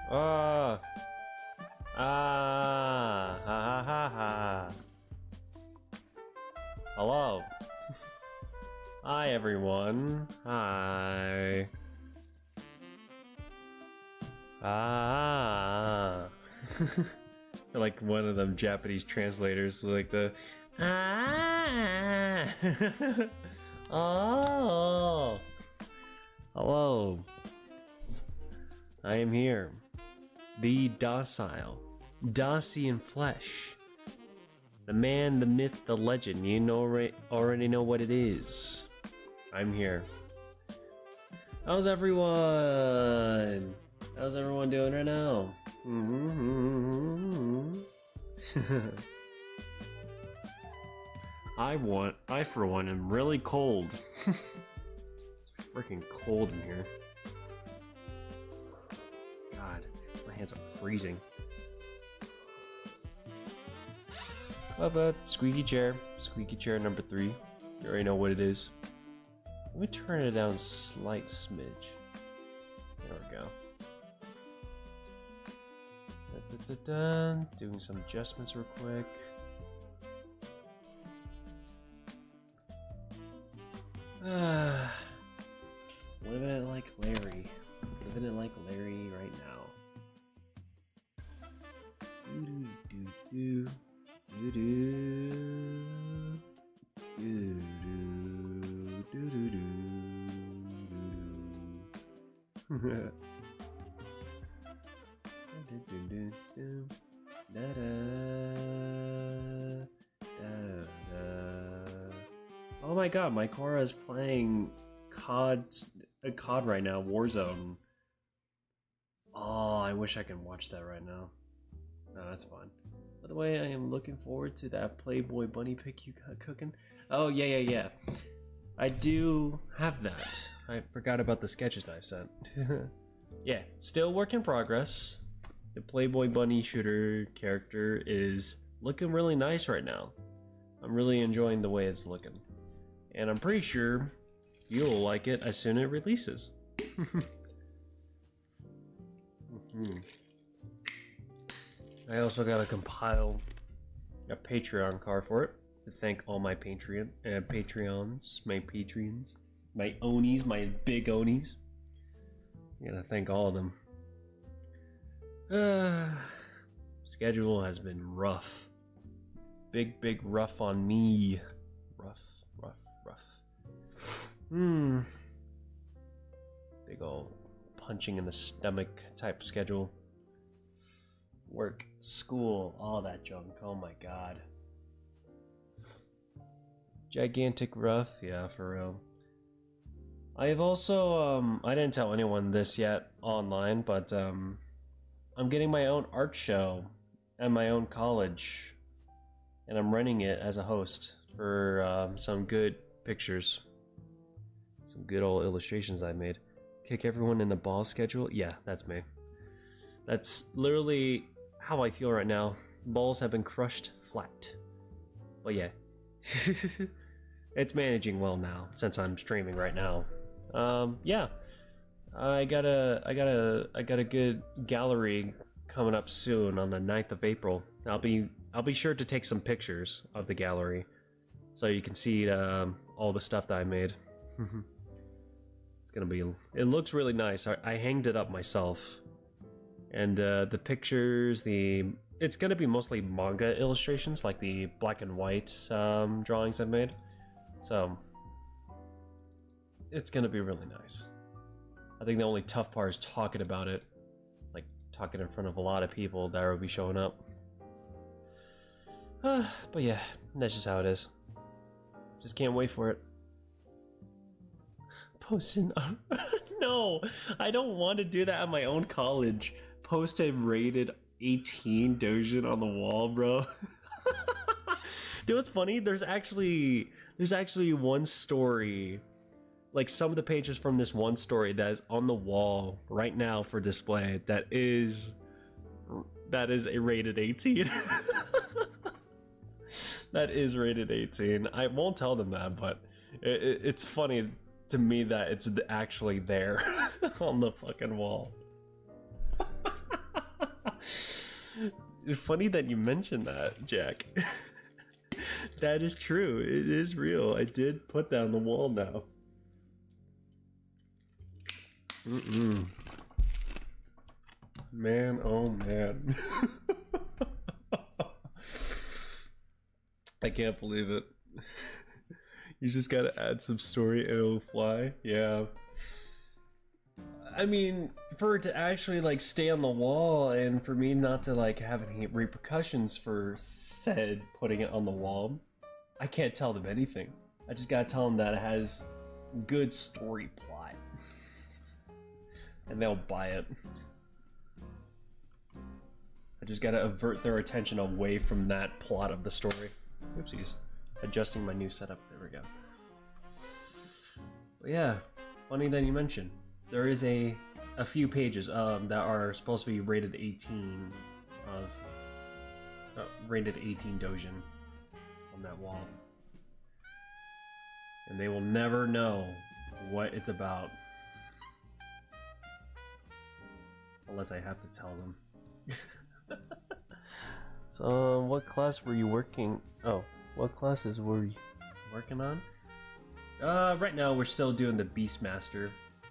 Ah. Ah. Ha ha ha ha. Hello. Hi everyone. Hi. Ah. Like one of them Japanese translators, like the ah. Oh. Hello. I am here. The Docile. Docile in flesh. The man, the myth, the legend. You know, already know what it is. I'm here. How's everyone? How's everyone doing right now? I for one am really cold. It's freaking cold in here. God, my hands are freezing. How about squeaky chair number 3. You already know what it is. Let me turn it down a slight smidge. There we go. Doing some adjustments real quick. Living it like Larry. Living it like Larry right now. Oh my god, my Cora is playing COD right now, Warzone. Oh, I wish I could watch that right now. No, that's fine. By the way, I am looking forward to that Playboy bunny pic you got cooking. Oh, yeah. I do have that. I forgot about the sketches that I've sent. Yeah, still work in progress. The Playboy bunny shooter character is looking really nice right now. I'm really enjoying the way it's looking. And I'm pretty sure you'll like it as soon as it releases. I also gotta compile a Patreon card for it to thank all my Patreons, my Patreons, my Onies, my big Onies. I gotta thank all of them. Schedule has been rough. Big rough on me. Rough. Big ol' punching in the stomach type schedule. Work, school, all that junk. Oh my god. Gigantic rough, yeah, for real. I have also, I didn't tell anyone this yet online, but I'm getting my own art show at my own college. And I'm running it as a host for some good pictures. Some good old illustrations I made. Kick everyone in the ball schedule? Yeah, that's me. That's literally how I feel right now. Balls have been crushed flat. But yeah. It's managing well now, since I'm streaming right now. Yeah. I got a good gallery coming up soon on the 9th of April. I'll be sure to take some pictures of the gallery so you can see all the stuff that I made. It's gonna be, it looks really nice. I hanged it up myself. And the pictures, it's gonna be mostly manga illustrations, like the black and white drawings I've made. So it's gonna be really nice. I think the only tough part is talking about it, like talking in front of a lot of people that will be showing up. But yeah, that's just how it is. Just can't wait for it. Posting no, I don't want to do that at my own college. Post a rated 18 dojin on the wall, bro. Dude, what's funny? There's actually one story, like some of the pages from this one story that is on the wall right now for display that is a rated 18. That is rated 18. I won't tell them that, but it's funny to me that it's actually there on the fucking wall. It's funny that you mentioned that, Jack. That is true. It is real. I did put that on the wall now. Man, oh man. I can't believe it. You just gotta add some story and it'll fly. Yeah. I mean, for it to actually like stay on the wall and for me not to like have any repercussions for said putting it on the wall, I can't tell them anything. I just gotta tell them that it has good story plot. And they'll buy it. I just gotta avert their attention away from that plot of the story. Oopsies. Adjusting my new setup. There we go. But yeah, funny that you mentioned. There is a few pages that are supposed to be rated 18 of rated 18 Dojin on that wall, and they will never know what it's about unless I have to tell them. So, what class were you working? Oh, what classes were you working on? Right now we're still doing the Beastmaster.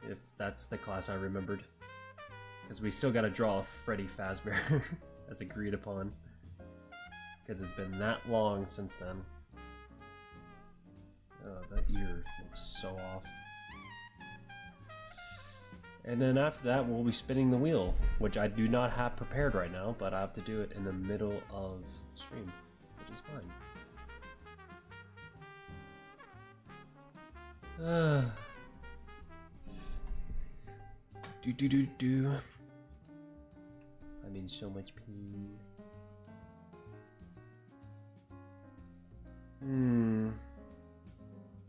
If that's the class I remembered. Because we still gotta draw Freddy Fazbear as agreed upon. Because it's been that long since then. Oh, that ear looks so off. And then after that we'll be spinning the wheel, which I do not have prepared right now, but I have to do it in the middle of stream, which is fine. I'm in so much pain.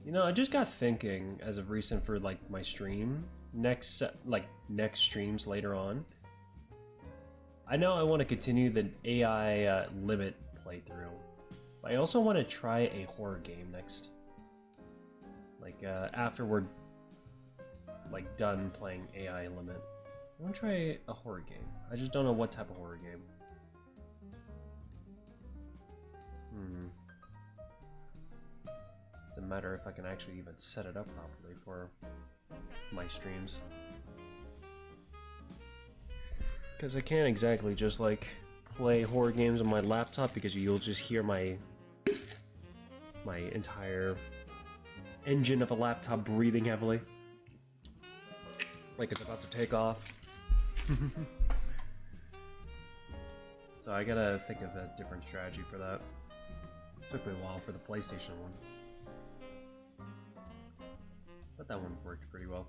You know, I just got thinking as of recent for like my stream, next streams later on. I know I want to continue the AI limit playthrough, but I also want to try a horror game next. Like after we're like done playing AI limit, I want to try a horror game. I just don't know what type of horror game. Doesn't matter if I can actually even set it up properly for my streams, because I can't exactly just like play horror games on my laptop, because you'll just hear my entire engine of a laptop breathing heavily. Like it's about to take off. So I gotta think of a different strategy for that. Took me a while for the PlayStation one. But that one worked pretty well.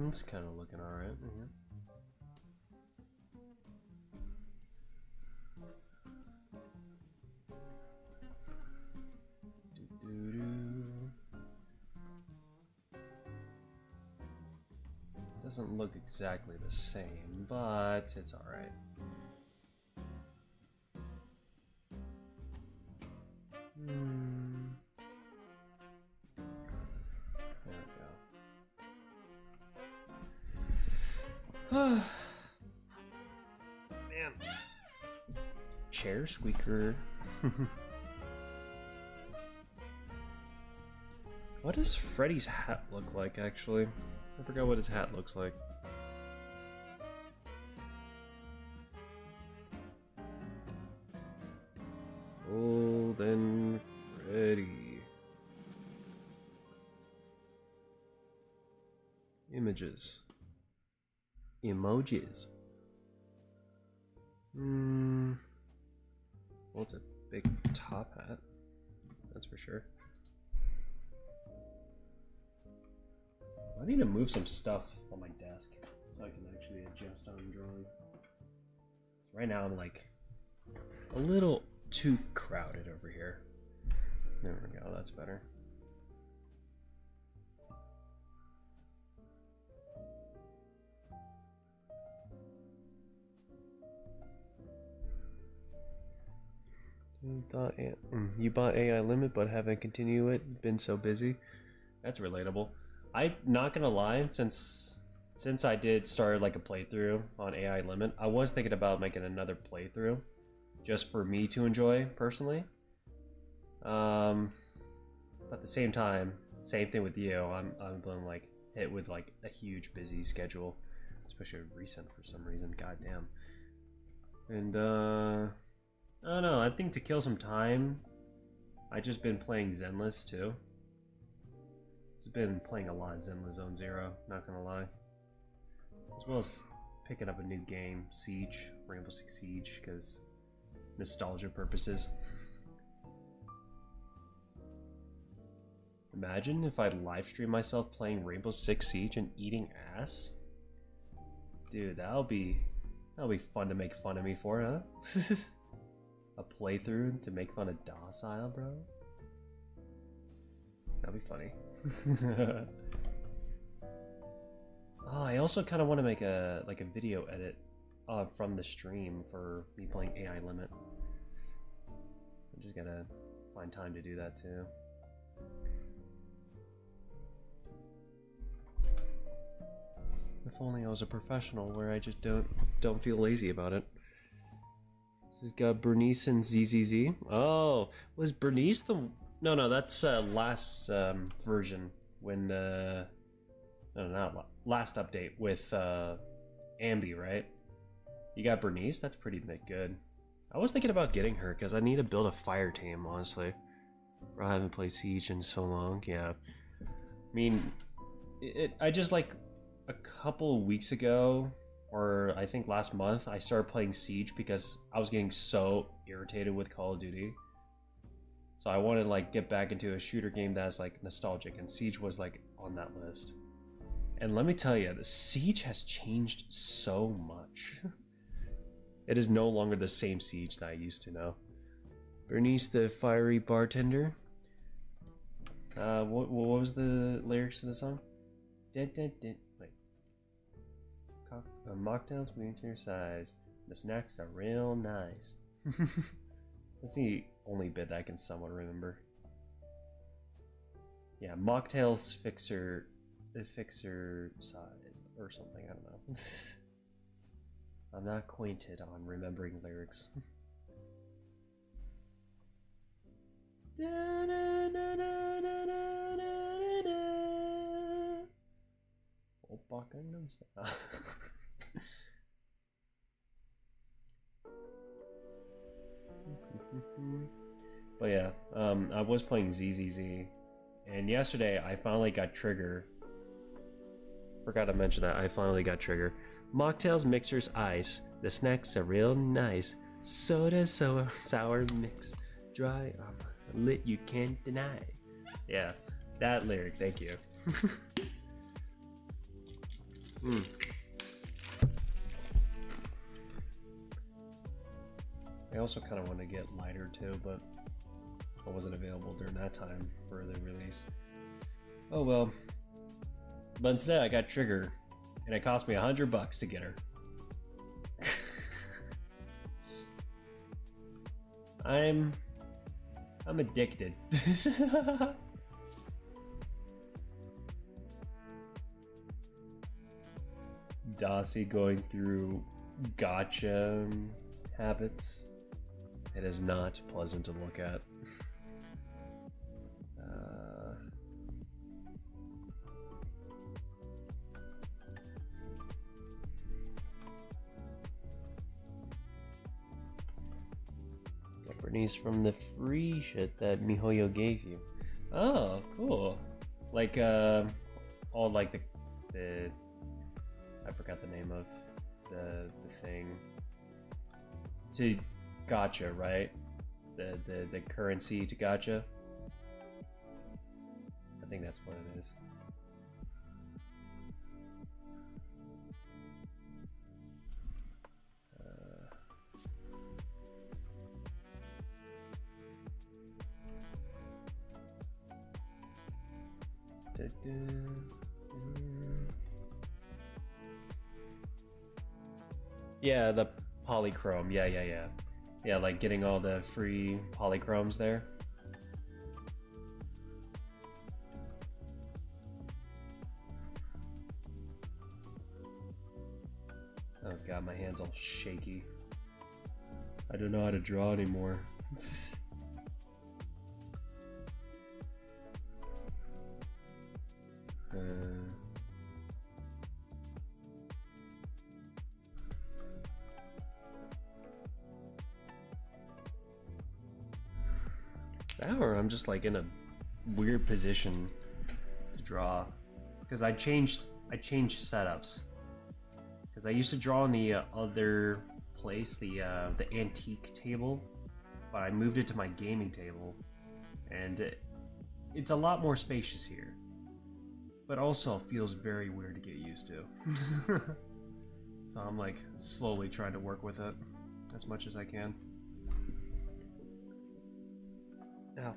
It's kind of looking alright. Doesn't look exactly the same, but it's alright. There we go. Man. Chair squeaker. What does Freddy's hat look like, actually? I forgot what his hat looks like. Golden Freddy. Images. Emojis. Well, it's a big top hat. That's for sure. I need to move some stuff on my desk so I can actually adjust on drawing. So right now I'm like a little too crowded over here. There we go, that's better. You bought AI Limit but haven't continued it. Been so busy. That's relatable. I'm not gonna lie, since I did start like a playthrough on AI Limit, I was thinking about making another playthrough just for me to enjoy personally. But at the same time, same thing with you. I'm been like hit with like a huge busy schedule, especially recent for some reason. God damn. And I don't know. I think to kill some time, I just been playing Zenless too. I've been playing a lot of Zenless Zone Zero. Not gonna lie. As well as picking up a new game, Siege, Rainbow Six Siege, because nostalgia purposes. Imagine if I live stream myself playing Rainbow Six Siege and eating ass. Dude, that'll be fun to make fun of me for, huh? A playthrough to make fun of Docile, bro. That'd be funny. Oh, I also kind of want to make a video edit from the stream for me playing AI Limit. I'm just gotta find time to do that too. If only I was a professional where I just don't feel lazy about it. She's got Bernice and ZZZ. Oh, was Bernice the... No, that's last version when... no, not last update with Ambi, right? You got Bernice? That's pretty good. I was thinking about getting her because I need to build a fire team, honestly. I haven't played Siege in so long, yeah. I mean, I just like a couple weeks ago, or I think last month, I started playing Siege because I was getting so irritated with Call of Duty. So I wanted to like get back into a shooter game that's like nostalgic, and Siege was like on that list. And let me tell you, the Siege has changed so much. It is no longer the same Siege that I used to know. Bernice the fiery bartender. What was the lyrics to the song? Wait. Mocktails reach your size. The snacks are real nice. That's the only bit that I can somewhat remember. Yeah, mocktails fixer side or something. I don't know. I'm not acquainted on remembering lyrics. Oppa Gangnam Style. But yeah, I was playing ZZZ, and yesterday I finally got Trigger. Forgot to mention that I finally got Trigger. Mocktails, mixers, ice. The snacks are real nice. Soda, sour mix, dry, lit you can't deny. Yeah, that lyric. Thank you. I also kind of want to get Lighter too, but I wasn't available during that time for the release. Oh well. But instead I got Trigger, and it cost me $100 to get her. I'm addicted. Docile going through gotcha habits. It is not pleasant to look at. Got Bernice from the free shit that MiHoYo gave you. Oh, cool. Like, all like the I forgot the name of the thing. To gotcha, right? The currency to gotcha. I think that's what it is. Yeah, the polychrome. Yeah. Yeah, like getting all the free polychromes there. Oh god, my hand's all shaky. I don't know how to draw anymore. That or I'm just like in a weird position to draw because I changed setups because I used to draw on the other place, the antique table, but I moved it to my gaming table, and it's a lot more spacious here, but also feels very weird to get used to. So I'm like slowly trying to work with it as much as I can. Oh.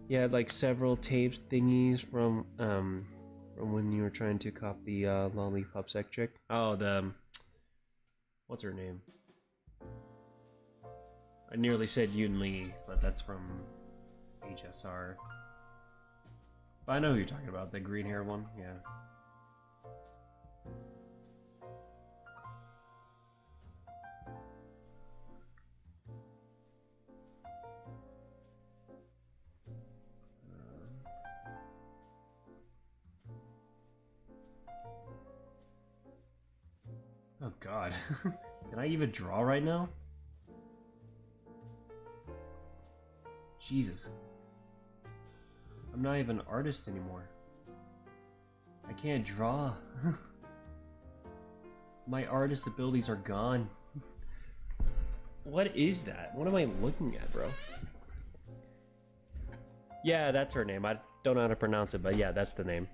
Yeah, like several tape thingies from when you were trying to cop the lollipop sec chick. Oh, what's her name? I nearly said Yoon Lee, but that's from HSR. But I know who you're talking about, the green hair one, yeah. Oh god. Can I even draw right now? Jesus. I'm not even an artist anymore. I can't draw. My artist abilities are gone. What is that? What am I looking at, bro? Yeah, that's her name. I don't know how to pronounce it, but yeah, that's the name.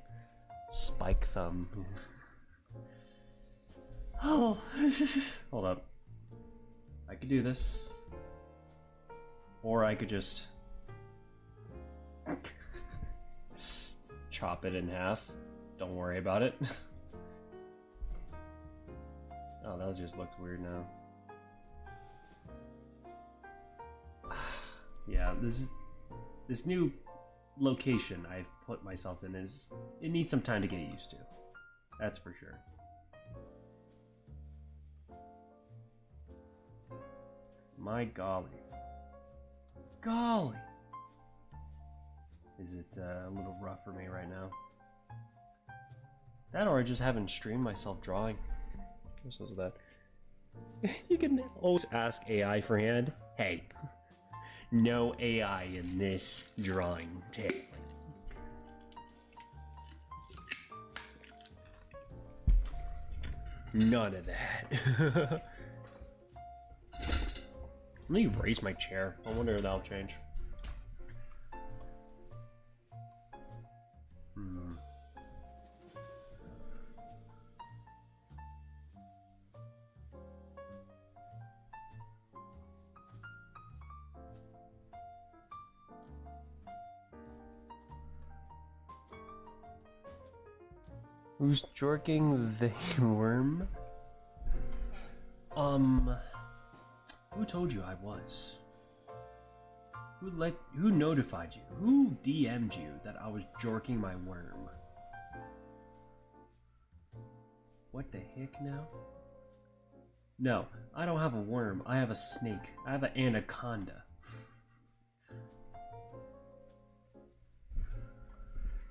Spike Thumb. Oh, hold up. I could do this. Or I could just chop it in half. Don't worry about it. Oh, that just looked weird now. Yeah, this new location I've put myself in it needs some time to get used to. That's for sure. My golly. Golly! Is it a little rough for me right now? That or I just haven't streamed myself drawing. What was that? You can always ask AI for hand. Hey, no AI in this drawing table. None of that. Let me raise my chair. I wonder if that'll change. Who's jorking the worm? Who told you I was? Who notified you? Who DM'd you that I was jorking my worm? What the heck now? No, I don't have a worm. I have a snake. I have an anaconda.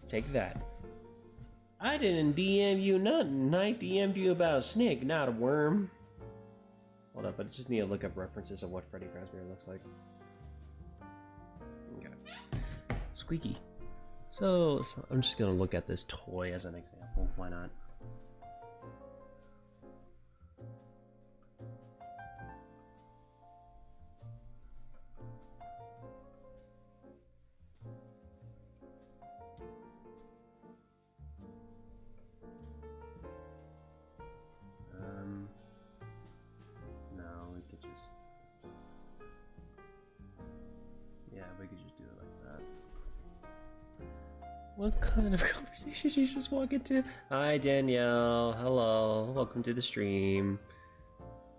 Take that. I didn't DM you nothing. I DM'd you about a snake, not a worm. Hold up, I just need to look up references of what Freddy Fazbear looks like. Okay. Squeaky. So I'm just gonna look at this toy as an example. Why not? What kind of conversation you just walk into? Hi Danielle, hello, welcome to the stream.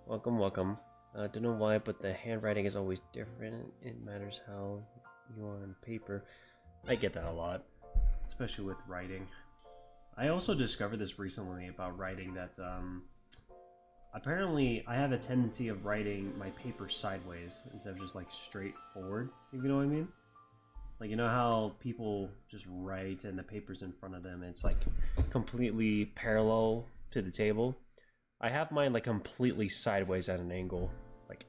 Welcome, welcome. Don't know why, but the handwriting is always different. It matters how you are on paper. I get that a lot, especially with writing. I also discovered this recently about writing that apparently I have a tendency of writing my paper sideways instead of just like straight forward, if you know what I mean? Like, you know how people just write and the paper's in front of them and it's like completely parallel to the table? I have mine like completely sideways at an angle, like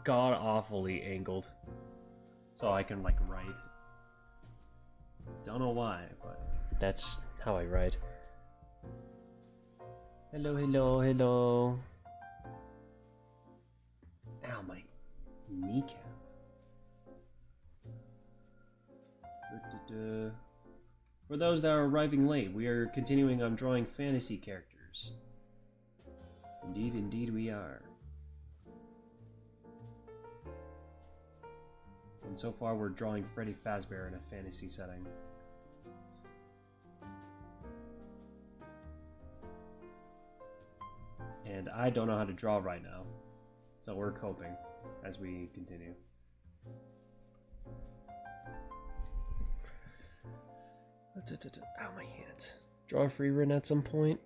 god awfully angled, so I can like write. Don't know why, but that's how I write. Hello, hello, hello. Ow, my kneecap. For those that are arriving late, we are continuing on drawing fantasy characters. Indeed, indeed we are. And so far we're drawing Freddy Fazbear in a fantasy setting. And I don't know how to draw right now, so we're coping as we continue. Ow, my hands. Draw a free run at some point.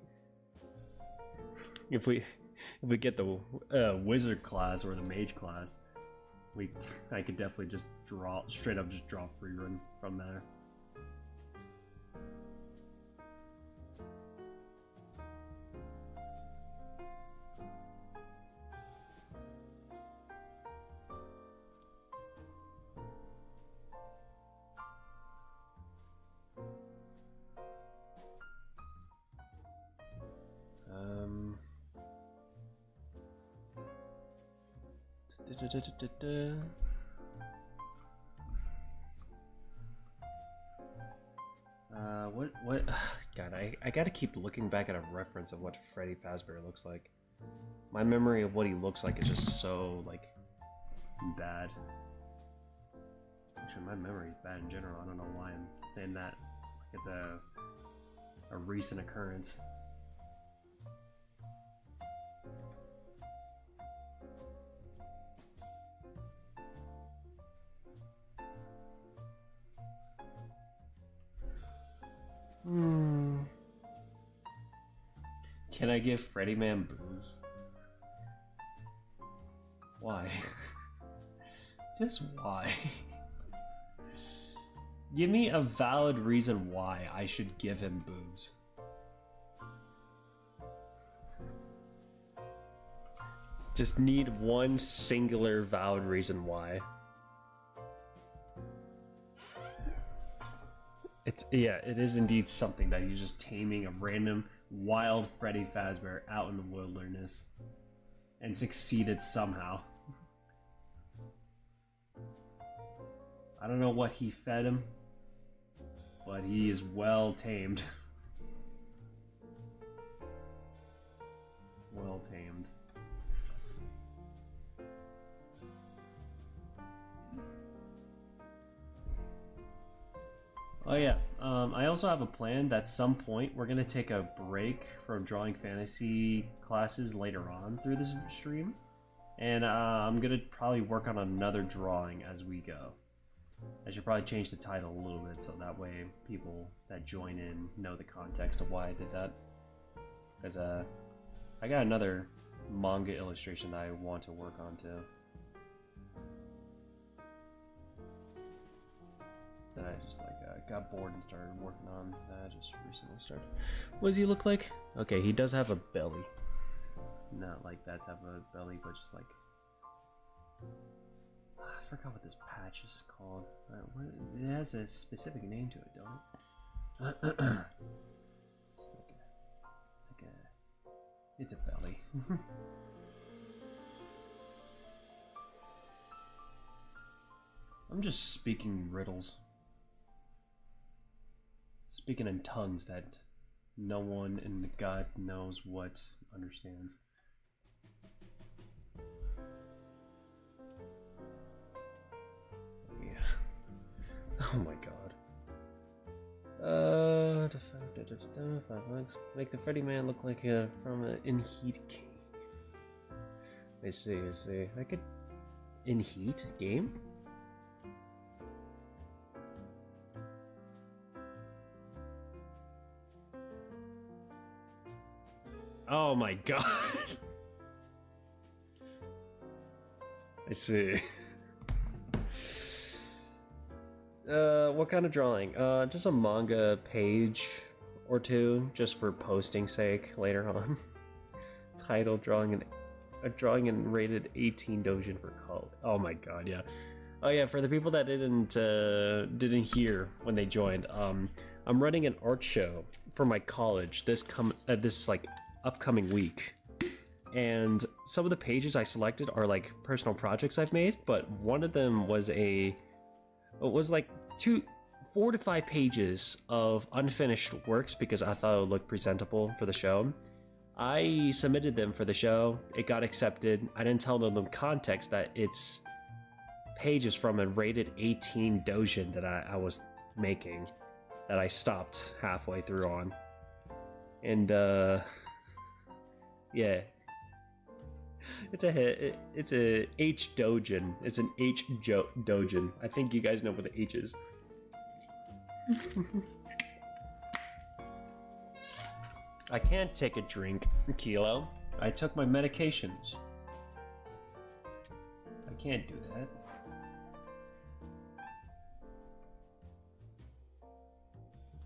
If we get the wizard class or the mage class, I could definitely just draw straight up, just draw free run from there. What? God, I gotta keep looking back at a reference of what Freddy Fazbear looks like. My memory of what he looks like is just so, like, bad. Actually, my memory is bad in general. I don't know why I'm saying that. Like it's a recent occurrence. Can I give Freddy Man booze? Why? Just why? Give me a valid reason why I should give him booze. Just need one singular valid reason why. It is indeed something that he's just taming a random wild Freddy Fazbear out in the wilderness and succeeded somehow. I don't know what he fed him, but he is well tamed. Well tamed. Oh yeah, I also have a plan that at some point we're gonna take a break from drawing fantasy classes later on through this stream, and I'm gonna probably work on another drawing as we go. I should probably change the title a little bit so that way people that join in know the context of why I did that. Because I got another manga illustration that I want to work on too. That I just got bored and started working on. That I just recently started. What does he look like? Okay, he does have a belly. Not like that type of belly, but just like I forgot what this patch is called. It has a specific name to it, don't it? It's it's a belly. I'm just speaking riddles. Speaking in tongues that no one in the God knows what understands. Yeah. Oh my god. Make the Freddy Man look like from an in-heat king. I see, I see. I could... In heat? Game? Oh my god! I see. What kind of drawing? Just a manga page or two, just for posting sake later on. Title drawing in rated 18 dojin for college. Oh my god, yeah. Oh yeah, for the people that didn't hear when they joined, I'm running an art show for my college this like upcoming week. And some of the pages I selected are like personal projects I've made, but one of them was like 4 to 5 pages of unfinished works because I thought it would look presentable for the show. I submitted them for the show, it got accepted. I didn't tell them the context that it's pages from a rated 18 dojin that I was making, that I stopped halfway through on. And yeah. It's a H dojin. It's an H dojin. I think you guys know what the H is. I can't take a drink, Kilo. I took my medications. I can't do that.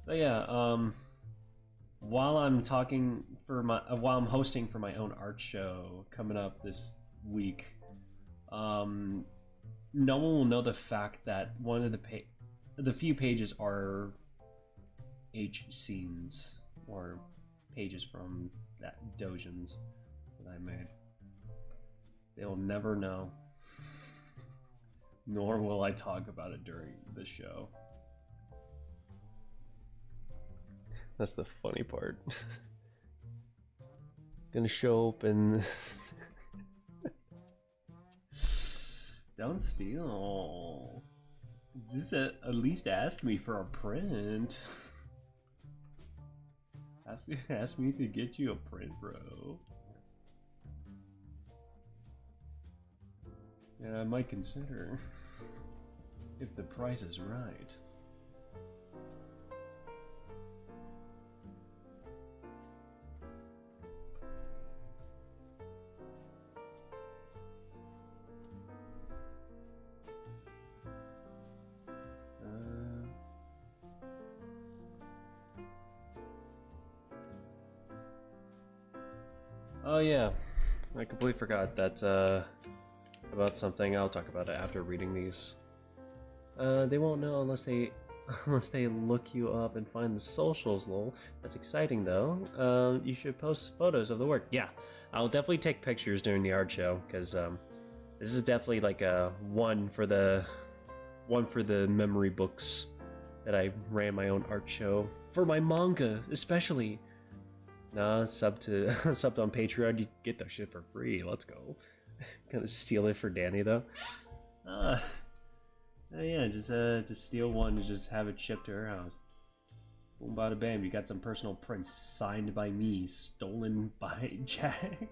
So yeah, while I'm hosting for my own art show coming up this week, no one will know the fact that one of the few pages are H scenes or pages from that dojins that I made. They'll never know, nor will I talk about it during the show. That's the funny part. Gonna show up and don't steal. Just at least ask me for a print. Ask me to get you a print, bro. Yeah, I might consider if the price is right. Oh yeah, I completely forgot that about something. I'll talk about it after reading these. They won't know unless they look you up and find the socials, lol. That's exciting though. You should post photos of the work. Yeah, I'll definitely take pictures during the art show because this is definitely like a one for the memory books that I ran my own art show for my manga, especially. Nah, subbed on Patreon, you get that shit for free. Let's go. Gonna steal it for Danny though. Yeah, just steal one and just have it shipped to her house. Boom, bada bam, you got some personal prints signed by me, stolen by Jack.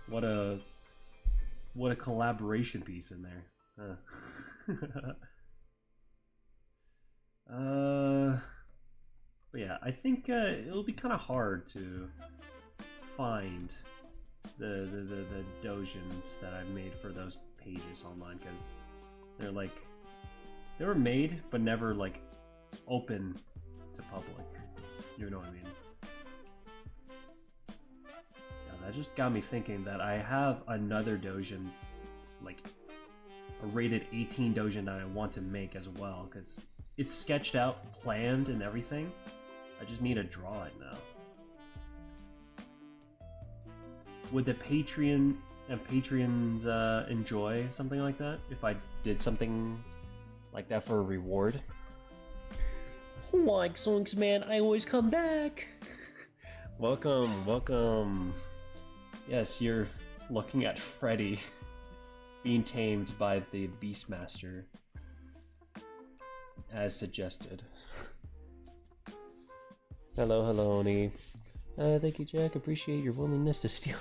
What a collaboration piece in there. But yeah, I think it'll be kind of hard to find the dojins that I've made for those pages online because they were made but never like open to public. You know what I mean? Yeah, that just got me thinking that I have another dojin, like a rated 18 dojin that I want to make as well because it's sketched out, planned, and everything. I just need to draw it now. Would the Patreons enjoy something like that if I did something like that for a reward? Like songs, man, I always come back. Welcome. Yes, you're looking at Freddy being tamed by the Beastmaster, as suggested. Hello, Oni. Thank you, Jack. Appreciate your willingness to steal.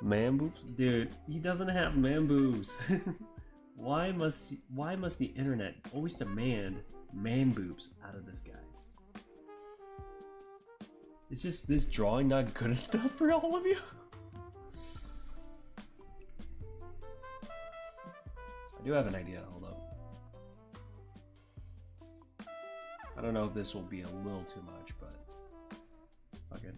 Man boobs? Dude, he doesn't have man boobs. Why must the internet always demand man boobs out of this guy? Is just this drawing not good enough for all of you? I do have an idea, hold up. I don't know if this will be a little too much, but fuck it.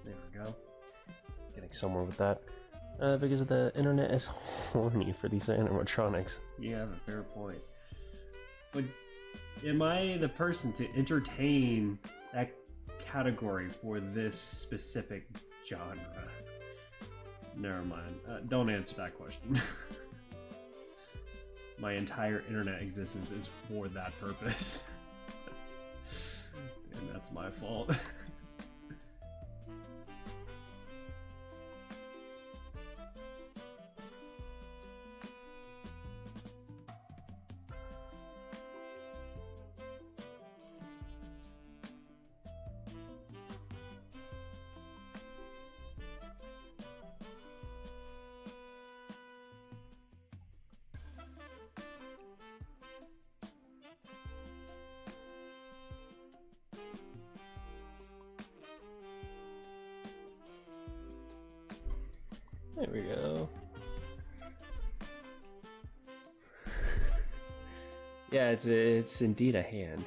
There we go. Getting somewhere with that. Because the internet is horny for these animatronics. You have a fair point. But am I the person to entertain that category for this specific genre? Never mind. Don't answer that question. My entire internet existence is for that purpose. And that's my fault. There we go. Yeah, it's indeed a hand.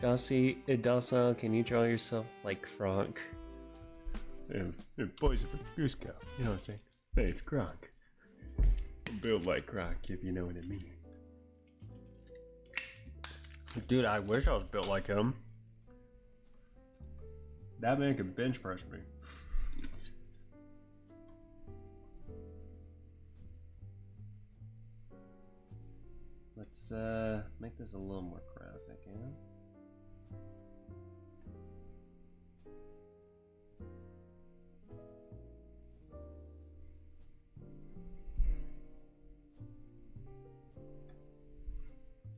Docile, can you draw yourself like Kronk? Hey, boys of a Goose Scout, you know what I'm saying? Hey, Kronk. Build like Kronk, if you know what I mean. Dude, I wish I was built like him. That man could bench press me. Let's make this a little more graphic, you know?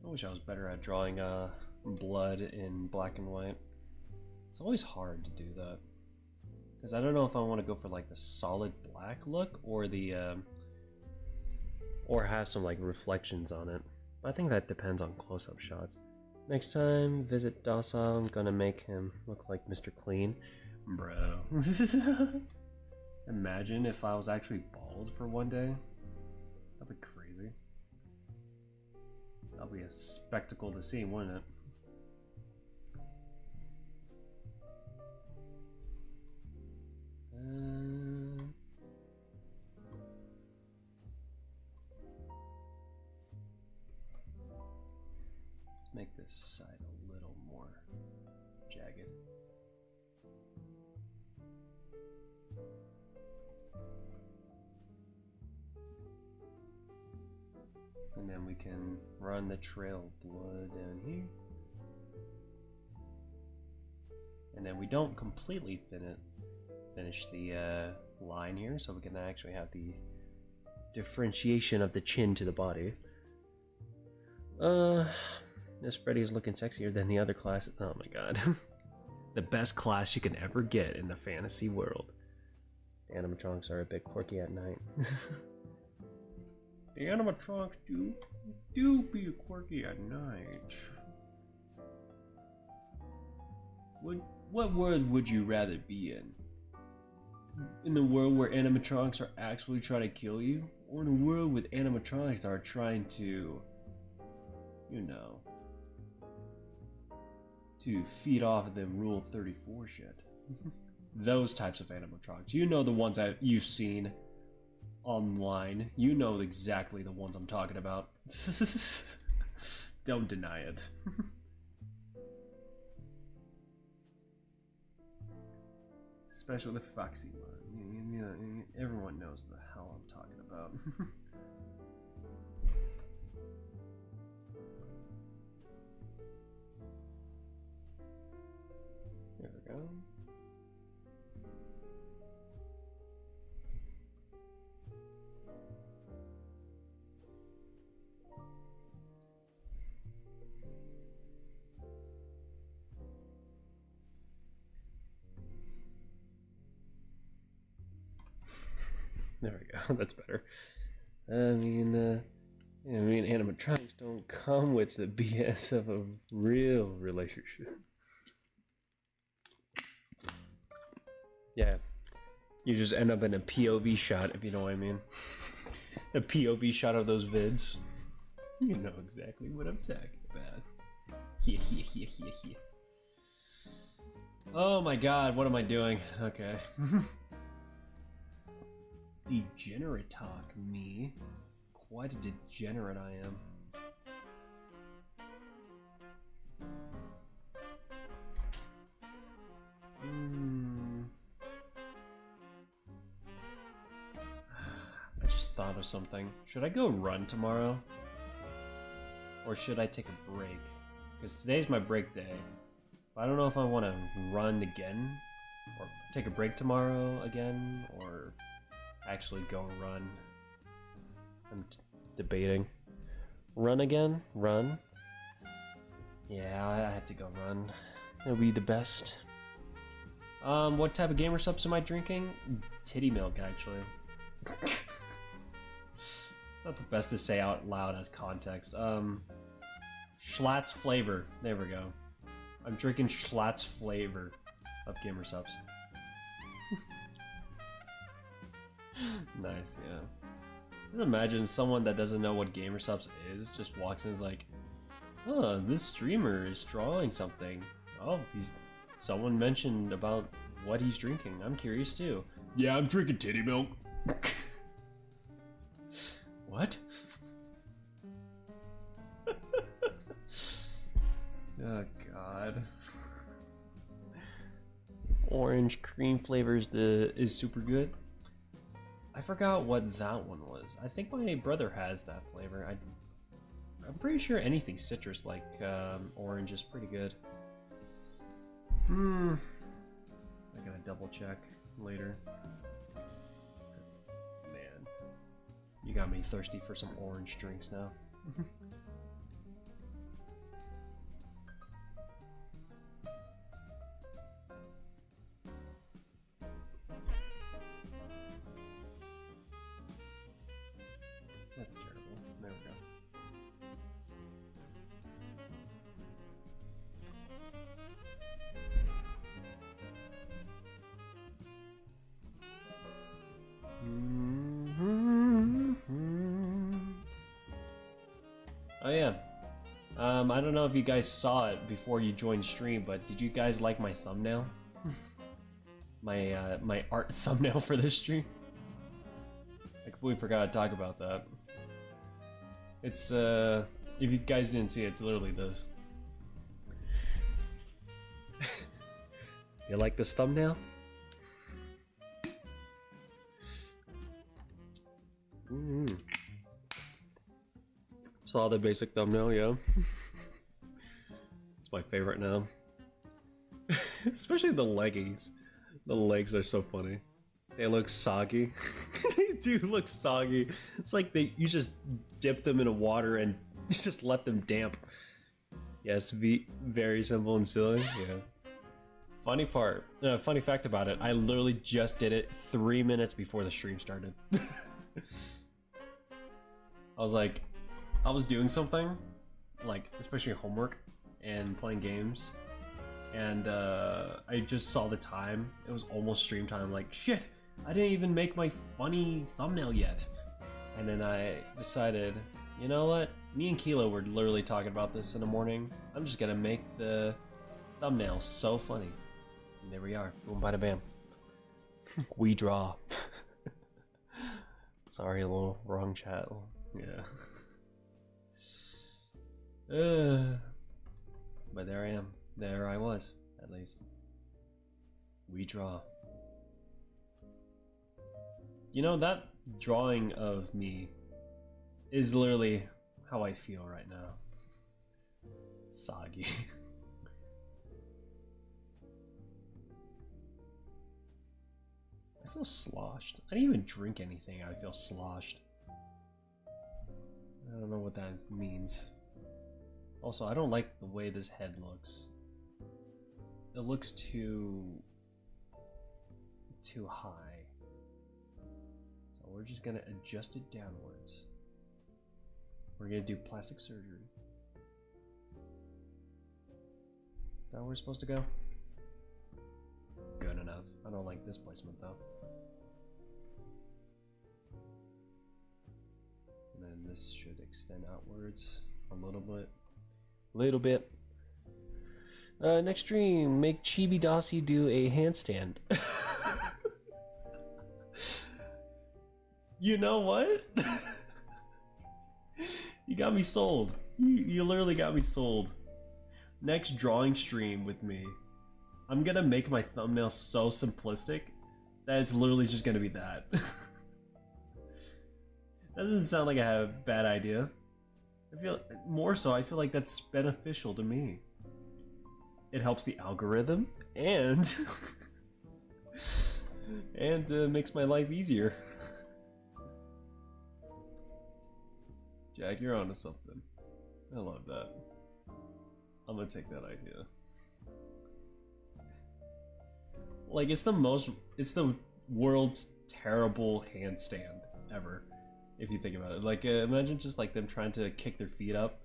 I wish I was better at drawing blood in black and white. It's always hard to do that. Because I don't know if I want to go for like the solid black look or the or have some like reflections on it. I think that depends on close-up shots. Next time, visit Docile. I'm gonna make him look like Mr. Clean. Bro. Imagine if I was actually bald for one day. That'd be crazy. That'd be a spectacle to see, wouldn't it? Make this side a little more jagged. And then we can run the trail of blood down here. And then we don't completely finish the line here, so we can actually have the differentiation of the chin to the body. This Freddy is looking sexier than the other classes. Oh my god. The best class you can ever get in the fantasy world. The animatronics are a bit quirky at night. The animatronics do be quirky at night. What world would you rather be in? In the world where animatronics are actually trying to kill you? Or in a world with animatronics that are trying to, you know, to feed off of the Rule 34 shit. those types of animatronics. You know the ones that you've seen online. You know exactly the ones I'm talking about. Don't deny it. Especially the Foxy one. Everyone knows the hell I'm talking about. There we go. There we go. That's better. I mean, animatronics don't come with the BS of a real relationship. Yeah, you just end up in a POV shot, if you know what I mean. A POV shot of those vids. You know exactly what I'm talking about. Yeah. Oh my god, what am I doing? Okay. Degenerate talk, me. Quite a degenerate I am. I just thought of something. Should I go run tomorrow? Or should I take a break? Because today's my break day. I don't know if I want to run again, or take a break tomorrow again, or actually go run. I'm debating. Run again? Run? Yeah, I have to go run. It'll be the best. What type of gamer subs am I drinking? Titty milk, actually. Not the best to say out loud as context. Schlatt's flavor. There we go. I'm drinking Schlatt's flavor of gamer subs. Nice, yeah. Just imagine someone that doesn't know what gamer subs is just walks in and is like, oh, this streamer is drawing something. Oh, someone mentioned about what he's drinking. I'm curious too. Yeah, I'm drinking titty milk. What? Oh god. Orange cream flavors is super good. I forgot what that one was. I think my brother has that flavor. I'm pretty sure anything citrus like orange is pretty good. I gotta double check later. Man, you got me thirsty for some orange drinks now. That's terrible. There we go. Oh yeah. I don't know if you guys saw it before you joined stream, but did you guys like my thumbnail? my art thumbnail for this stream? I completely forgot to talk about that. It's if you guys didn't see it, it's literally this. You like this thumbnail? Saw the basic thumbnail, yeah. It's my favorite now. Especially the leggings. The legs are so funny. They look soggy. They do look soggy. It's like you just dip them in water and you just let them damp. Yes, very simple and silly. Yeah. Funny fact about it, I literally just did it 3 minutes before the stream started. I was doing something, like especially homework and playing games, and I just saw the time. It was almost stream time. I'm like, shit, I didn't even make my funny thumbnail yet. And then I decided, you know what? Me and Kilo were literally talking about this in the morning. I'm just gonna make the thumbnail so funny. And there we are. Boom, bada bam. We draw. Sorry, a little wrong chat. Yeah. But there I am. There I was, at least. We draw. You know, that drawing of me is literally how I feel right now. Soggy. I feel sloshed. I didn't even drink anything. I feel sloshed. I don't know what that means. Also, I don't like the way this head looks. It looks too high. So we're just gonna adjust it downwards. We're gonna do plastic surgery. Is that where we're supposed to go? Good enough. I don't like this placement though. And then this should extend outwards a little bit. Next stream, make Chibi Docile do a handstand. You know what? You got me sold. You literally got me sold. Next drawing stream with me, I'm gonna make my thumbnail so simplistic that it's literally just gonna be that. That doesn't sound like a bad idea. I feel like that's beneficial to me. It helps the algorithm and makes my life easier. Jack, you're onto something. I love that. I'm gonna take that idea. Like, it's the world's terrible handstand ever, if you think about it. Like, imagine just like them trying to kick their feet up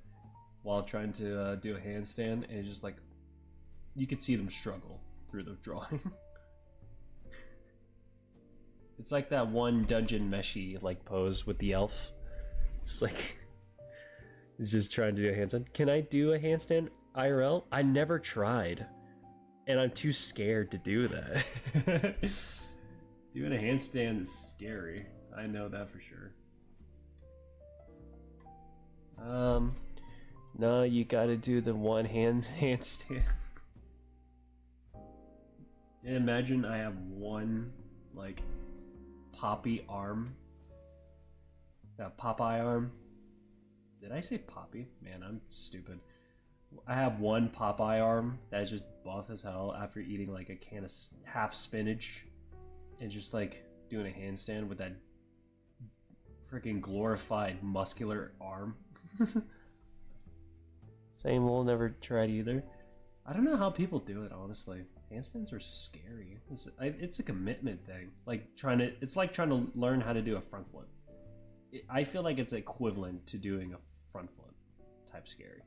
while trying to do a handstand, and it's just like, you could see them struggle through the drawing. It's like that one Dungeon Meshi like pose with the elf. It's like, he's just trying to do a handstand. Can I do a handstand IRL? I never tried, and I'm too scared to do that. Doing a handstand is scary. I know that for sure. No, you gotta do the one handstand. And imagine I have one, like, poppy arm. That Popeye arm. Did I say poppy? Man, I'm stupid. I have one Popeye arm that is just buff as hell after eating like a can of half spinach and just like doing a handstand with that freaking glorified muscular arm. Same, we'll never tried either. I don't know how people do it, honestly. Handstands are scary. It's a commitment thing. It's like trying to learn how to do a front flip. I feel like it's equivalent to doing a front flip type scary.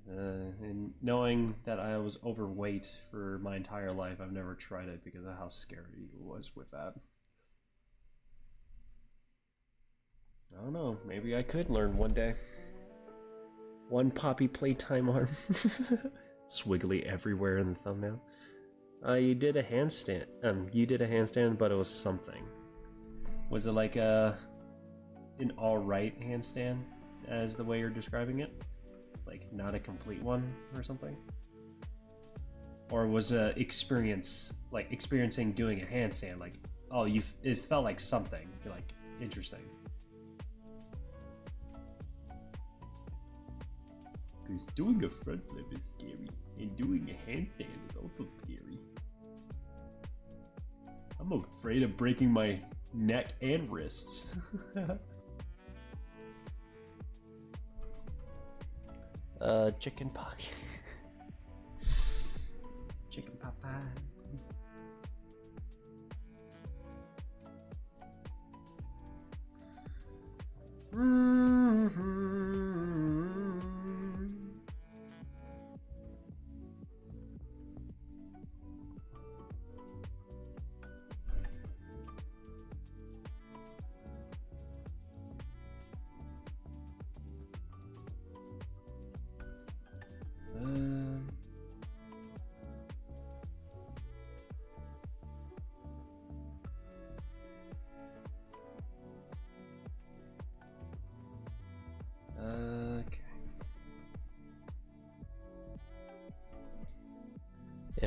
And knowing that I was overweight for my entire life, I've never tried it because of how scary it was with that. I don't know, maybe I could learn one day. One poppy playtime arm. Swiggly everywhere in the thumbnail. You did a handstand. You did a handstand, but it was something. Was it like an alright handstand, as the way you're describing it? Like, not a complete one or something? Or was experiencing doing a handstand, like, oh, it felt like something, like, interesting. Because doing a front flip is scary, and doing a handstand is also scary. I'm afraid of breaking my neck and wrists. Chicken pox. Chicken Popeye.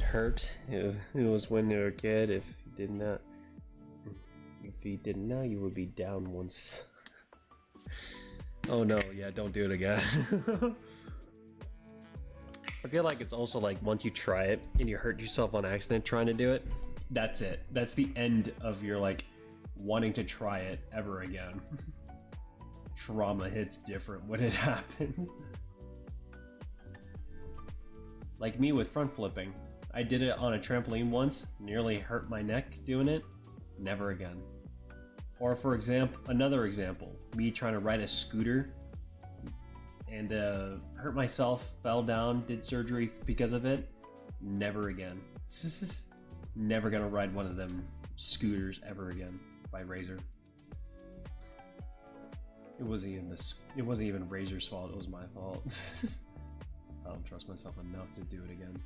hurt. It was when you were a kid. If you didn't know, you would be down once. Oh no, yeah, don't do it again. I feel like it's also like once you try it and you hurt yourself on accident trying to do it, that's it. That's the end of your like wanting to try it ever again. Trauma hits different when it happens. Like me with front flipping. I did it on a trampoline once, nearly hurt my neck doing it, never again. Or for example, another example, me trying to ride a scooter and hurt myself, fell down, did surgery because of it, never again. Never gonna ride one of them scooters ever again by Razor. It wasn't even Razor's fault, it was my fault. I don't trust myself enough to do it again.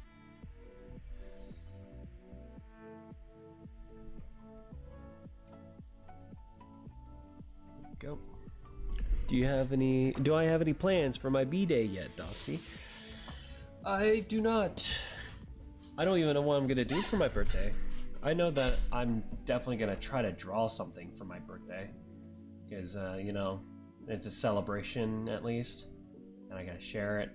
Go. Do I have any plans for my B-Day yet, Docile? I do not. I don't even know what I'm gonna do for my birthday. I know that I'm definitely gonna try to draw something for my birthday. Because, you know, it's a celebration at least. And I gotta share it.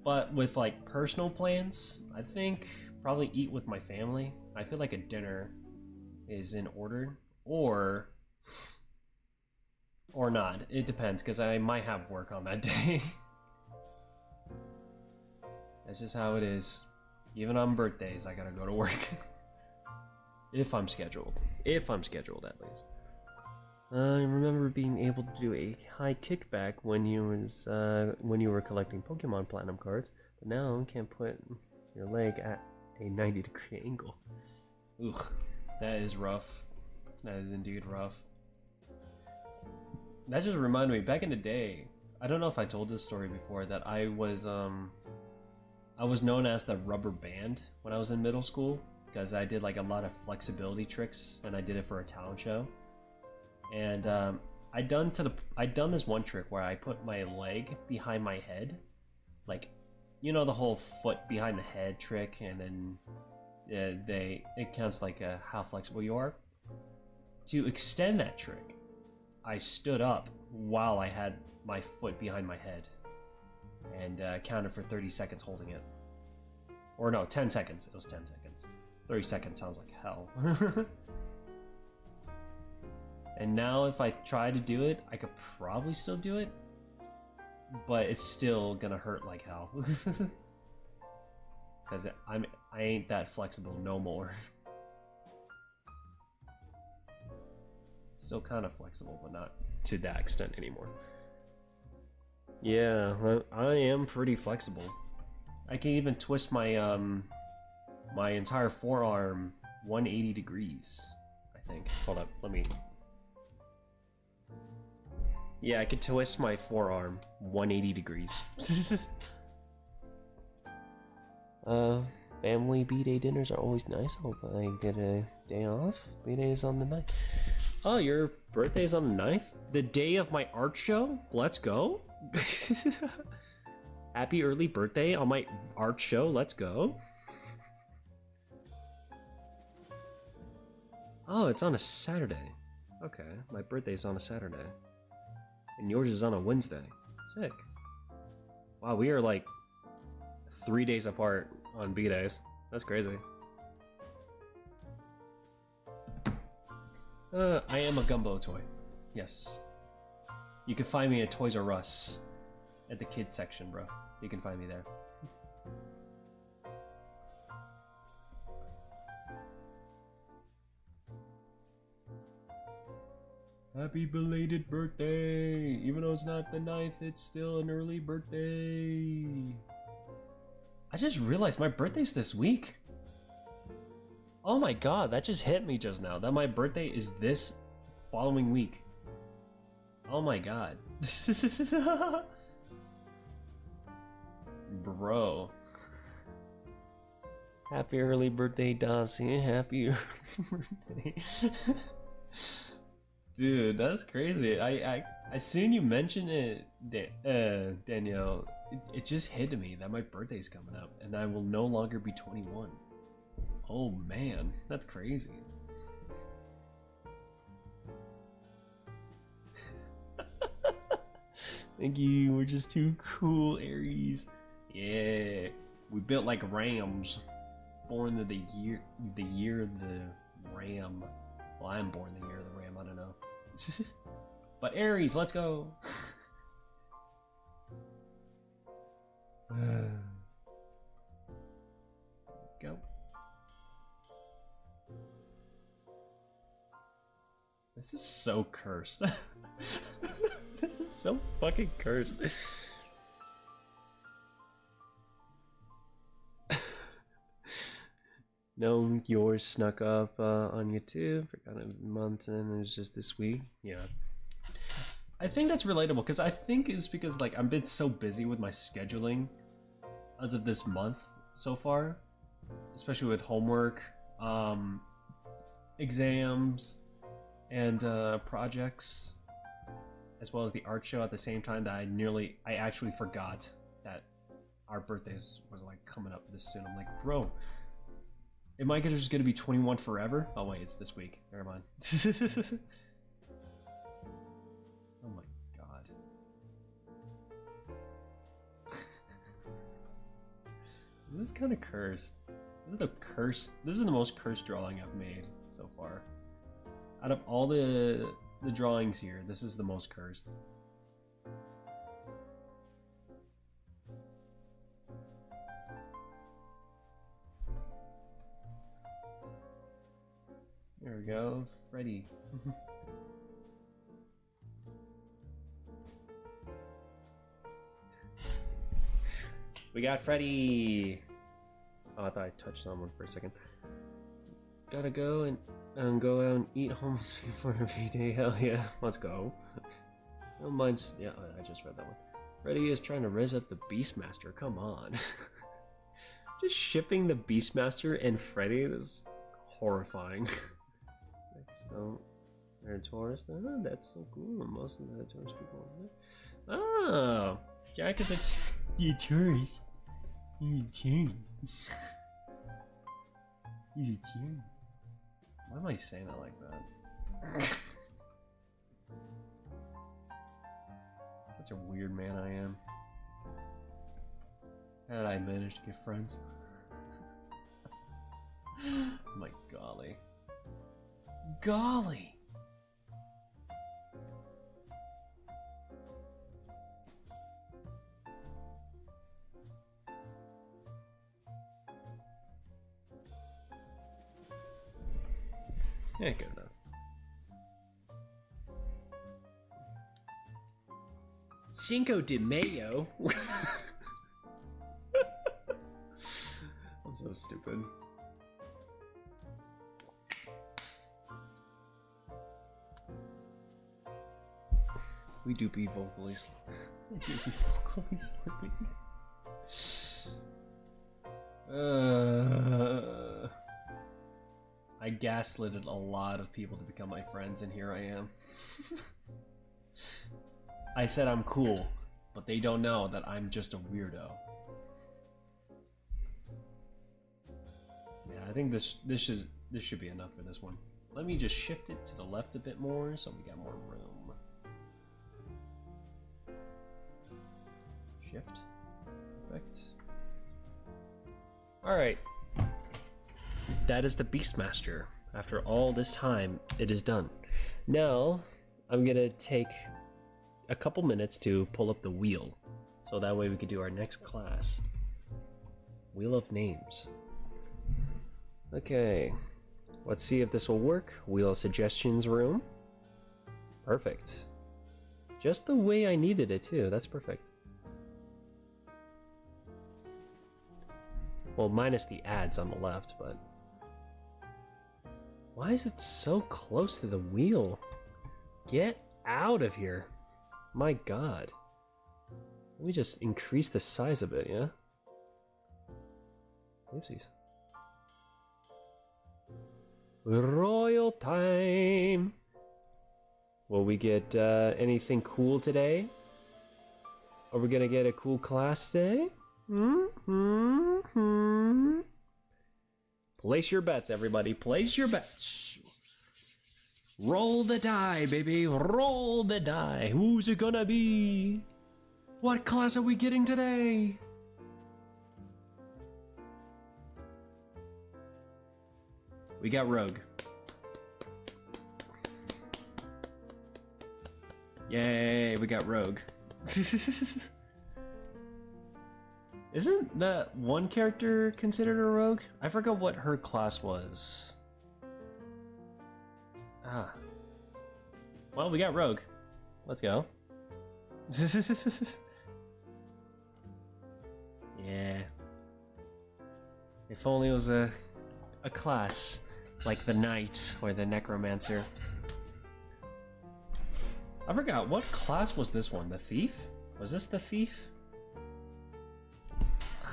But with like personal plans, I think probably eat with my family. I feel like a dinner is in order. Or not. It depends, because I might have work on that day. That's just how it is. Even on birthdays, I gotta go to work. If I'm scheduled. If I'm scheduled, at least. I remember being able to do a high kickback when you were collecting Pokemon Platinum cards, but now you can't put your leg at a 90-degree angle. Ugh, that is rough. That is indeed rough. That just reminded me, back in the day, I don't know if I told this story before, that I was known as the rubber band when I was in middle school, because I did like a lot of flexibility tricks, and I did it for a talent show. And I'd done this one trick where I put my leg behind my head, like, you know, the whole foot behind the head trick, and then it counts like how flexible you are. To extend that trick, I stood up while I had my foot behind my head and counted for 30 seconds holding it. Or no, 10 seconds. It was 10 seconds. 30 seconds sounds like hell. And now if I try to do it, I could probably still do it, but it's still gonna hurt like hell. Because I ain't that flexible no more. Still kind of flexible, but not to that extent anymore. Yeah, I am pretty flexible. I can even twist my my entire forearm 180 degrees, I think. Hold up, let me... Yeah, I could twist my forearm 180 degrees. Family B-Day dinners are always nice. I hope I get a day off. B-Day is on the 9th. Oh, your birthday is on the 9th? The day of my art show? Let's go. Happy early birthday on my art show. Let's go. Oh, it's on a Saturday. Okay, my birthday's on a Saturday. And yours is on a Wednesday. Sick. Wow, we are like 3 days apart on B-Days. That's crazy. I am a Gumbo toy. Yes. You can find me at Toys R Us. At the kids section, bro. You can find me there. Happy belated birthday! Even though it's not the 9th, it's still an early birthday. I just realized my birthday's this week. Oh my god, that just hit me just now. That my birthday is this following week. Oh my god. Bro. Happy early birthday, Docile. Happy early birthday. Dude, that's crazy. I as soon you mentioned it, Danielle, it just hit me that my birthday's coming up and I will no longer be 21. Oh man, that's crazy. Thank you, we're just too cool, Aries. Yeah, we built like rams. Born the year of the ram. Well, I'm born the year of the ram, I don't know. But Aries, let's go. Go. This is so cursed. This is so fucking cursed. No, yours snuck up on you too. Forgot a month and it was just this week. Yeah. I think that's relatable because I think it's because like I've been so busy with my scheduling as of this month so far, especially with homework, exams, and projects, as well as the art show at the same time that I actually forgot that our birthdays was like coming up this soon. I'm like, bro, am I just gonna be 21 forever? Oh wait, it's this week. Never mind. Oh my god. This is kind of cursed. This is the most cursed drawing I've made so far. Out of all the drawings here, this is the most cursed. There we go, Freddy. We got Freddy! Oh, I thought I touched someone for a second. Gotta go and go out and eat hummus before every day. Hell yeah, let's go. No mine's, yeah, I just read that one. Freddy is trying to res up the Beastmaster, come on. Just shipping the Beastmaster and Freddy is horrifying. So, they're a tourist? Oh, that's so cool. Most of the tourist people. Oh, Jack is a tourist. He's a tourist. He's a tourist. Why am I saying it like that? Such a weird man I am. How did I manage to get friends? My golly. Golly! Yeah, good enough. Cinco de Mayo? I'm so stupid. We do be vocally slipping. I gaslighted a lot of people to become my friends, and here I am. I said I'm cool, but they don't know that I'm just a weirdo. Yeah, I think this should be enough for this one. Let me just shift it to the left a bit more so we got more room. Shift. Perfect. Alright. That is the Beastmaster. After all this time, it is done. Now, I'm gonna take a couple minutes to pull up the wheel. So that way we could do our next class. Wheel of Names. Okay. Let's see if this will work. Wheel of Suggestions room. Perfect. Just the way I needed it too. That's perfect. Well, minus the ads on the left, but... Why is it so close to the wheel? Get out of here. My god. Let me just increase the size of it, yeah? Oopsies. Royal time! Will we get anything cool today? Are we gonna get a cool class today? Place your bets, everybody. Place your bets. Roll the die, baby. Roll the die. Who's it gonna be? What class are we getting today? We got Rogue. Yay, we got Rogue. Isn't that one character considered a rogue? I forgot what her class was. Ah. Well, we got Rogue. Let's go. Yeah. If only it was a class like the Knight or the Necromancer. I forgot, what class was this one? The Thief? Was this the Thief?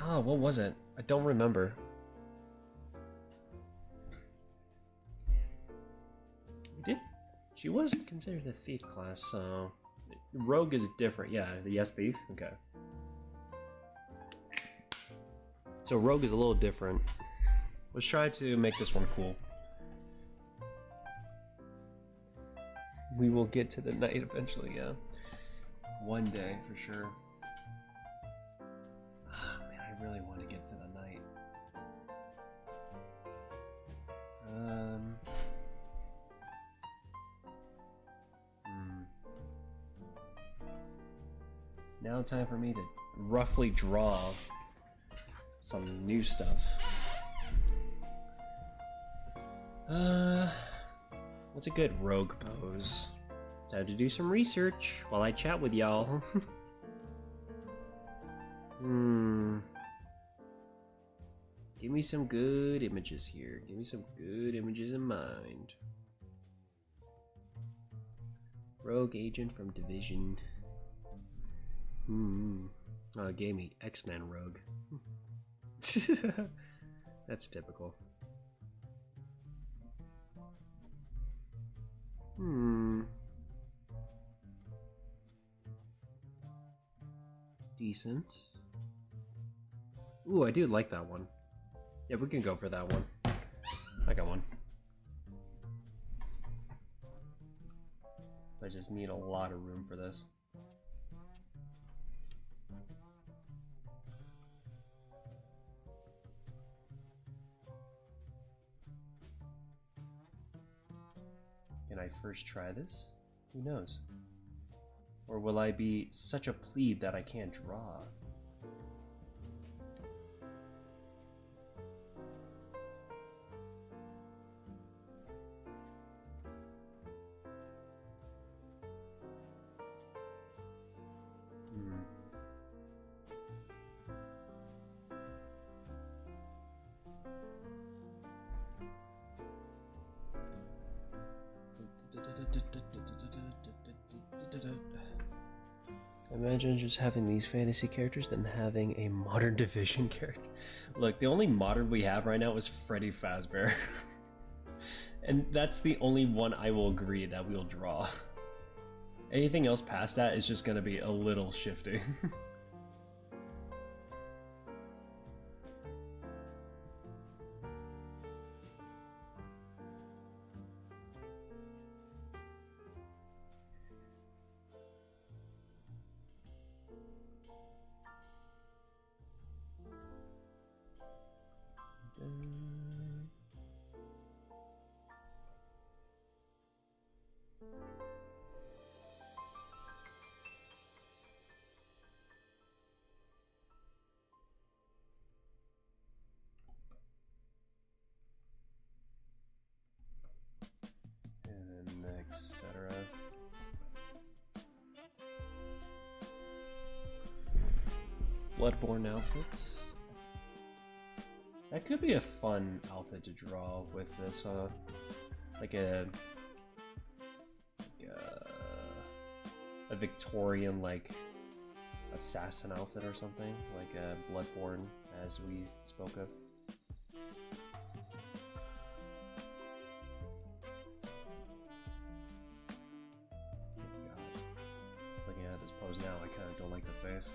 Ah, what was it? I don't remember. She was considered the Thief class, so... Rogue is different, yeah. Yes, Thief? Okay. So Rogue is a little different. Let's try to make this one cool. We will get to the Knight eventually, yeah. One day, for sure. Ah, man, I really want to get to the Knight. Now time for me to roughly draw some new stuff. What's a good rogue pose? Time to do some research while I chat with y'all. Give me some good images here. Give me some good images in mind. Rogue agent from Division. Oh, it gave me X-Men Rogue. That's typical. Decent. Ooh, I do like that one. Yeah, we can go for that one. I got one. I just need a lot of room for this. Can I first try this? Who knows? Or will I be such a plebe that I can't draw? Imagine just having these fantasy characters than having a modern Division character. Look, the only modern we have right now is Freddy Fazbear. And that's the only one I will agree that we'll draw. Anything else past that is just gonna be a little shifty. Etc. Bloodborne outfits. That could be a fun outfit to draw with this, like a Victorian, like, assassin outfit or something, like a Bloodborne, as we spoke of. Now I kind of don't like the face.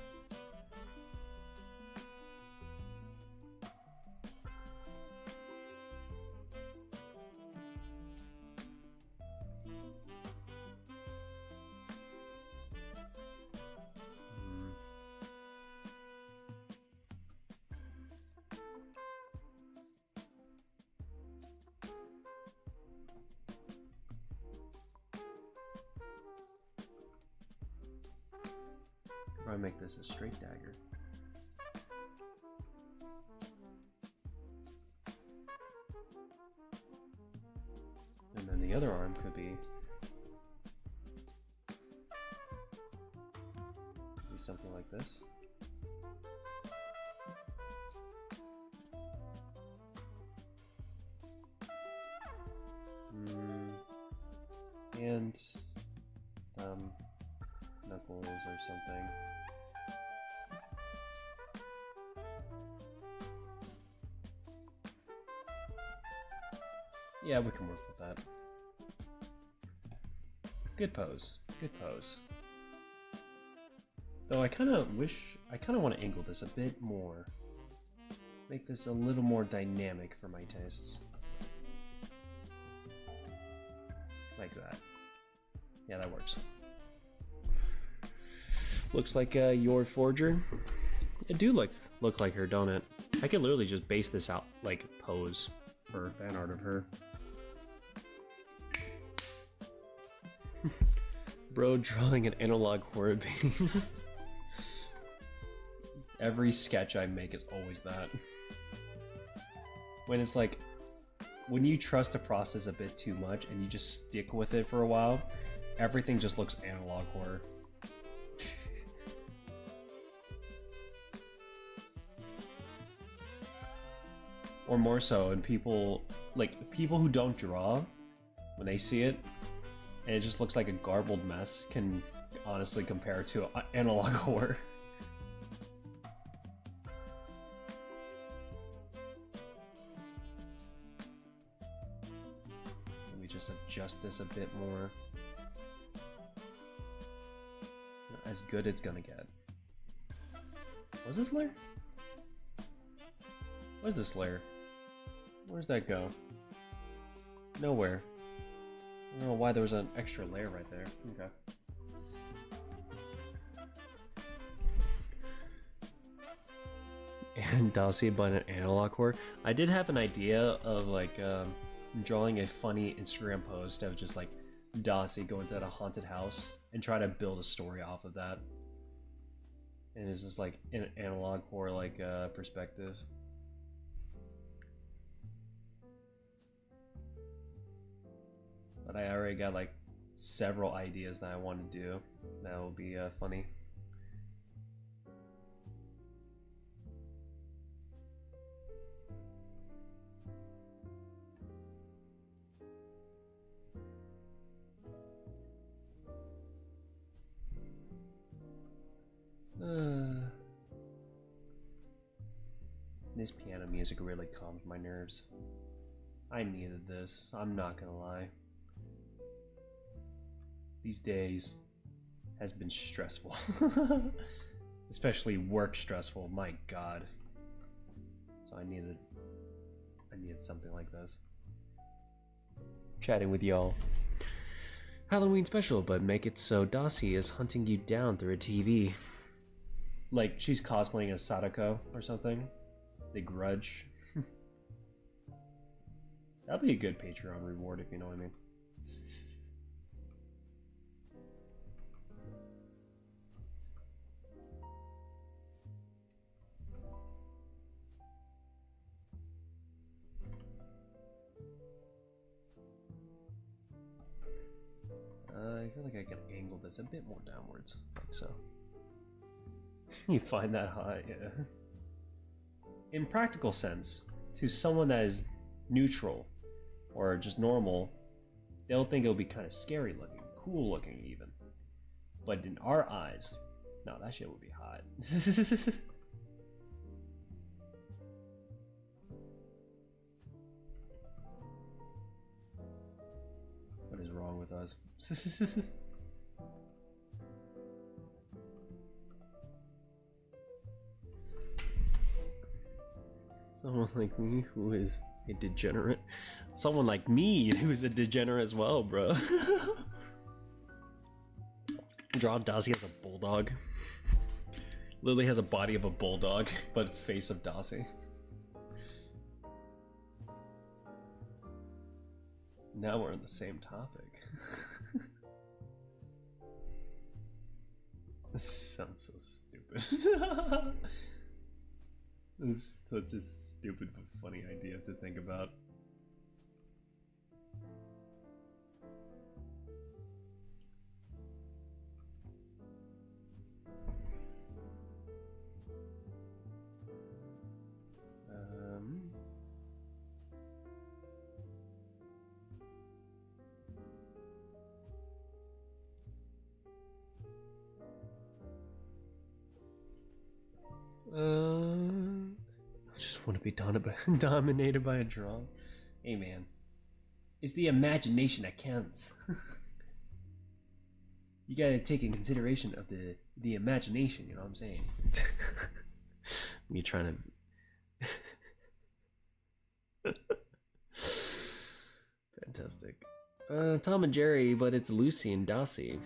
probably make this a straight dagger. And then the other arm could be something like this. And knuckles or something. Yeah, we can work with that. Good pose. Good pose. Though I kind of want to angle this a bit more. Make this a little more dynamic for my tastes. Like that. Yeah, that works. Looks like your forger. It do look like her, don't it? I could literally just base this out like pose for fan art of her. Bro drawing an analog horror beast. Every sketch I make is always that. When it's like, when you trust the process a bit too much and you just stick with it for a while, everything just looks analog horror. Or more so, and people who don't draw, when they see it, and it just looks like a garbled mess, can honestly compare to analog horror. Let me just adjust this a bit more. As good it's gonna get. What's this layer? What's this layer? Where's that go? Nowhere. I don't know why there was an extra layer right there. Okay. And Docile by an analog horror. I did have an idea of like drawing a funny Instagram post of just like Docile going to a haunted house and try to build a story off of that. And it's just like an analog horror like perspective. But I already got like several ideas that I want to do. That will be funny. This piano music really calms my nerves. I needed this, I'm not gonna lie. These days has been stressful. Especially work stressful, my god. So I needed something like this. Chatting with y'all. Halloween special, but make it so Docile is hunting you down through a TV. Like she's cosplaying as Sadako or something. The Grudge. That'd be a good Patreon reward if you know what I mean. I feel like I can angle this a bit more downwards, like so. You find that hot, yeah. In practical sense, to someone that is neutral or just normal, they'll think it'll be kind of scary looking, cool looking even. But in our eyes, no, that shit would be hot. What is wrong with us? Someone like me who is a degenerate. Someone like me who's a degenerate as well, bro. Draw Docile as a bulldog. Lily has a body of a bulldog, but face of Docile. Now we're on the same topic. This sounds so stupid. This is such a stupid but funny idea to think about. I just want to be dominated by a drone. Hey man, it's the imagination that counts. You gotta take in consideration of the imagination. You know what I'm saying? Me trying to. Fantastic. Tom and Jerry, but it's Lucy and Docile.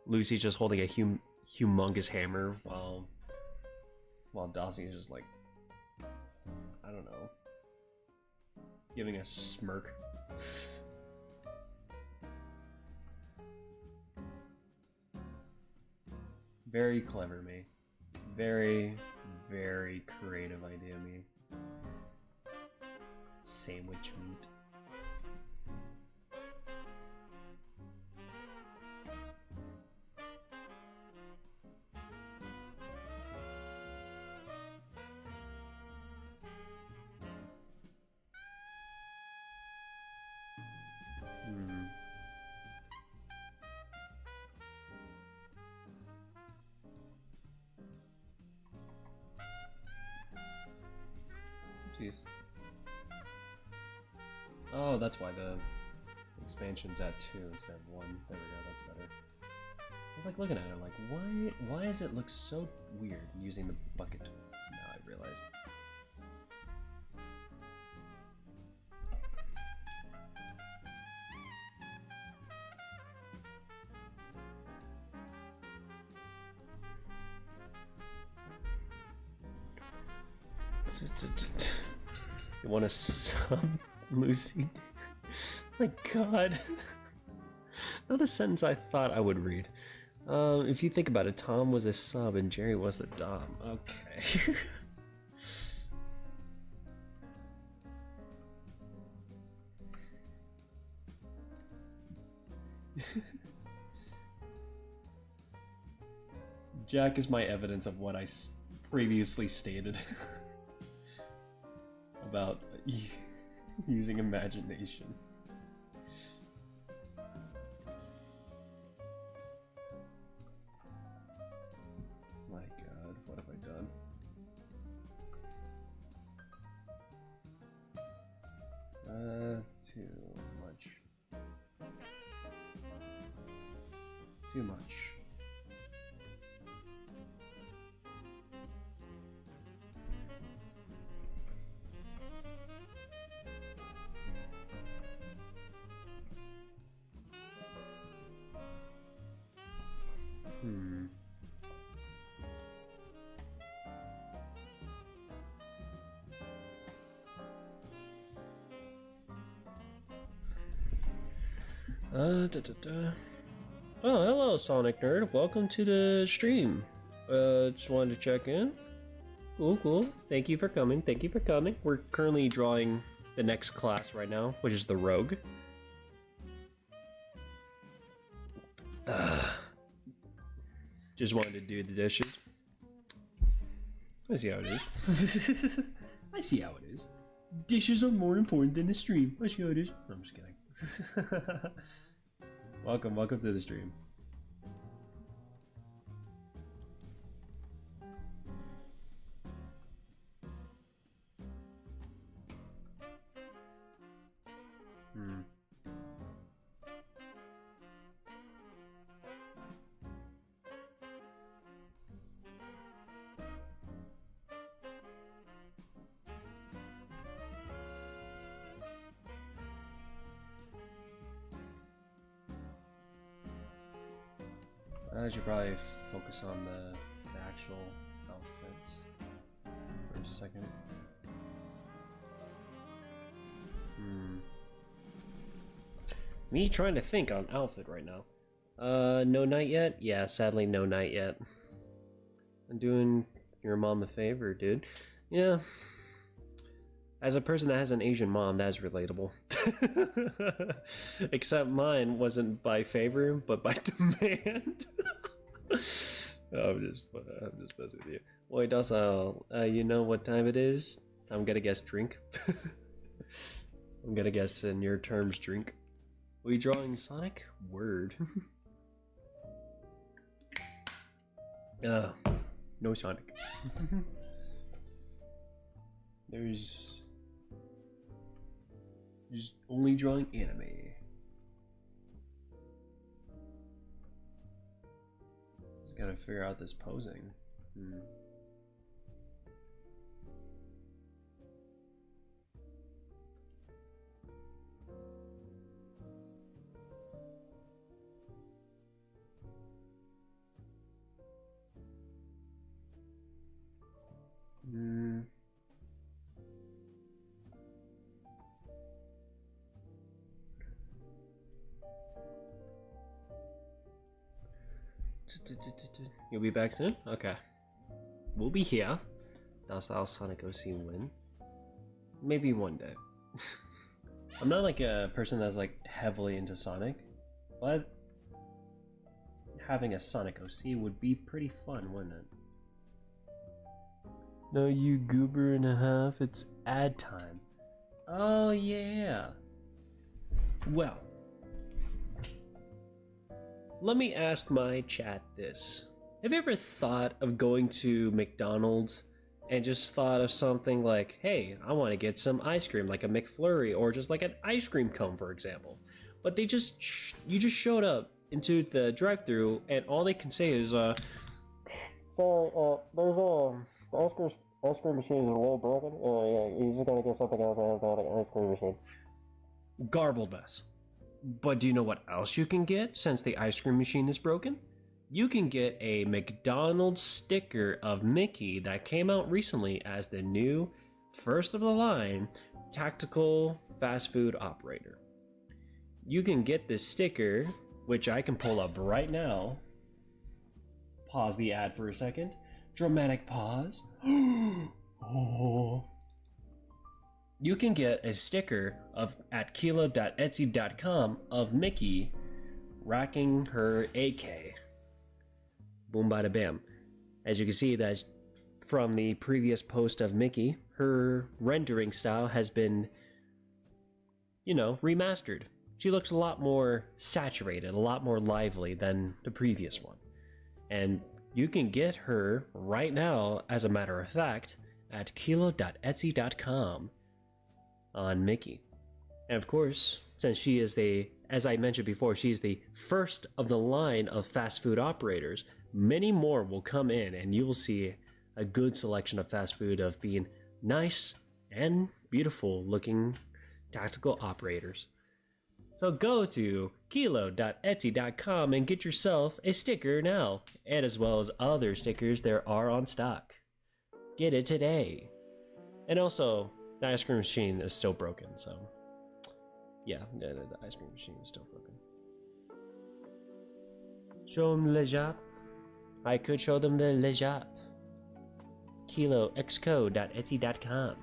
Lucy's just holding a humongous hammer while Docile is just like, I don't know, giving a smirk. Very clever, me. Very, very creative idea, me. Sandwich meat. Jeez. Oh, that's why the expansion's at 2 instead of 1. There we go, that's better. I was like looking at it like, why does it look so weird using the bucket? Now I realized. You want to sub Lucy? My god. Not a sentence I thought I would read. If you think about it, Tom was a sub and Jerry was the dom. Okay. Jack is my evidence of what I previously stated. About using imagination. My god, what have I done? Too much. Too much. Oh, hello, Sonic Nerd. Welcome to the stream. Just wanted to check in. Cool. Thank you for coming. We're currently drawing the next class right now, which is the Rogue. Just wanted to do the dishes. I see how it is. I see how it is. Dishes are more important than the stream. I see how it is. No, I'm just kidding. Welcome to the stream. I should probably focus on the actual outfits for a second. Me trying to think on outfit right now. No night yet? Yeah, sadly no night yet. I'm doing your mom a favor, dude. Yeah. As a person that has an Asian mom, that's relatable. Except mine wasn't by favor, but by demand. I'm just messing with you. Oi, Docile, you know what time it is? I'm gonna guess drink. I'm gonna guess in your terms drink. Are you drawing Sonic? Word. No Sonic. There's only drawing anime. Just gotta figure out this posing. You'll be back soon? Okay. We'll be here. Docile Sonic OC win. Maybe one day. I'm not like a person that's like heavily into Sonic, but having a Sonic OC would be pretty fun, wouldn't it? No, you goober and a half, it's ad time. Oh yeah. Well, let me ask my chat this. Have you ever thought of going to McDonald's and just thought of something like, hey, I want to get some ice cream, like a McFlurry, or just like an ice cream cone, for example. But they you just showed up into the drive-thru and all they can say is, there's the ice cream machine is a little broken. Yeah, you're just gonna get something else out of the ice cream machine. Garbled mess. But do you know what else you can get since the ice cream machine is broken? You can get a McDonald's sticker of Mickey that came out recently as the new first of the line tactical fast food operator. You can get this sticker, which I can pull up right now. Pause the ad for a second. Dramatic pause. Oh. You can get a sticker of at kilo.etsy.com of Mickey racking her AK. Boom bada bam. As you can see, that from the previous post of Mickey, her rendering style has been, remastered. She looks a lot more saturated, a lot more lively than the previous one. And you can get her right now, as a matter of fact, at kilo.etsy.com. on Mickey. And of course, since she is as I mentioned before, she's the first of the line of fast food operators, many more will come in and you will see a good selection of fast food of being nice and beautiful looking tactical operators. So go to kilo.etsy.com and get yourself a sticker now, and as well as other stickers there are on stock. Get it today. And also, the ice cream machine is still broken, so yeah, the ice cream machine is still broken. Show them le Jap. I could show them the le Jap. kiloxco.etsy.com.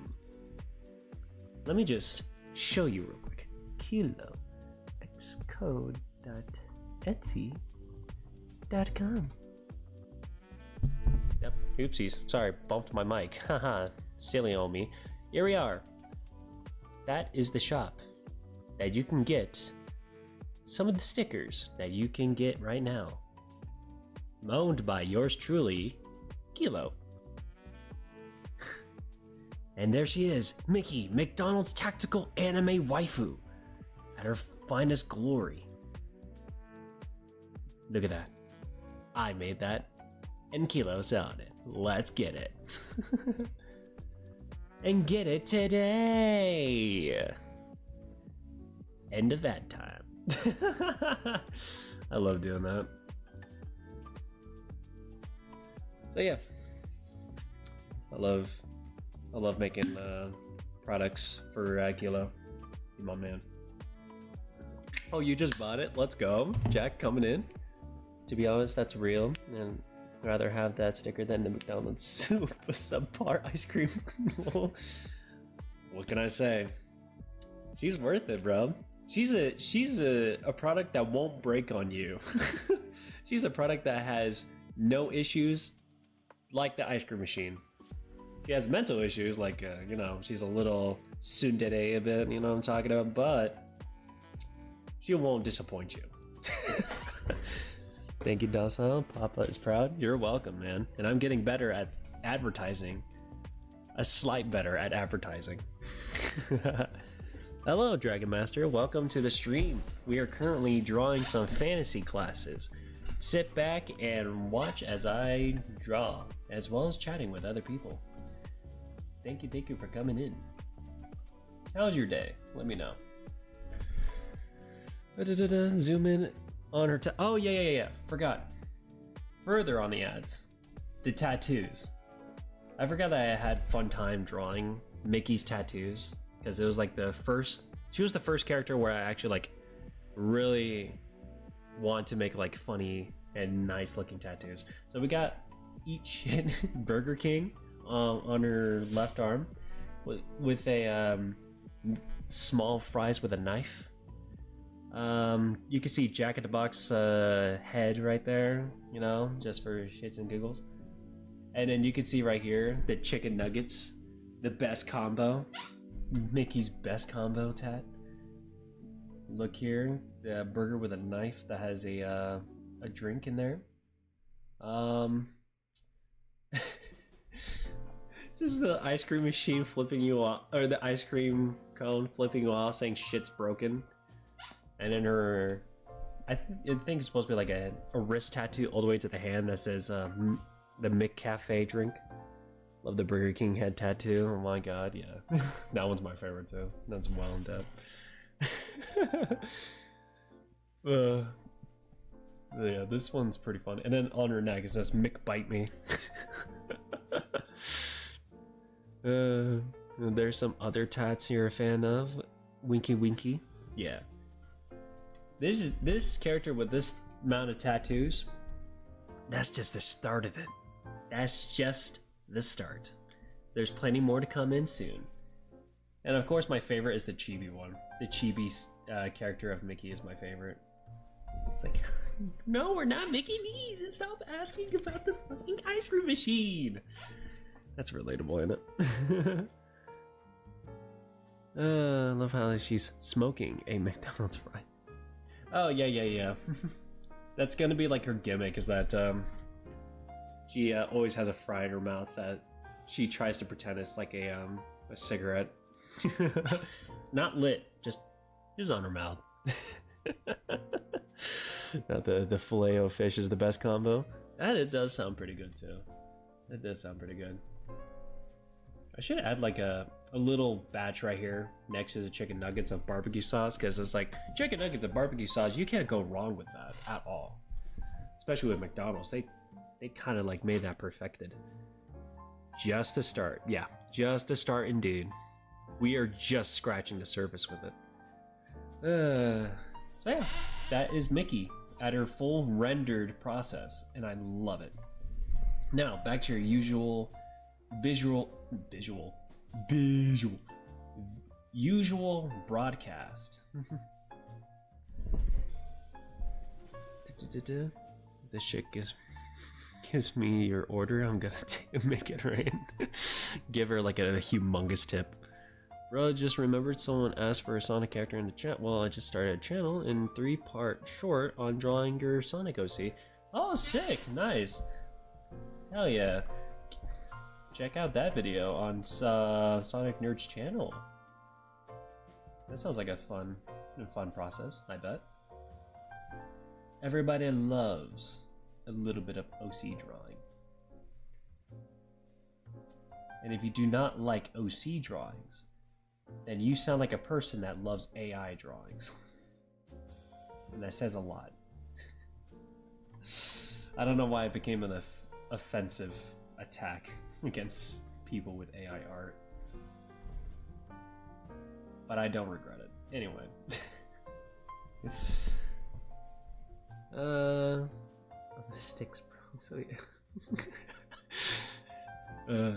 Let me just show you real quick. kiloxco.etsy.com. Yep, oopsies. Sorry, bumped my mic. Haha, silly on me. Here we are. That is the shop that you can get some of the stickers that you can get right now. Owned by yours truly, Kilo. And there she is, Mickey, McDonald's tactical anime waifu, at her finest glory. Look at that. I made that, and Kilo's on it. Let's get it. And get it today. End of ad time. I love doing that. So yeah, I love making products for Kilo. My man. Oh, you just bought it? Let's go. Jack coming in. To be honest, that's real, and I'd rather have that sticker than the McDonald's soup subpar ice cream roll. What can I say? She's worth it, bro. She's a product that won't break on you. She's a product that has no issues, like the ice cream machine. She has mental issues, like you know, she's a little tsundere a bit. You know what I'm talking about, but she won't disappoint you. Thank you, Docile. Papa is proud. You're welcome, man. And I'm getting better at advertising. A slight better at advertising. Hello, Dragon Master. Welcome to the stream. We are currently drawing some fantasy classes. Sit back and watch as I draw, as well as chatting with other people. Thank you for coming in. How's your day? Let me know. Zoom in on her. Oh yeah. Forgot. Further on the ads, the tattoos. I forgot that I had fun time drawing Mickey's tattoos because it was like the first. She was the first character where I actually like really want to make like funny and nice looking tattoos. So we got each Burger King on her left arm with a small fries with a knife. You can see Jack in the Box head right there, you know, just for shits and giggles. And then you can see right here the chicken nuggets, the best combo, Mickey's best combo tat. Look here, the burger with a knife that has a drink in there. Just the ice cream machine flipping you off, or the ice cream cone flipping you off, saying shit's broken. And then her, I think it's supposed to be like a wrist tattoo all the way to the hand that says the McCafe drink. Love the Burger King head tattoo. Oh my god, yeah. That one's my favorite too. That's well in depth. Yeah, this one's pretty fun. And then on her neck it says Mick bite me. There's some other tats you're a fan of. Winky Winky. Yeah. This character with this amount of tattoos, that's just the start of it. That's just the start. There's plenty more to come in soon. And of course my favorite is the chibi one. The chibi character of Mickey is my favorite. It's like, no, we're not Mickey D's, and stop asking about the fucking ice cream machine. That's relatable, isn't it? I love how she's smoking a McDonald's fry. Oh, yeah. That's gonna be like her gimmick, is that she always has a fry in her mouth that she tries to pretend it's like a cigarette. Not lit, just on her mouth. Now the Filet-O-Fish is the best combo. And it does sound pretty good too. It does sound pretty good. I should add like a little batch right here next to the chicken nuggets of barbecue sauce, because it's like chicken nuggets and barbecue sauce, you can't go wrong with that at all. Especially with McDonald's, they kind of like made that perfected. Just to start, yeah, just to start indeed. We are just scratching the surface with it. So yeah, that is Mickey at her full rendered process, and I love it. Now back to your usual usual broadcast. This shit gives me your order. I'm gonna make it rain. Give her like a humongous tip. Bro, just remembered someone asked for a Sonic character in the chat. Well, I just started a channel in 3-part short on drawing your Sonic OC. Oh, sick, nice. Hell yeah. Check out that video on Sonic Nerd's channel. That sounds like a fun process, I bet. Everybody loves a little bit of OC drawing. And if you do not like OC drawings, then you sound like a person that loves AI drawings. And that says a lot. I don't know why it became an offensive attack against people with AI art. But I don't regret it. Anyway. Sticks, bro. So yeah.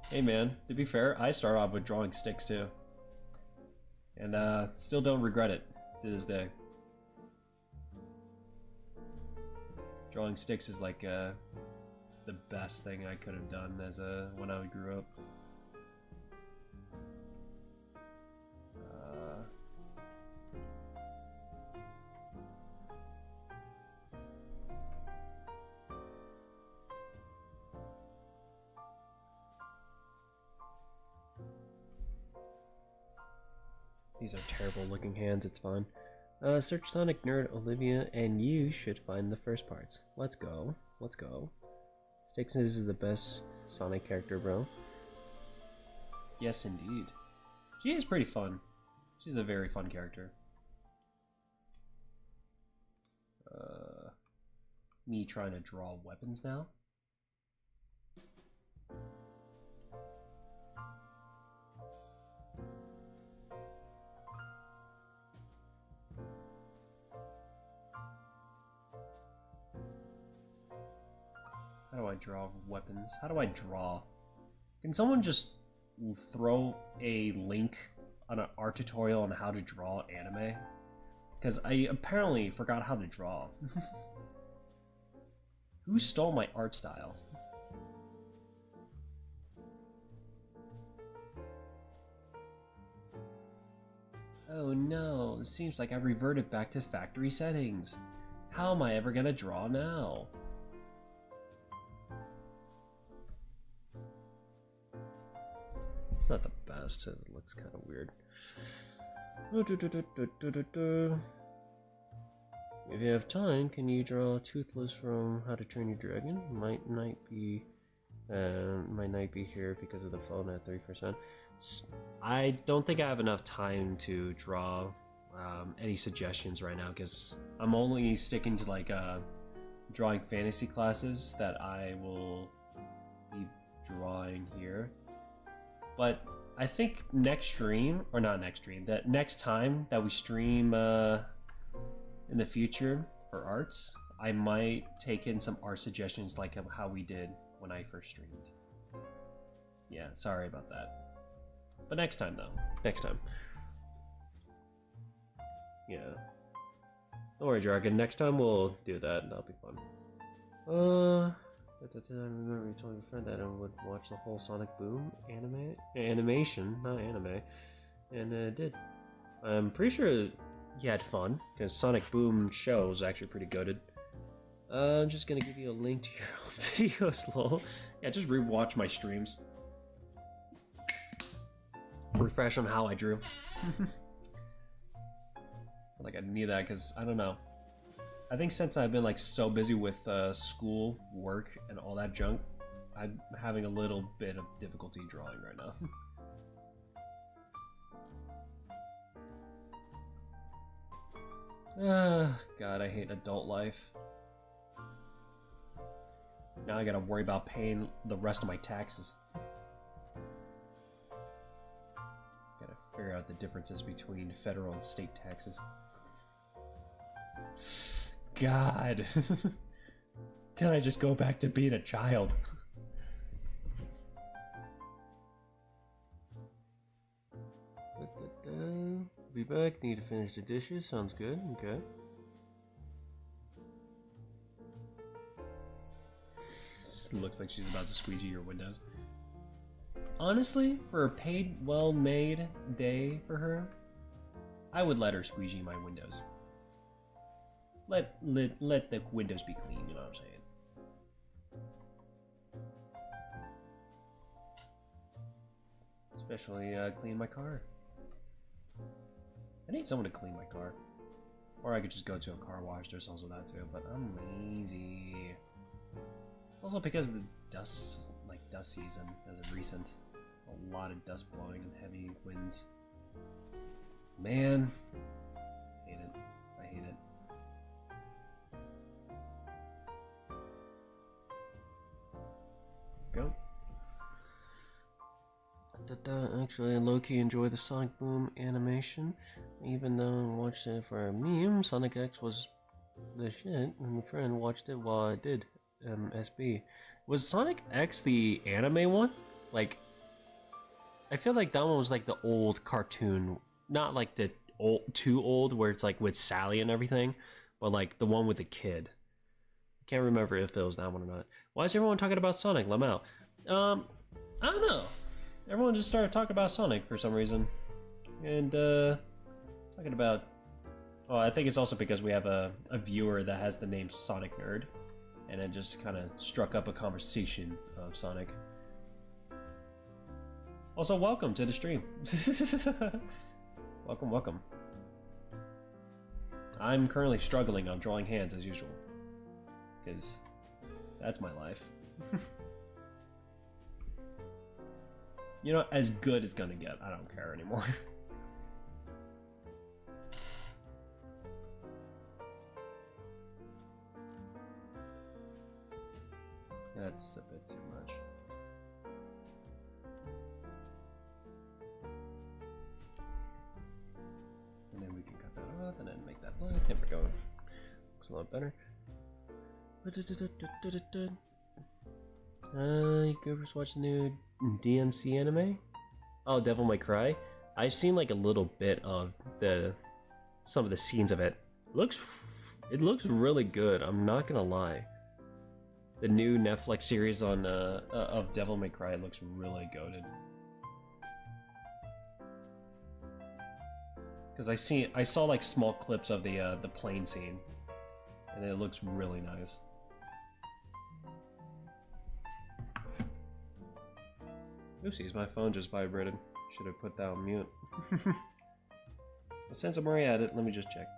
Hey man, to be fair, I started off with drawing sticks too. And still don't regret it to this day. Drawing sticks is like the best thing I could have done as when I grew up. These are terrible looking hands, it's fine. Search Sonic Nerd Olivia and you should find the first parts. Let's go. Let's go. Sticks is the best Sonic character, bro. Yes, indeed. She is pretty fun. She's a very fun character. Me trying to draw weapons now? How do I draw weapons? How do I draw? Can someone just throw a link on an art tutorial on how to draw anime? Because I apparently forgot how to draw. Who stole my art style? Oh no, it seems like I reverted back to factory settings. How am I ever gonna draw now? It's not the best, it looks kind of weird. If you have time, can you draw Toothless from How to Train Your Dragon? Might not be here because of the phone at 3%. I don't think I have enough time to draw any suggestions right now because I'm only sticking to like drawing fantasy classes that I will be drawing here. But I think next stream, or not next stream, that next time that we stream in the future for arts, I might take in some art suggestions like how we did when I first streamed. Yeah, sorry about that. But next time though, next time. Yeah. Don't worry, Dragon, next time we'll do that, that'll be fun. I remember you told your friend that I would watch the whole Sonic Boom animation, not anime, and did. I'm pretty sure you had fun, because Sonic Boom show was actually pretty good. I'm just gonna give you a link to your own videos, lol. Yeah, just rewatch my streams. Refresh on how I drew. Like I need that, because I don't know. I think since I've been like so busy with school, work, and all that junk, I'm having a little bit of difficulty drawing right now. God, I hate adult life. Now I gotta worry about paying the rest of my taxes. Gotta figure out the differences between federal and state taxes. God. Can I just go back to being a child? Be back, need to finish the dishes, sounds good, okay. Looks like she's about to squeegee your windows. Honestly, for a paid, well-made day for her, I would let her squeegee my windows. Let the windows be clean, you know what I'm saying? Especially clean my car. I need someone to clean my car. Or I could just go to a car wash, there's also that too, but I'm lazy. Also because of the dust season as of recent. A lot of dust blowing and heavy winds. Man. Hate it. I hate it. Go. Actually, I low-key enjoy the Sonic Boom animation. Even though I watched it for a meme, Sonic X was the shit, and my friend watched it while I did SB. Was Sonic X the anime one? Like, I feel like that one was like the old cartoon, not like the old, too old, where it's like with Sally and everything, but like the one with the kid. I can't remember if it was that one or not. Why is everyone talking about Sonic? Let me out. I don't know. Everyone just started talking about Sonic for some reason, and talking about. Oh, I think it's also because we have a viewer that has the name Sonic Nerd, and it just kind of struck up a conversation of Sonic. Also, welcome to the stream. Welcome, welcome. I'm currently struggling on drawing hands as usual, because that's my life. You know, as good as gonna get. I don't care anymore. That's a bit too much. And then we can cut that off and then make that black. There we go. Looks a lot better. You ever watch the new DMC anime? Oh, Devil May Cry. I've seen like a little bit of some of the scenes of it. It looks really good. I'm not gonna lie. The new Netflix series on of Devil May Cry looks really goated. Because I saw like small clips of the plane scene, and it looks really nice. Oopsies, my phone just vibrated. Should have put that on mute. But since I'm already at it, let me just check.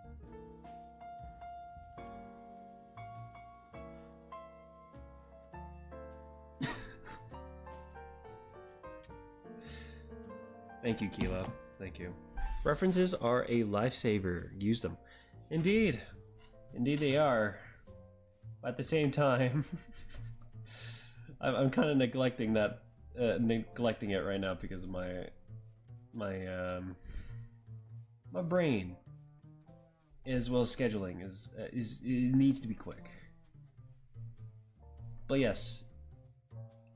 Thank you, Kilo. Thank you. References are a lifesaver. Use them. Indeed. Indeed they are. But at the same time, I'm kind of neglecting that. Neglecting it right now because of my brain, as well as scheduling, is it needs to be quick. But yes,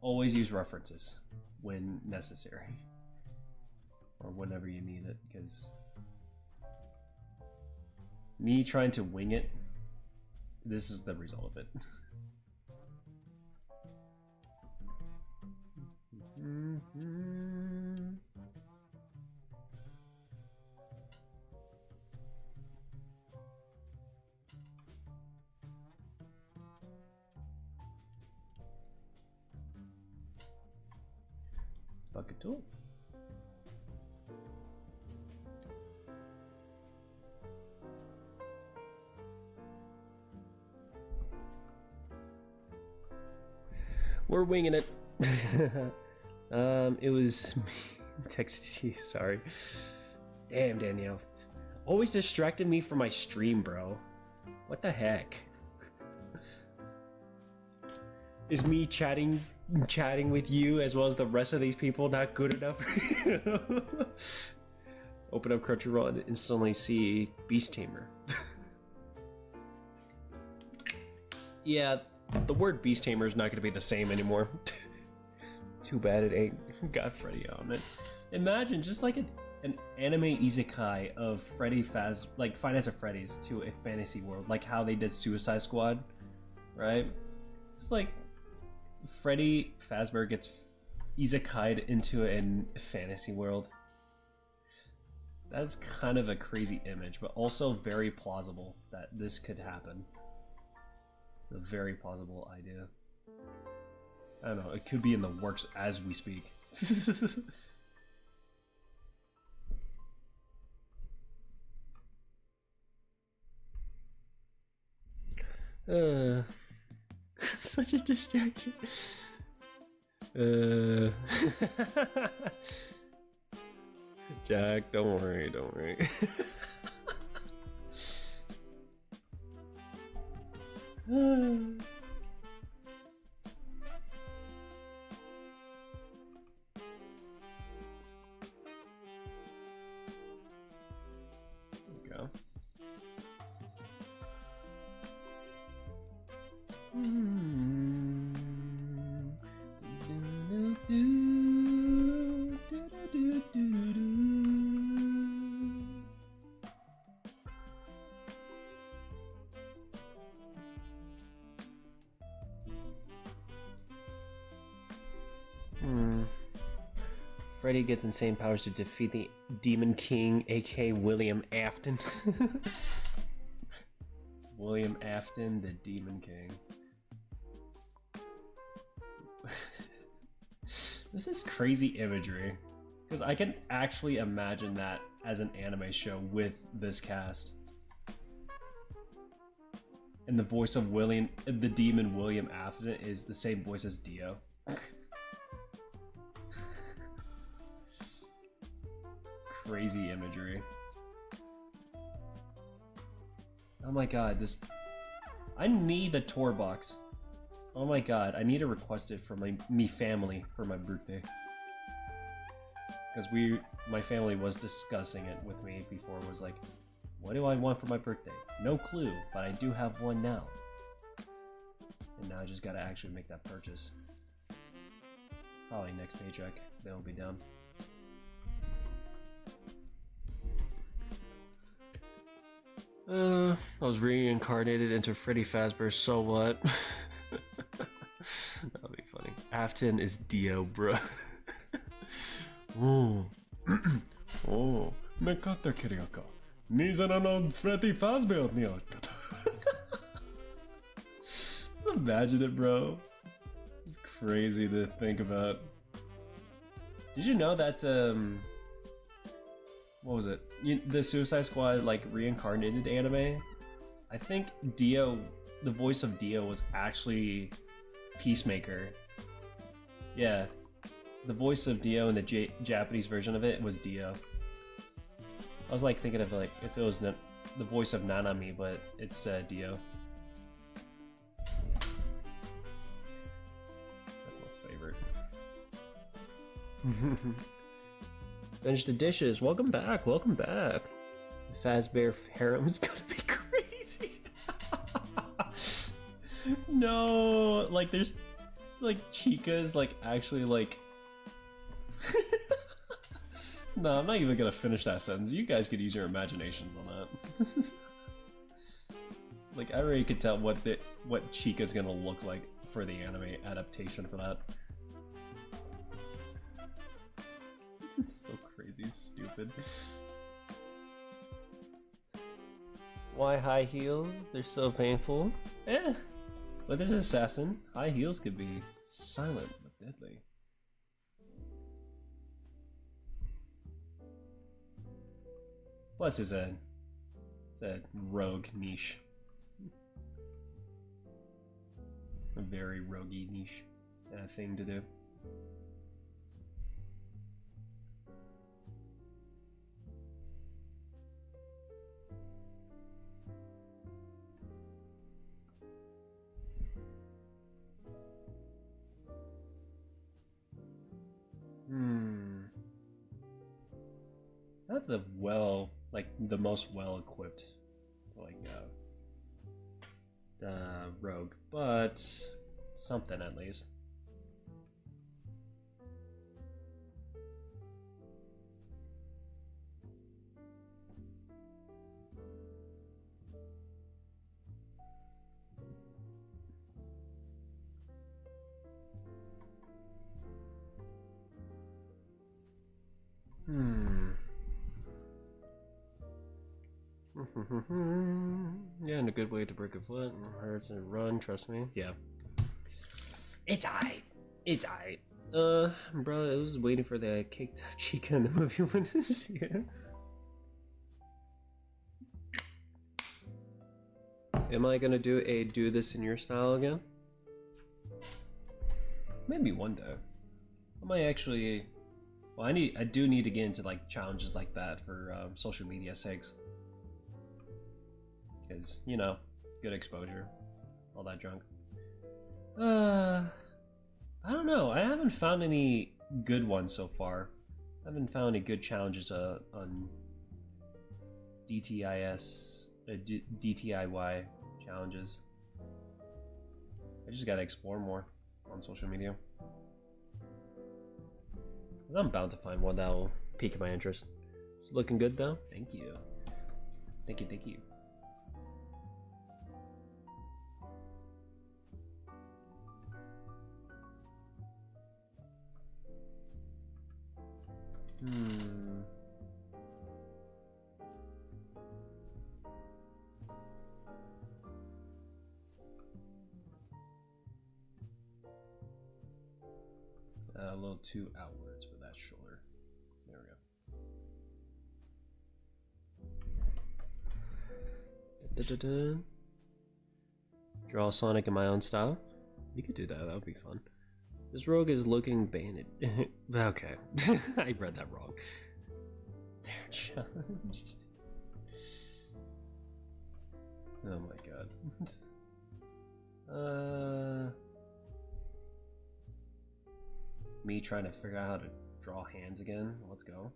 always use references when necessary, or whenever you need it. Because me trying to wing it, this is the result of it. Bucket tool. We're winging it. It was me. Texted you, sorry. Damn, Danielle. Always distracted me from my stream, bro. What the heck? Is me chatting with you as well as the rest of these people not good enough for you? Open up Crunchyroll and instantly see Beast Tamer. Yeah, the word Beast Tamer is not going to be the same anymore. Too bad it ain't got Freddy on it. Imagine just like an anime isekai of like Five Nights at Freddy's to a fantasy world, like how they did Suicide Squad, right? Just like Freddy Fazbear gets isekai'd into a fantasy world. That's kind of a crazy image, but also very plausible that this could happen. It's a very plausible idea. I don't know, it could be in the works as we speak. Such a distraction. Jack, don't worry, don't worry. Go. Freddy gets insane powers to defeat the Demon King, aka William Afton. William Afton, the Demon King. This is crazy imagery. Because I can actually imagine that as an anime show with this cast. And the voice of William, the demon William Afton, is the same voice as Dio. Crazy imagery. Oh my god, this... I need the tour box. Oh my god, I need to request it from me family for my birthday. Because my family was discussing it with me before. It was like, what do I want for my birthday? No clue, but I do have one now. And now I just gotta actually make that purchase. Probably next paycheck, then I'll be done. I was reincarnated into Freddy Fazbear, so what? That'll be funny. Afton is Dio, bro. Oh. Oh. Mekata Kiriaka. Nizana no Freddy Fazbear Niakata. Just imagine it, bro. It's crazy to think about. Did you know that, what was it? The Suicide Squad, like, reincarnated anime? I think Dio, the voice of Dio was actually Peacemaker. Yeah. The voice of Dio in the Japanese version of it was Dio. I was like thinking of like if it was the voice of Nanami, but it's Dio. That's my favorite. Finish the dishes. Welcome back. Welcome back. The Fazbear harem is gonna be crazy. No, like there's like Chica's like actually like. No, I'm not even gonna finish that sentence. You guys could use your imaginations on that. Like, I already could tell what Chica's gonna look like for the anime adaptation for that. It's so crazy stupid. Why high heels? They're so painful. Eh. But this is Assassin. High heels could be silent but deadly. Plus, it's a rogue niche. A very roguey niche thing to do. Not the the most well-equipped, like, rogue, but something at least. Yeah, and a good way to break a foot. Hard to run, trust me. Yeah. It's aight. It's aight. Bro, I was waiting for the caked up Chica in the movie when this year. Am I gonna do this in your style again? Maybe one day. I might actually. Well, I do need to get into like challenges like that for social media sakes. Because, you know, good exposure, all that junk. I don't know. I haven't found any good ones so far. I haven't found any good challenges on DTIY challenges. I just gotta explore more on social media. I'm bound to find one that will pique my interest. It's looking good though. Thank you. Thank you, thank you. Hmm. A little too outwards for that shoulder. There we go. Da-da-da. Draw Sonic in my own style. You could do that. That would be fun. This rogue is looking banded. Okay, I read that wrong. They're challenged. Oh my god. Me trying to figure out how to draw hands again. Let's go.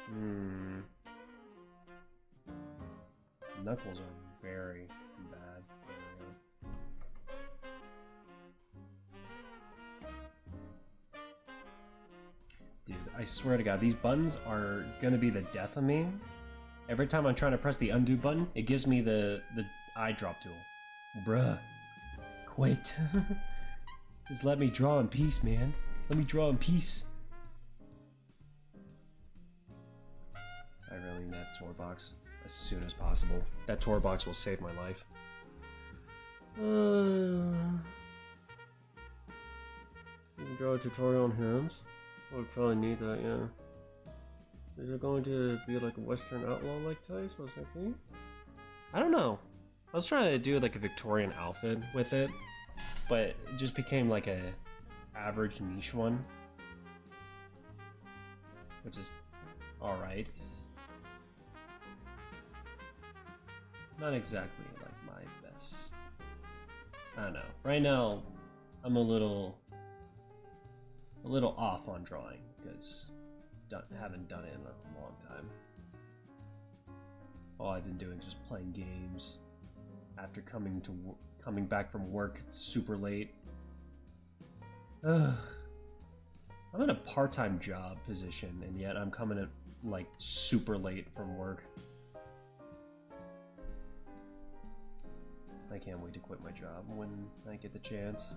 Hmm. Knuckles are very bad. Dude, I swear to God, these buttons are gonna be the death of me. Every time I'm trying to press the undo button, it gives me the eye drop tool. Bruh. Quit. Just let me draw in peace, man. Let me draw in peace. I really need that tour box as soon as possible. That tour box will save my life. You can draw a tutorial on hands. I would probably need that, yeah. Is it going to be like a Western outlaw like type? Was I thinking? I don't know. I was trying to do like a Victorian outfit with it, but it just became like a average niche one, which is alright. Not exactly like my best. I don't know. Right now, I'm a little off on drawing because haven't done it in a long time. All I've been doing is just playing games. After coming back from work super late. Ugh. I'm in a part-time job position, and yet I'm coming at like super late from work. I can't wait to quit my job when I get the chance.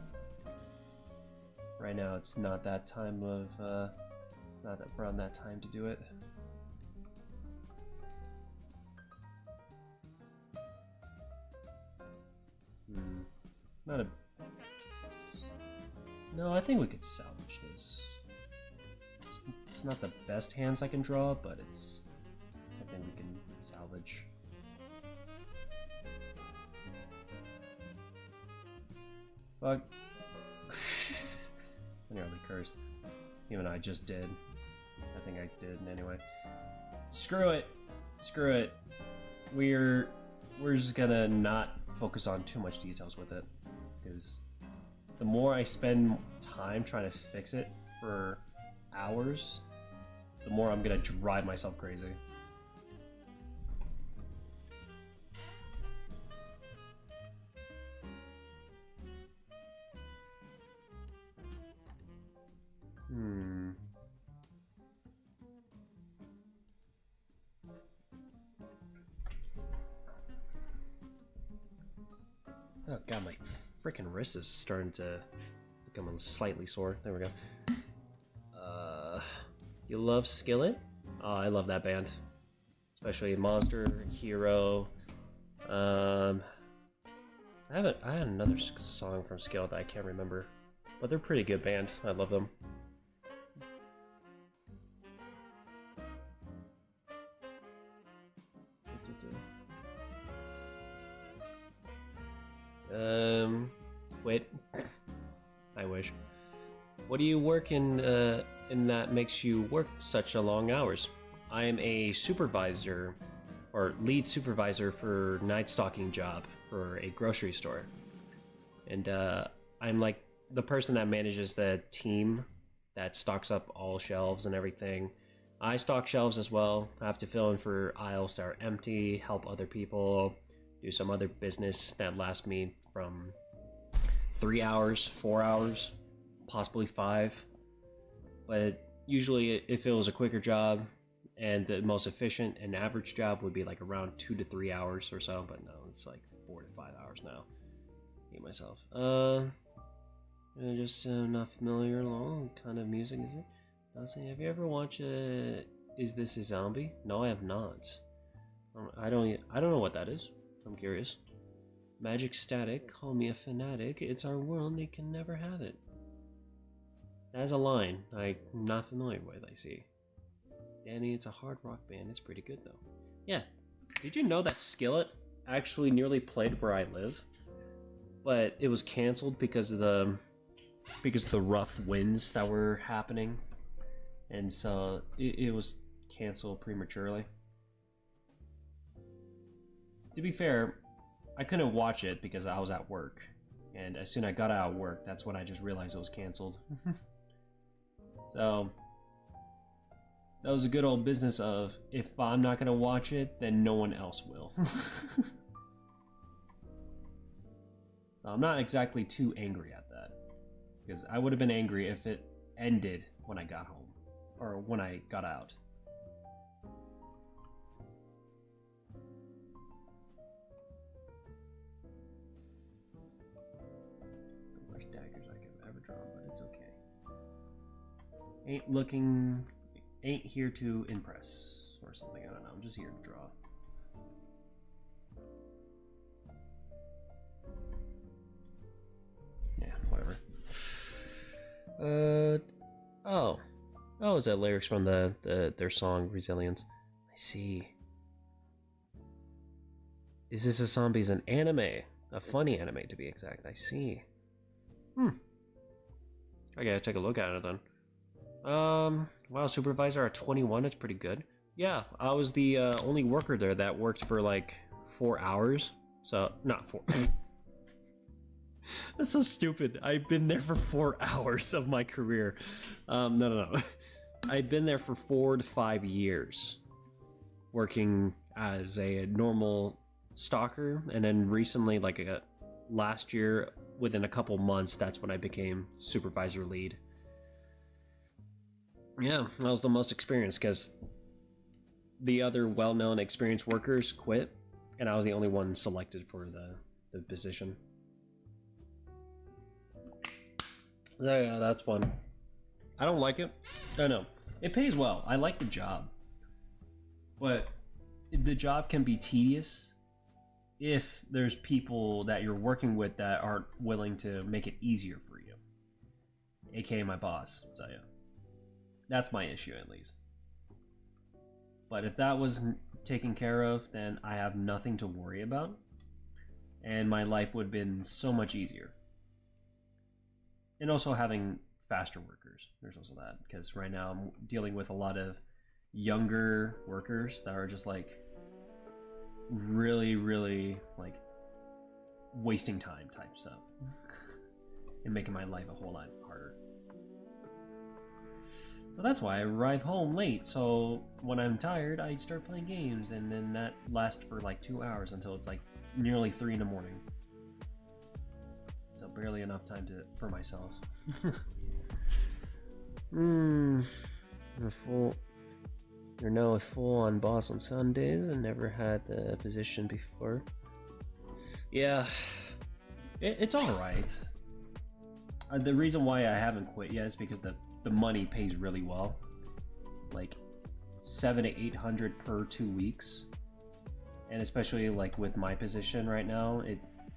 Right now, it's not that time of, not that around that time to do it. Not a... No, I think we could salvage this. It's not the best hands I can draw, but it's something we can salvage. Fuck. I nearly cursed. Even I just did. I think I did anyway. Screw it. Screw it. We're just gonna not focus on too much details with it, because the more I spend time trying to fix it for hours, the more I'm gonna drive myself crazy. Oh god, my freaking wrist is starting to become slightly sore. There we go. You love Skillet? Oh, I love that band. Especially Monster, Hero. I had another song from Skillet that I can't remember. But they're pretty good bands. I love them. Wait. I wish. What do you work in, and that makes you work such a long hours? I am a supervisor or lead supervisor for night stocking job for a grocery store. And I'm like the person that manages the team that stocks up all shelves and everything. I stock shelves as well. I have to fill in for aisles that are empty, help other people, do some other business that lasts me from 3 hours, 4 hours, possibly 5. But usually if it was a quicker job and the most efficient and average job would be like around 2 to 3 hours or so, but no, it's like 4 to 5 hours now. Hate myself. Just not familiar. What kind of music is it? Have you ever watched Is This a Zombie? No, I have not. I don't know what that is. I'm curious. Magic Static, call me a fanatic. It's our world, they can never have it. That's a line I'm not familiar with, I see. Danny, it's a hard rock band. It's pretty good, though. Yeah. Did you know that Skillet actually nearly played where I live? But it was canceled because of the rough winds that were happening. And so it was canceled prematurely. To be fair, I couldn't watch it because I was at work. And as soon as I got out of work, that's when I just realized it was canceled. So that was a good old business of, if I'm not going to watch it, then no one else will. So I'm not exactly too angry at that. Because I would have been angry if it ended when I got home. Or when I got out. The worst daggers I could ever draw, but it's okay. Ain't here to impress. Or something, I don't know. I'm just here to draw. Yeah, whatever. Oh, is that lyrics from their song Resilience? I see. Is This a Zombie is an anime? A funny anime to be exact. I see. I gotta take a look at it then. Wow, supervisor at 21, that's pretty good. Yeah, I was the only worker there that worked for like 4 hours. So, not 4. That's so stupid. I've been there for 4 hours of my career. No. I'd been there for 4 to 5 years working as a normal stalker, and then recently, like last year, within a couple months, that's when I became supervisor lead. Yeah, I was the most experienced because the other well-known experienced workers quit, and I was the only one selected for the position. So yeah, that's fun. I don't like it. Oh no, it pays well. I like the job, but the job can be tedious if there's people that you're working with that aren't willing to make it easier for you, aka my boss. So yeah, that's my issue at least. But if that was taken care of, then I have nothing to worry about, and my life would have been so much easier. And also having faster workers. There's also that, because right now I'm dealing with a lot of younger workers that are just like really like wasting time type stuff and making my life a whole lot harder. So that's why I arrive home late, so when I'm tired I start playing games, and then that lasts for like 2 hours until it's like nearly 3 in the morning. So barely enough time for myself. You're now a full-on boss on Sundays and never had the position before. Yeah, it's alright. The reason why I haven't quit yet is because the money pays really well. Like 700 to 800 per 2 weeks. And especially like with my position right now,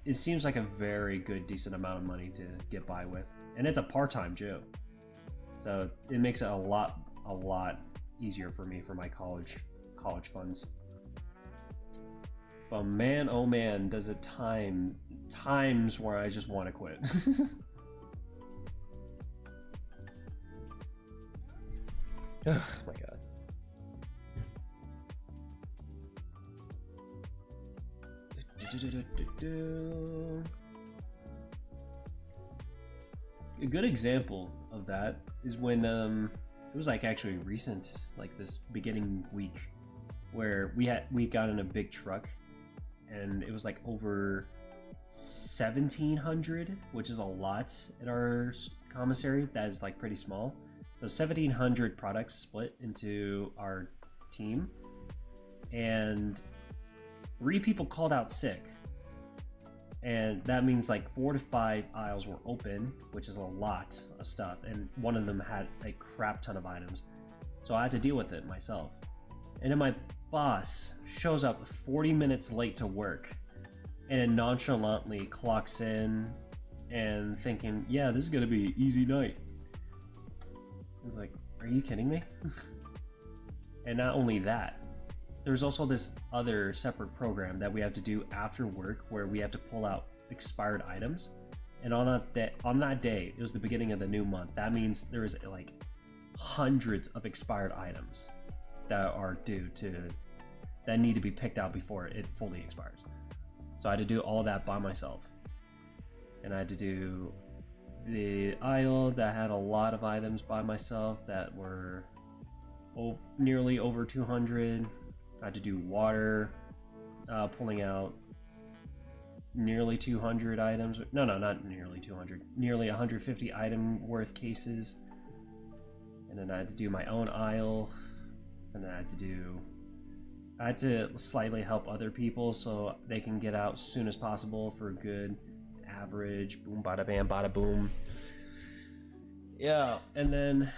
it seems like a very good, decent amount of money to get by with. And it's a part-time job. So it makes it a lot easier for me for my college funds. But man, oh man, does it times where I just want to quit. Oh my god. A good example of that is when it was like actually recent, like this beginning week, where we got in a big truck, and it was like over 1,700, which is a lot in our commissary. That is like pretty small. So 1,700 products split into our team, and 3 people called out sick. And that means like 4 to 5 aisles were open, which is a lot of stuff, and one of them had a crap ton of items. So I had to deal with it myself. And then my boss shows up 40 minutes late to work and then nonchalantly clocks in and thinking, yeah, this is gonna be an easy night. It's like, are you kidding me? And not only that, there's also this other separate program that we have to do after work where we have to pull out expired items. And on that day, it was the beginning of the new month. That means there is like hundreds of expired items that are that need to be picked out before it fully expires. So I had to do all that by myself. And I had to do the aisle that had a lot of items by myself that were nearly over 200. I had to do water, pulling out nearly 200 items. No, not nearly 200. Nearly 150 item worth cases. And then I had to do my own aisle. And then I had to slightly help other people so they can get out as soon as possible for a good average. Boom, bada bam, bada boom. Yeah, and then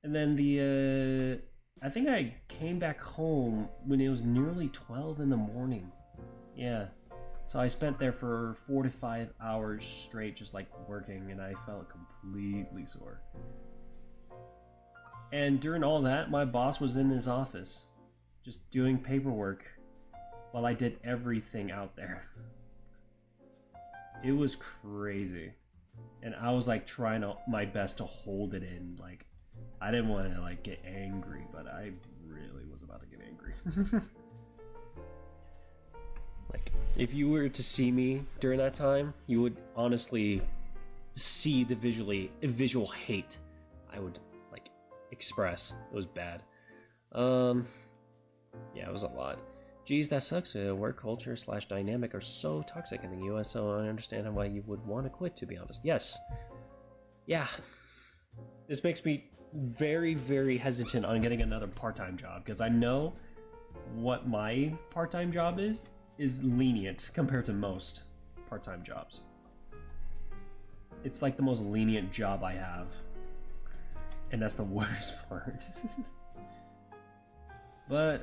the I think I came back home when it was nearly 12 in the morning. Yeah. So I spent there for 4 to 5 hours straight just like working, and I felt completely sore. And during all that, my boss was in his office just doing paperwork while I did everything out there. It was crazy. And I was like trying my best to hold it in. Like, I didn't want to like get angry, but I really was about to get angry. Like, if you were to see me during that time, you would honestly see the visual hate I would like express. It was bad. Yeah, it was a lot. Geez, that sucks. Work culture / dynamic are so toxic in the US, so I understand why you would want to quit, to be honest. Yes. Yeah. This makes me very, very hesitant on getting another part-time job, because I know what my part-time job is lenient compared to most part-time jobs. It's like the most lenient job I have. And that's the worst part. But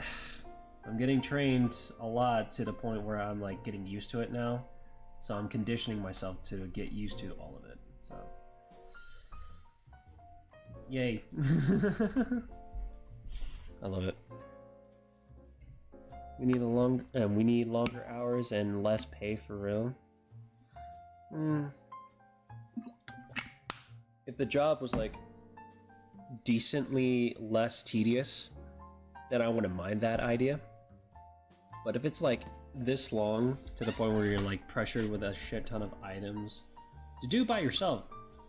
I'm getting trained a lot to the point where I'm like getting used to it now. So I'm conditioning myself to get used to all of it. So yay. I love it. We need longer hours and less pay for real. If the job was like decently less tedious, then I wouldn't mind that idea. But if it's like this long to the point where you're like pressured with a shit ton of items to do by yourself,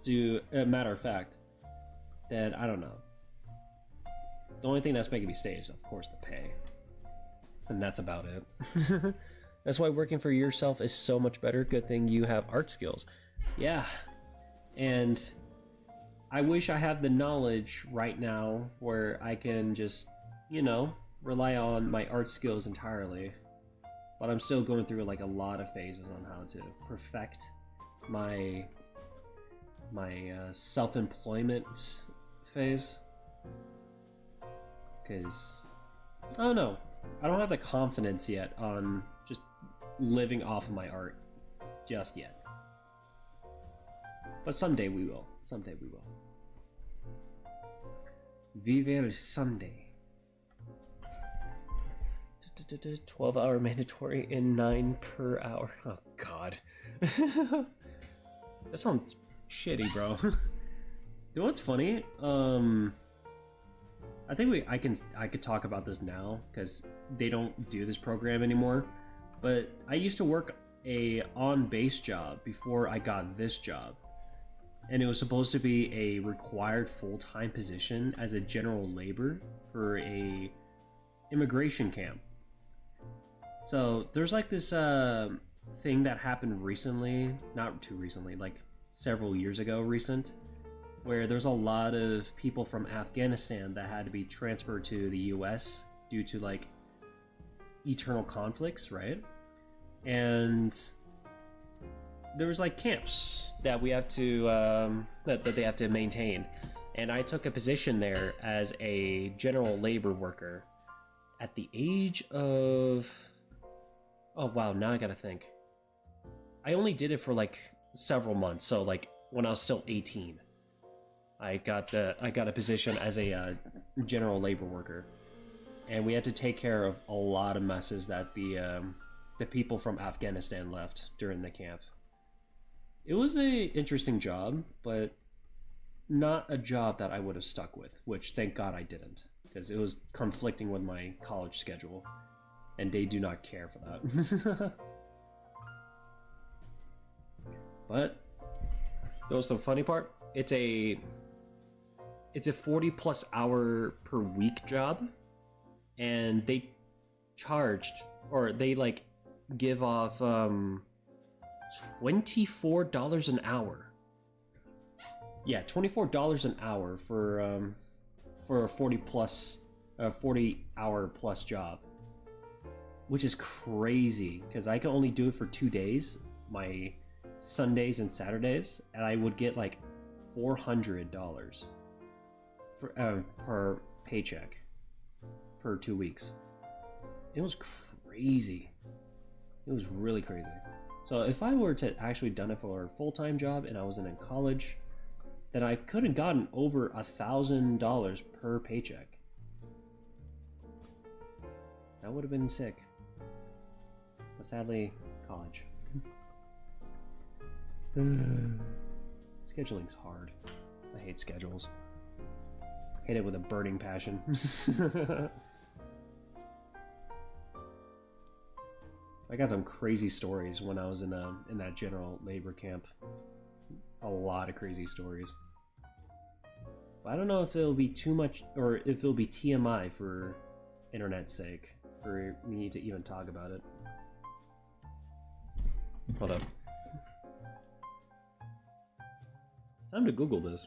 to a matter of fact, then I don't know. The only thing that's making me stay is of course the pay. And that's about it. That's why working for yourself is so much better. Good thing you have art skills. Yeah. And I wish I had the knowledge right now where I can just, you know, rely on my art skills entirely. But I'm still going through like a lot of phases on how to perfect my self-employment phase. Because I don't know. I don't have the confidence yet on just living off of my art just yet. But someday we will. Someday we will. Vive someday. 12-hour mandatory and 9 per hour. Oh god. That sounds shitty, bro. You know what's funny? I think I could talk about this now because they don't do this program anymore. But I used to work a on-base job before I got this job, and it was supposed to be a required full-time position as a general labor for a immigration camp. So there's like this thing that happened recently, not too recently, like several years ago recent, where there's a lot of people from Afghanistan that had to be transferred to the US due to like eternal conflicts, right? And there was like camps that we have to that they have to maintain, and I took a position there as a general labor worker at the age of, oh wow, now I gotta think. I only did it for like several months, so like when I was still 18, I got a position as a general labor worker, and we had to take care of a lot of messes that the people from Afghanistan left during the camp. It was a interesting job, but not a job that I would have stuck with, which thank God I didn't, because it was conflicting with my college schedule, and they do not care for that. But that was the funny part. It's a 40 plus hour per week job, and they charged, or they like give off $24 an hour. Yeah, $24 an hour for a 40 hour plus job, which is crazy because I can only do it for 2 days, my Sundays and Saturdays, and I would get like $400 for per paycheck per 2 weeks. It was crazy. It was really crazy. So if I were to actually done it for a full-time job and I wasn't in college, then I could have gotten over $1,000 per paycheck. That would have been sick. But sadly, college. Scheduling's hard. I hate schedules. Hate it with a burning passion. I got some crazy stories when I was in that general labor camp. A lot of crazy stories. But I don't know if it'll be too much, or if it'll be TMI for internet's sake, for me to even talk about it. Hold up. Time to Google this.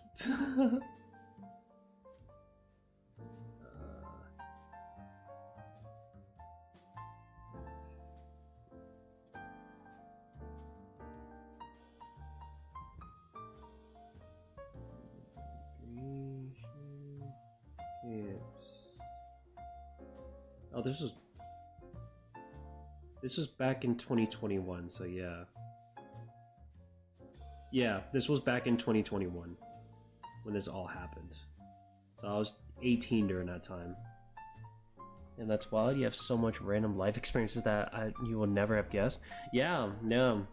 Oh, this was back in 2021, so yeah. Yeah, this was back in 2021 when this all happened. So I was 18 during that time. And that's wild. You have so much random life experiences that you will never have guessed. Yeah, no.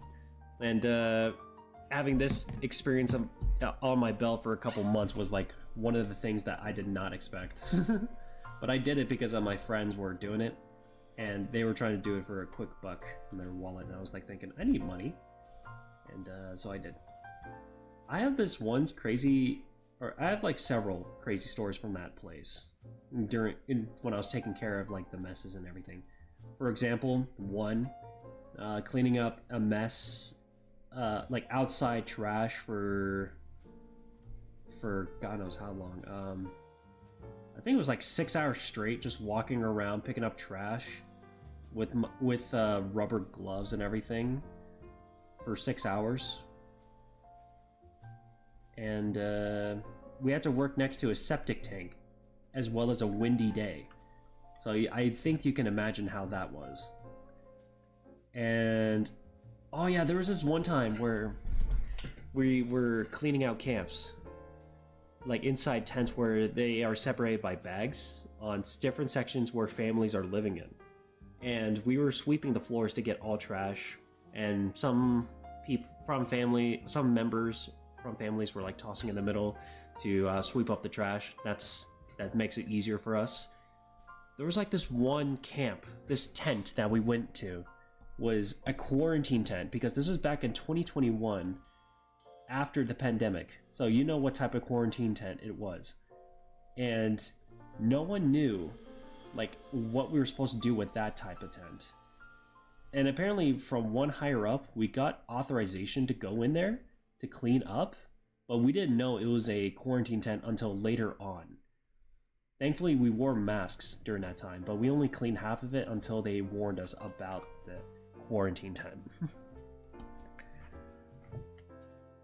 And having this experience on my belt for a couple months was like one of the things that I did not expect. But I did it because my friends were doing it, and they were trying to do it for a quick buck in their wallet, and I was like thinking, I need money. And so I did. I have this one crazy, or I have like several crazy stories from that place when I was taking care of like the messes and everything. For example, one, cleaning up a mess, like outside trash for God knows how long. I think it was like 6 hours straight, just walking around picking up trash with rubber gloves and everything for 6 hours. And we had to work next to a septic tank as well as a windy day. So I think you can imagine how that was. And oh yeah, there was this one time where we were cleaning out camps, like inside tents where they are separated by bags on different sections where families are living in. And we were sweeping the floors to get all trash, and some members from families were like tossing in the middle to sweep up the trash. That's that makes it easier for us. There was like this one camp, this tent that we went to was a quarantine tent, because this is back in 2021 after the pandemic. So you know what type of quarantine tent it was. And no one knew like what we were supposed to do with that type of tent. And apparently from one higher up, we got authorization to go in there to clean up, but we didn't know it was a quarantine tent until later on. Thankfully, we wore masks during that time, but we only cleaned half of it until they warned us about the quarantine tent.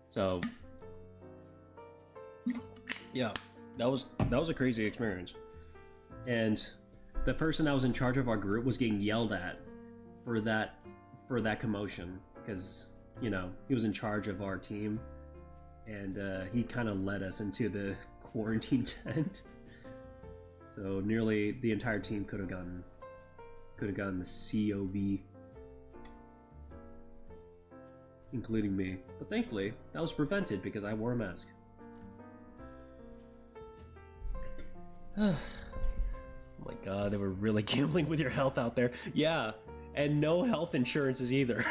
So, yeah, that was a crazy experience. And the person that was in charge of our group was getting yelled at for that commotion, because, you know, he was in charge of our team, and he kind of led us into the quarantine tent. So nearly the entire team could have gotten the COV, including me. But thankfully, that was prevented because I wore a mask. Oh my god, they were really gambling with your health out there. Yeah, and no health insurances either.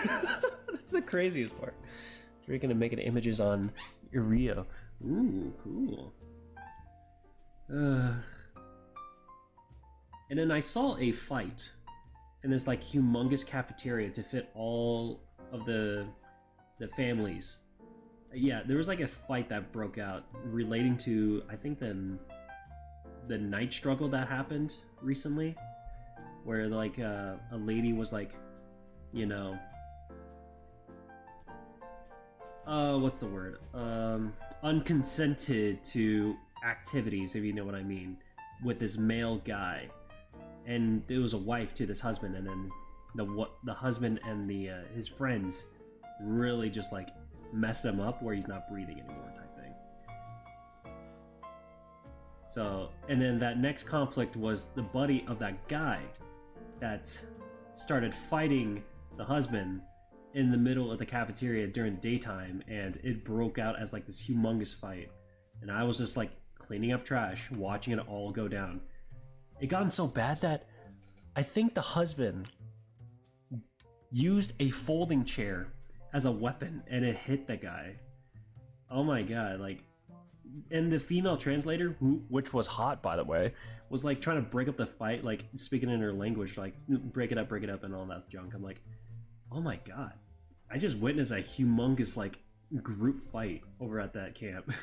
That's the craziest part. You're gonna make images on Heyo. Ooh, cool. And then I saw a fight in this like humongous cafeteria to fit all of the families. Yeah, there was like a fight that broke out relating to, I think, the night struggle that happened recently, where like a lady was like, you know, what's the word? Unconsented to activities, if you know what I mean, with this male guy. And there was a wife to this husband, and then the husband and his friends really just like messed him up where he's not breathing anymore type thing. So, and then that next conflict was the buddy of that guy that started fighting the husband in the middle of the cafeteria during the daytime, and it broke out as like this humongous fight. And I was just like cleaning up trash, watching it all go down. It gotten so bad that I think the husband used a folding chair as a weapon, and it hit the guy. Oh my god, like, and the female translator, which was hot by the way, was like trying to break up the fight, like speaking in her language, like break it up, and all that junk. I'm like, oh my god, I just witnessed a humongous like group fight over at that camp.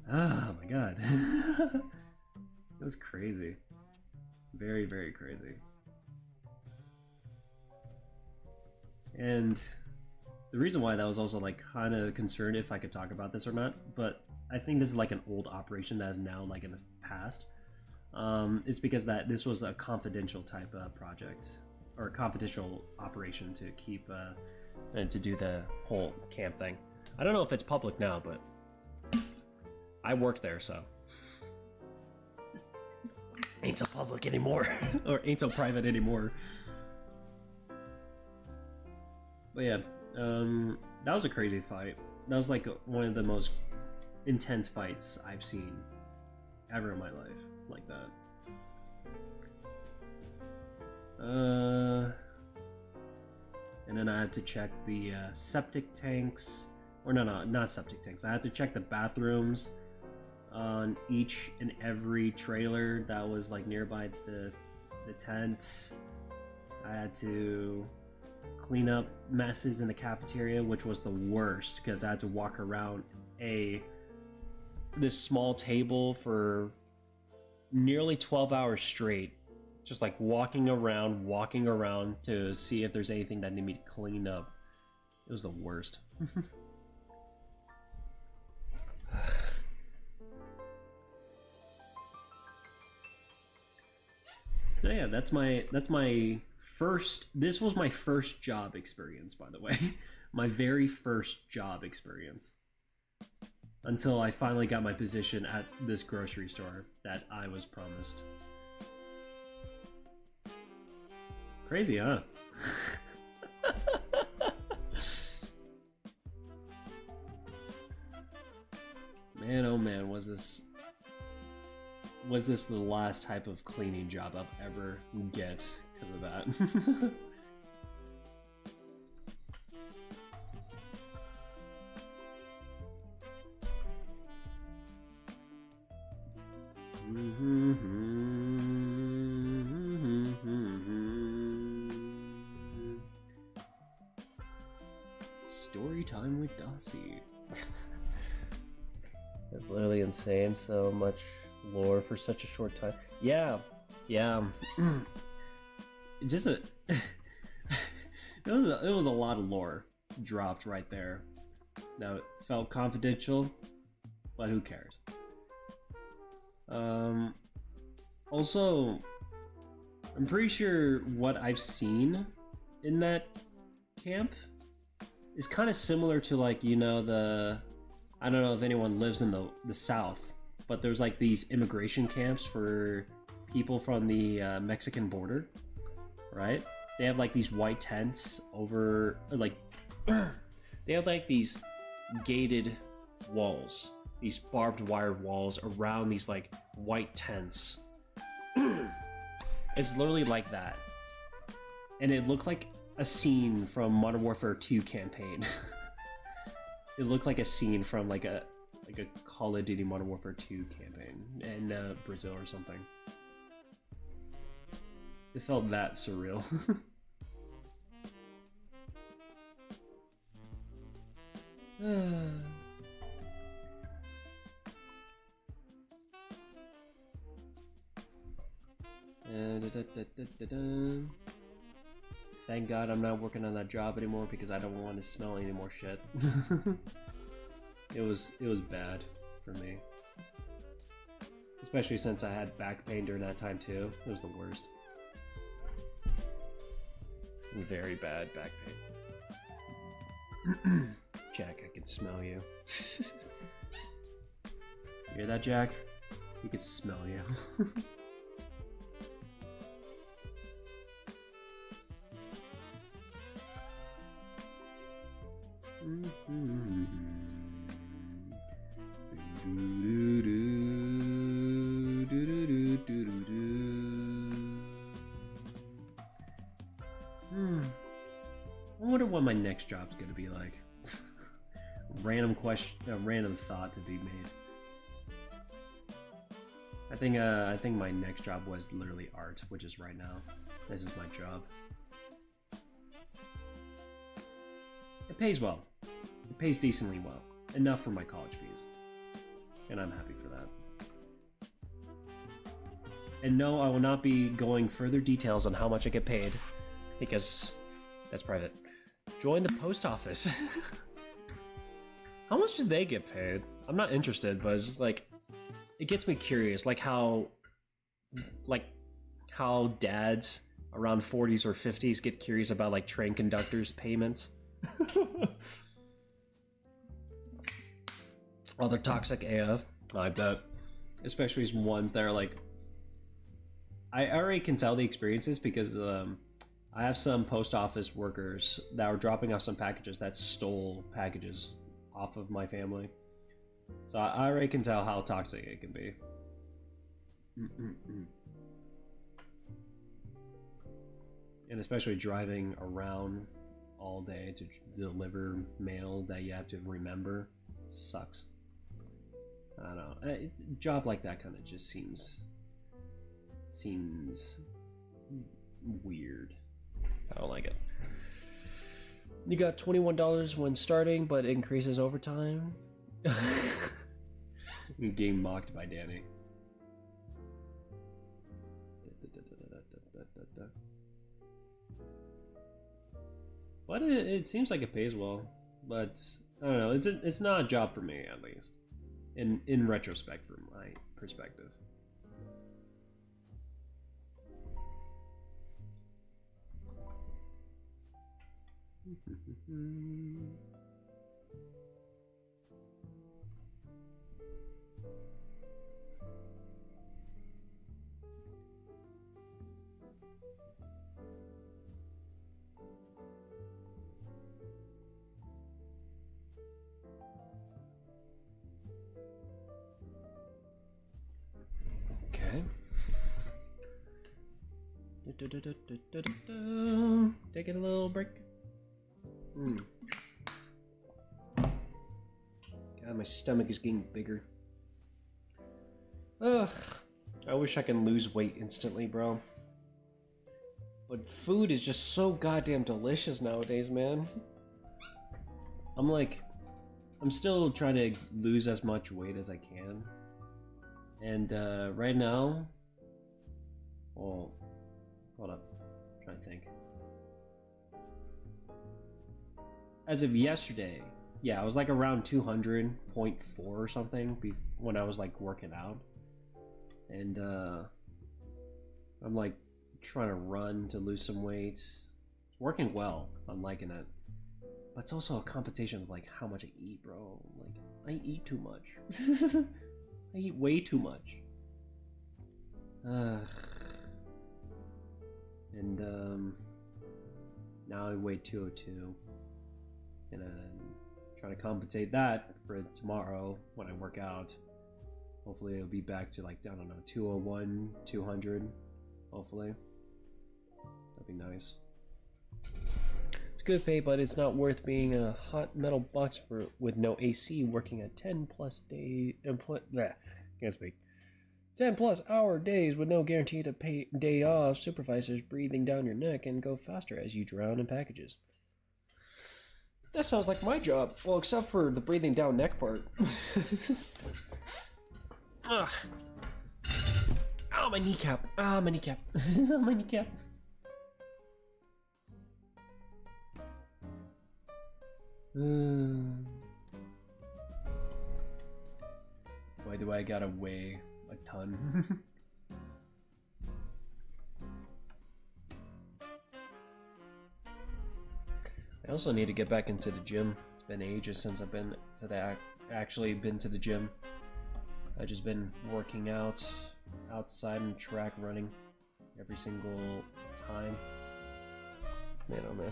Oh my god. It was crazy. Very, very crazy. And the reason why that was also like kind of concerned if I could talk about this or not, but I think this is like an old operation that is now like in the past, is because that this was a confidential type of project, or a confidential operation to keep and to do the whole camp thing. I don't know if it's public now, but I work there, so ain't so public anymore. Or ain't so private anymore. But yeah, that was a crazy fight. That was like one of the most intense fights I've seen ever in my life, like that. And then I had to check the septic tanks, or no, not septic tanks. I had to check the bathrooms on each and every trailer that was like nearby the tents. I had to clean up messes in the cafeteria, which was the worst because I had to walk around this small table for nearly 12 hours straight, just like walking around to see if there's anything that needed to be cleaned up. It was the worst. So yeah, that's my first. This was my first job experience, by the way. My very first job experience. Until I finally got my position at this grocery store that I was promised. Crazy, huh? Man, oh man, was this was this the last type of cleaning job I'll ever get because of that. Story time with Docile. That's literally insane. So much lore for such a short time. Yeah. Just a it was a lot of lore dropped right there. Now it felt confidential, but who cares? Also, I'm pretty sure what I've seen in that camp is kind of similar to, like, you know, I don't know if anyone lives in the South, but there's like these immigration camps for people from the Mexican border, right? They have like these white tents over, like, they have like these gated walls, these barbed wire walls around these like white tents. It's literally like that, and it looked like a scene from Modern Warfare 2 campaign. It looked like a scene from like a Call of Duty Modern Warfare 2 campaign in Brazil or something. It felt that surreal. Thank God I'm not working on that job anymore because I don't want to smell any more shit. It was bad for me. Especially since I had back pain during that time too. It was the worst. Very bad back pain. Jack, I can smell you. You hear that, Jack? He can smell you. I wonder what my next job's gonna be like. Random question, a random thought to be made. I think my next job was literally art, which is right now. This is my job. It pays well. It pays decently well. Enough for my college fees. And I'm happy for that. And no, I will not be going further details on how much I get paid, because that's private. Join the post office. How much do they get paid? I'm not interested, but it's just like, it gets me curious, like how dads around 40s or 50s get curious about like train conductors' payments. Oh, they're toxic AF. I bet. Especially ones that are like... I already can tell the experiences because I have some post office workers that were dropping off some packages that stole packages off of my family. So I already can tell how toxic it can be. And especially driving around all day to deliver mail that you have to remember sucks. I don't know. A job like that kind of just seems weird. I don't like it. You got $21 when starting, but it increases over time. Getting mocked by Danny. But it seems like it pays well. But I don't know. It's not a job for me, at least. In retrospect, from my perspective. Okay. Taking a little break. God, my stomach is getting bigger. Ugh. I wish I could lose weight instantly, bro. But food is just so goddamn delicious nowadays, man. I'm still trying to lose as much weight as I can. And right now, well, hold up, I'm trying to think. As of yesterday, yeah, I was like around 200.4 or something when I was like working out. And I'm like trying to run to lose some weight. It's working well. I'm liking it. But it's also a competition of like how much I eat, bro. Like, I eat too much. I eat way too much. And now I weigh 202. And I'm trying to compensate that for tomorrow when I work out. Hopefully it'll be back to like, I don't know, 201, 200. Hopefully. That'd be nice. It's good pay, but it's not worth being a hot metal box with no AC working at 10 plus can't speak. 10 plus hour days with no guarantee to pay day off, supervisors breathing down your neck and go faster as you drown in packages. That sounds like my job. Well, except for the breathing down neck part. Ugh. Oh, my kneecap. Ah, my kneecap. My kneecap. Why do I gotta weigh a ton? I also need to get back into the gym. It's been ages since I've been actually been to the gym. I've just been working out outside and track running every single time. Man, oh man.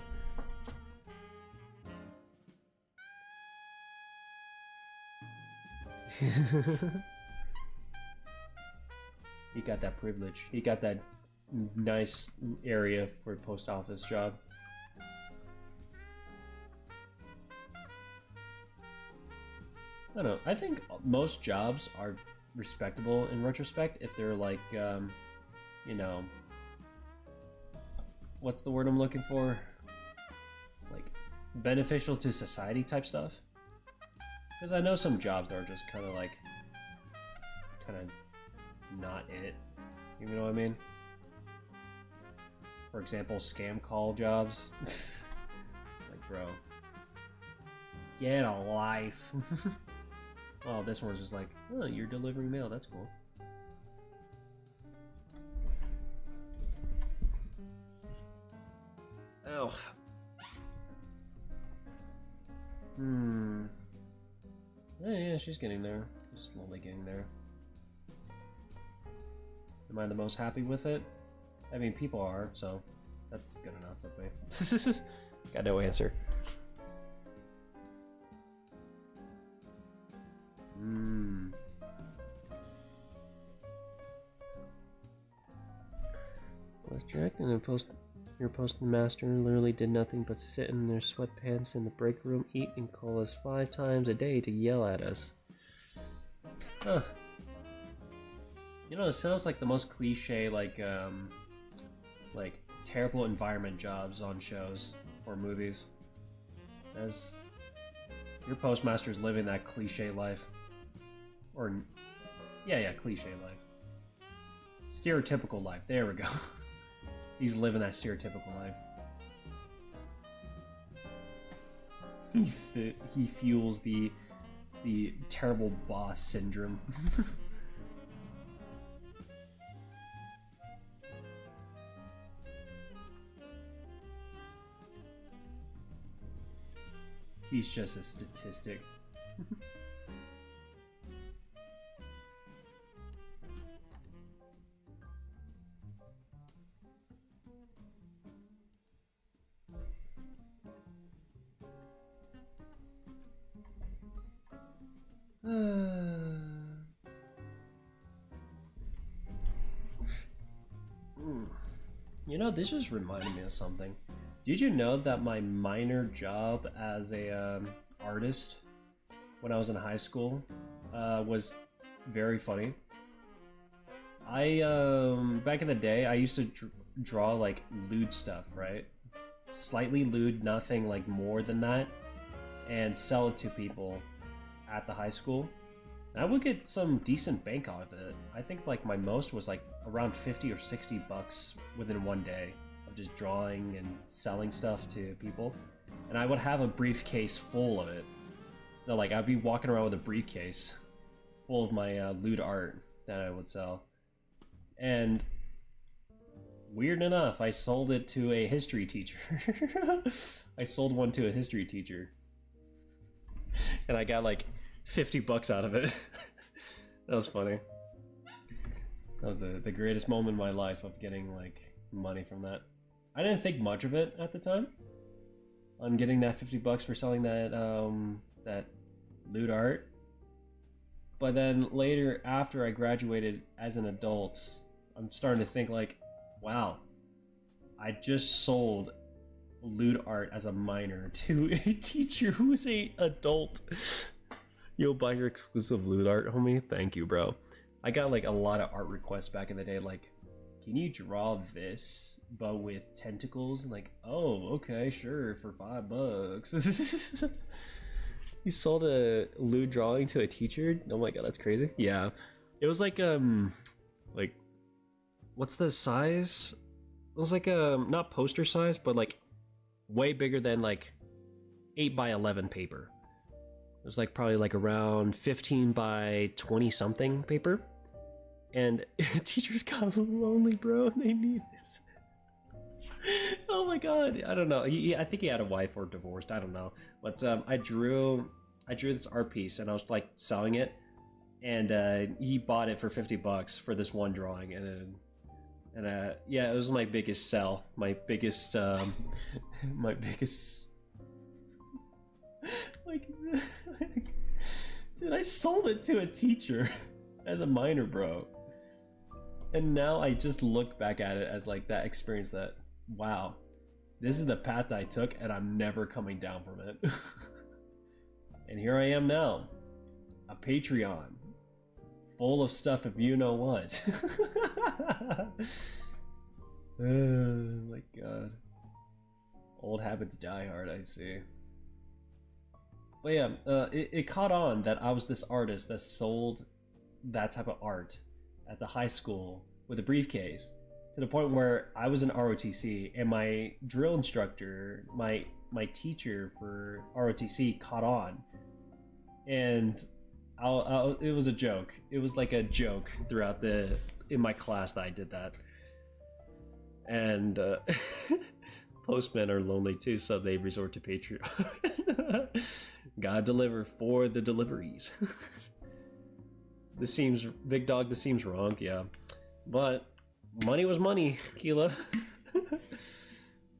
He got that privilege. He got that nice area for a post office job. I don't know. I think most jobs are respectable in retrospect if they're like, you know, what's the word I'm looking for? Like, beneficial to society type stuff. Because I know some jobs are just kind of like, not it. You know what I mean? For example, scam call jobs. Like, bro, get a life. Oh, this one's just like, oh, you're delivering mail. That's cool. Oh. Yeah, she's getting there. Just slowly getting there. Am I the most happy with it? I mean, people are, so that's good enough with me. Got no answer. Last Jack and your postmaster literally did nothing but sit in their sweatpants in the break room, eat, and call us 5 times a day to yell at us. Huh. You know, it sounds like the most cliche, like terrible environment jobs on shows or movies. As your postmaster's living that cliche life. Or, yeah, cliche life. Stereotypical life. There we go. He's living that stereotypical life. He fuels the terrible boss syndrome. He's just a statistic. You know, this just reminded me of something. Did you know that my minor job as a artist when I was in high school was very funny? I back in the day, I used to draw like lewd stuff, right? Slightly lewd, nothing like more than that, and sell it to people at the high school. And I would get some decent bank out of it. I think like my most was like around 50 or 60 bucks within one day of just drawing and selling stuff to people. And I would have a briefcase full of it. No, like I'd be walking around with a briefcase full of my lewd art that I would sell. And weird enough, I sold it to a history teacher. I sold one to a history teacher. And I got like 50 bucks out of it. That was funny. That was the greatest moment in my life of getting like money from that. I didn't think much of it at the time on getting that 50 bucks for selling that that lewd art. But then later, after I graduated as an adult, I'm starting to think like, wow, I just sold lewd art as a minor to a teacher who's a adult. Yo, buy your exclusive lewd art, homie. Thank you, bro. I got like a lot of art requests back in the day, like, can you draw this but with tentacles? And like, oh, okay, sure, for $5. You sold a lewd drawing to a teacher? Oh my god, that's crazy. Yeah, it was like what's the size? It was like not poster size, but like way bigger than like 8x11 paper. It was like probably like around 15 by 20 something paper. And teachers got lonely, bro. They need this. Oh my god, I don't know. I think he had a wife or divorced. I don't know. But I drew this art piece and I was like selling it, and he bought it for 50 bucks for this one drawing, and yeah, it was my biggest sell, my biggest like, dude, I sold it to a teacher as a minor, bro. And now I just look back at it as like that experience that, wow, this is the path that I took and I'm never coming down from it. And here I am now, a Patreon full of stuff if you know what. Oh my god. Old habits die hard, I see. But yeah, it caught on that I was this artist that sold that type of art at the high school with a briefcase, to the point where I was in ROTC and my drill instructor, my teacher for ROTC caught on, and it was a joke. It was like a joke throughout in my class that I did that. And postmen are lonely too, so they resort to Patreon. God deliver for the deliveries. This seems, big dog, this seems wrong, yeah. But money was money, Keela.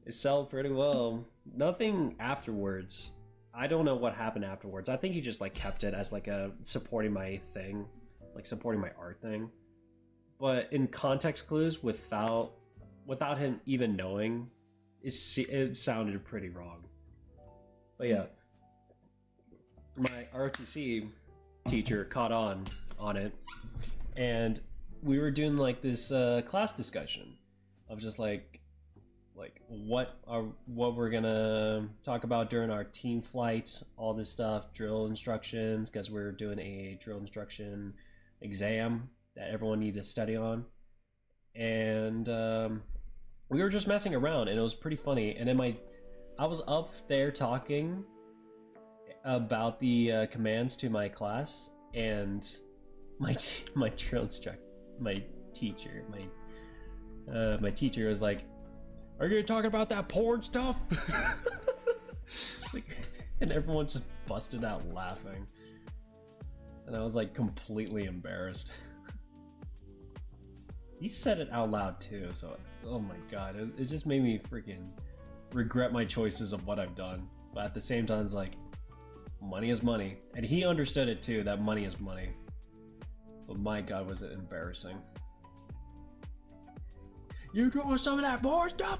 It sold pretty well. Nothing afterwards. I don't know what happened afterwards. I think he just like kept it as like a supporting my thing, like supporting my art thing. But in context clues, without him even knowing, it sounded pretty wrong. But yeah, my ROTC teacher caught on it, and we were doing like this class discussion of just like what we're gonna talk about during our team flight, all this stuff, drill instructions, because we're doing a drill instruction exam that everyone needed to study on. And we were just messing around, and it was pretty funny. And then I was up there talking about the commands to my class, and my drill instructor, my teacher was like, "Are you talking about that porn stuff?" Like, and everyone just busted out laughing, and I was like completely embarrassed. He said it out loud too, so oh my god, it just made me freaking regret my choices of what I've done. But at the same time, it's like, money is money, and he understood it too, that money is money. But my god, was it embarrassing. You drawing some of that more stuff?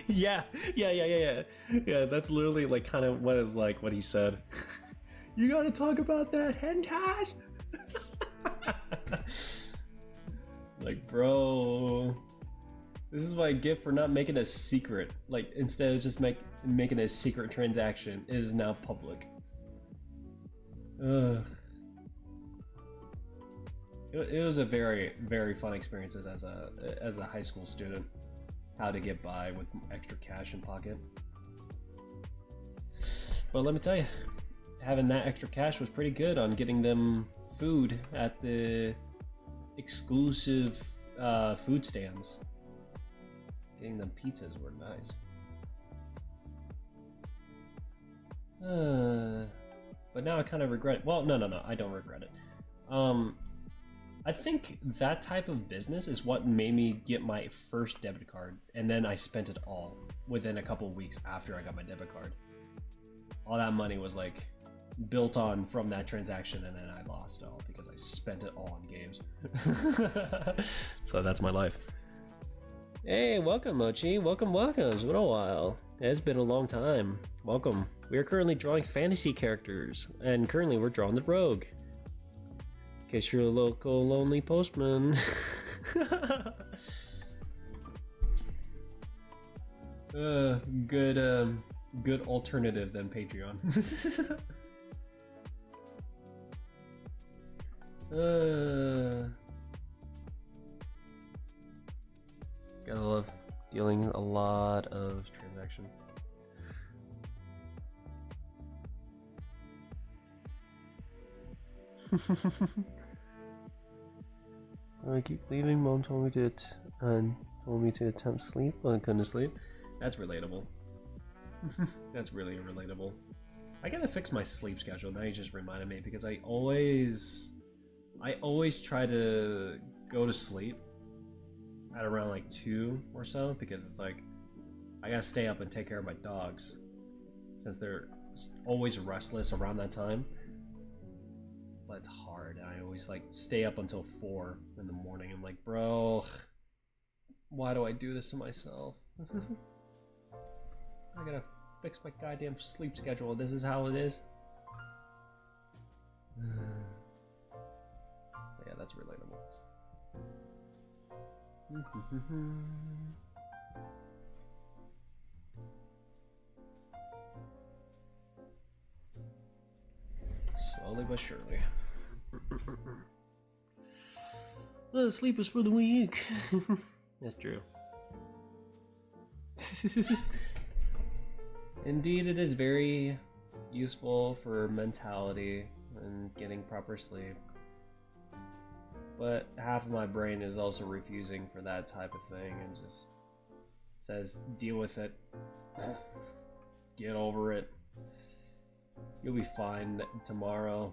Yeah. Yeah, that's literally like kind of what it was like, what he said. You gotta talk about that hentai? Like, bro, this is what I get for not making a secret. Like, instead of just making a secret transaction, it is now public. Ugh. It was a very, very fun experience as a high school student. How to get by with extra cash in pocket. But let me tell you, having that extra cash was pretty good on getting them food at the exclusive food stands. Getting them pizzas were nice. But now I kind of regret it. Well, no, I don't regret it. I think that type of business is what made me get my first debit card, and then I spent it all within a couple of weeks after I got my debit card. All that money was like built on from that transaction, and then I lost it all because I spent it all on games. So that's my life. Hey, welcome Mochi, welcome. It's been a while. It's been a long time. Welcome. We are currently drawing fantasy characters, and currently we're drawing the rogue. In case you're a local lonely postman. Good alternative than Patreon. Gotta love dealing a lot of transaction. I keep leaving. Mom told me to attempt sleep, but I couldn't sleep. That's relatable. That's really relatable. I gotta fix my sleep schedule. Now you just reminded me, because I always try to go to sleep at around like 2 or so, because it's like I gotta stay up and take care of my dogs since they're always restless around that time. But it's hard, and I always like stay up until 4 in the morning. I'm like, bro, why do I do this to myself? I gotta fix my goddamn sleep schedule. This is how it is. Yeah, that's relatable. Slowly but surely. Well, sleep is for the weak. That's true. Indeed, it is very useful for mentality and getting proper sleep. But half of my brain is also refusing for that type of thing and just says, deal with it. Get over it. You'll be fine tomorrow.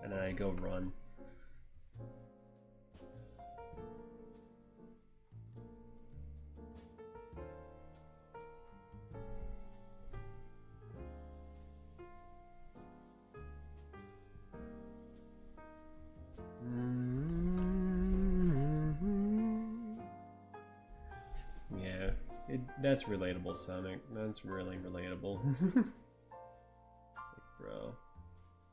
And then I go run. Yeah, that's relatable, Sonic. That's really relatable. Like, bro.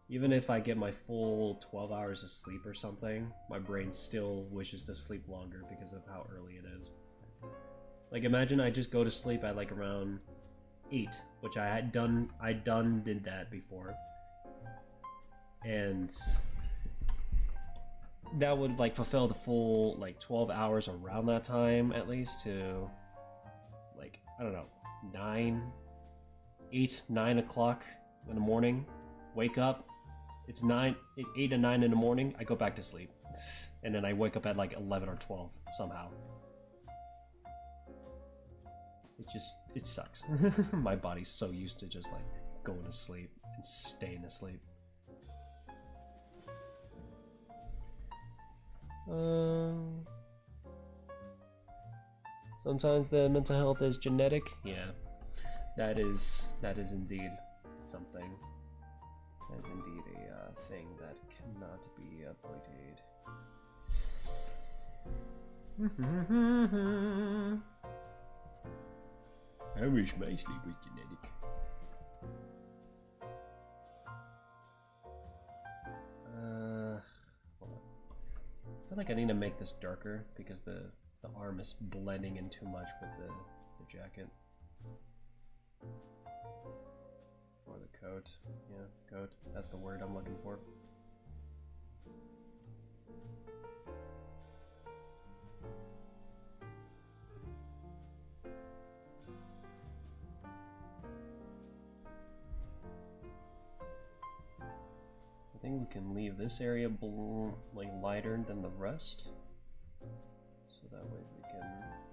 Even if I get my full 12 hours of sleep or something, my brain still wishes to sleep longer because of how early it is. Like, imagine I just go to sleep at like around 8, which I did that before. And that would like fulfill the full like 12 hours around that time, at least, to like, I don't know, 9 o'clock in the morning, wake up, it's 8 to 9 in the morning, I go back to sleep, and then I wake up at like 11 or 12 somehow. It sucks. My body's so used to just like going to sleep and staying asleep. Sometimes the mental health is genetic. Yeah, that is indeed something. That is indeed a thing that cannot be avoided. I wish my sleep was genetic. Hold on. I feel like I need to make this darker because the arm is blending in too much with the jacket. Or the coat. Yeah, coat. That's the word I'm looking for. I think we can leave this area like lighter than the rest, so that way we can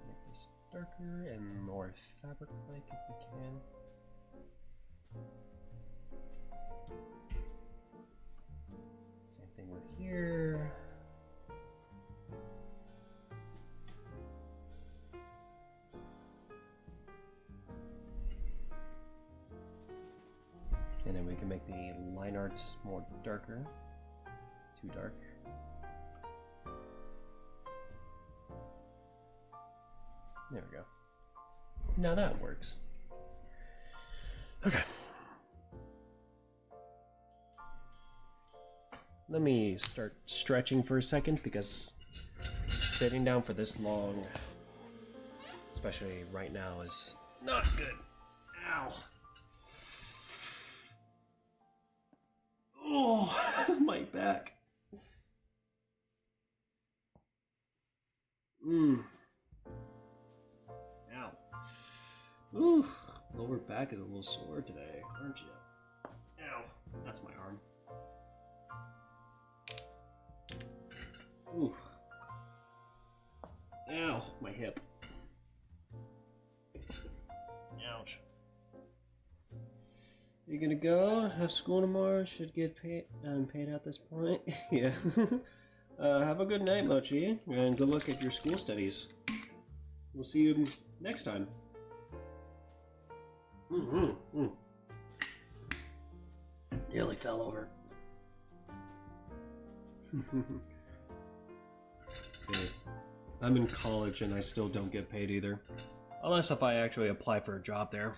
make this darker and more fabric-like if we can. Same thing with here. And then we can make the line art more darker. Too dark. There we go. Now that works. Okay. Let me start stretching for a second because sitting down for this long, especially right now, is not good. Ow. Oh, my back. Ow. Ooh, lower back is a little sore today, aren't you? Ow, that's my arm. Ooh. Ow, my hip. Ouch. You gonna go? Have school tomorrow? Should get paid at this point. Yeah. Have a good night, Mochi, and good luck at your school studies. We'll see you next time. Nearly fell over. Okay. I'm in college and I still don't get paid either. Unless if I actually apply for a job there.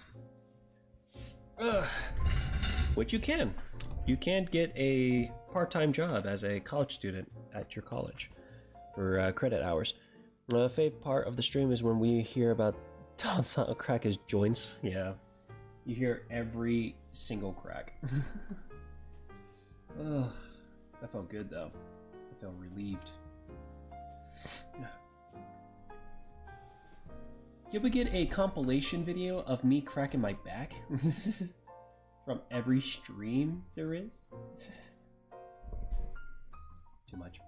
Which you can. You can get a part-time job as a college student at your college for credit hours. The favorite part of the stream is when we hear about Docile crack his joints. Yeah, you hear every single crack. Ugh, that felt good though. I felt relieved. Can we get a compilation video of me cracking my back? From every stream there is? Too much.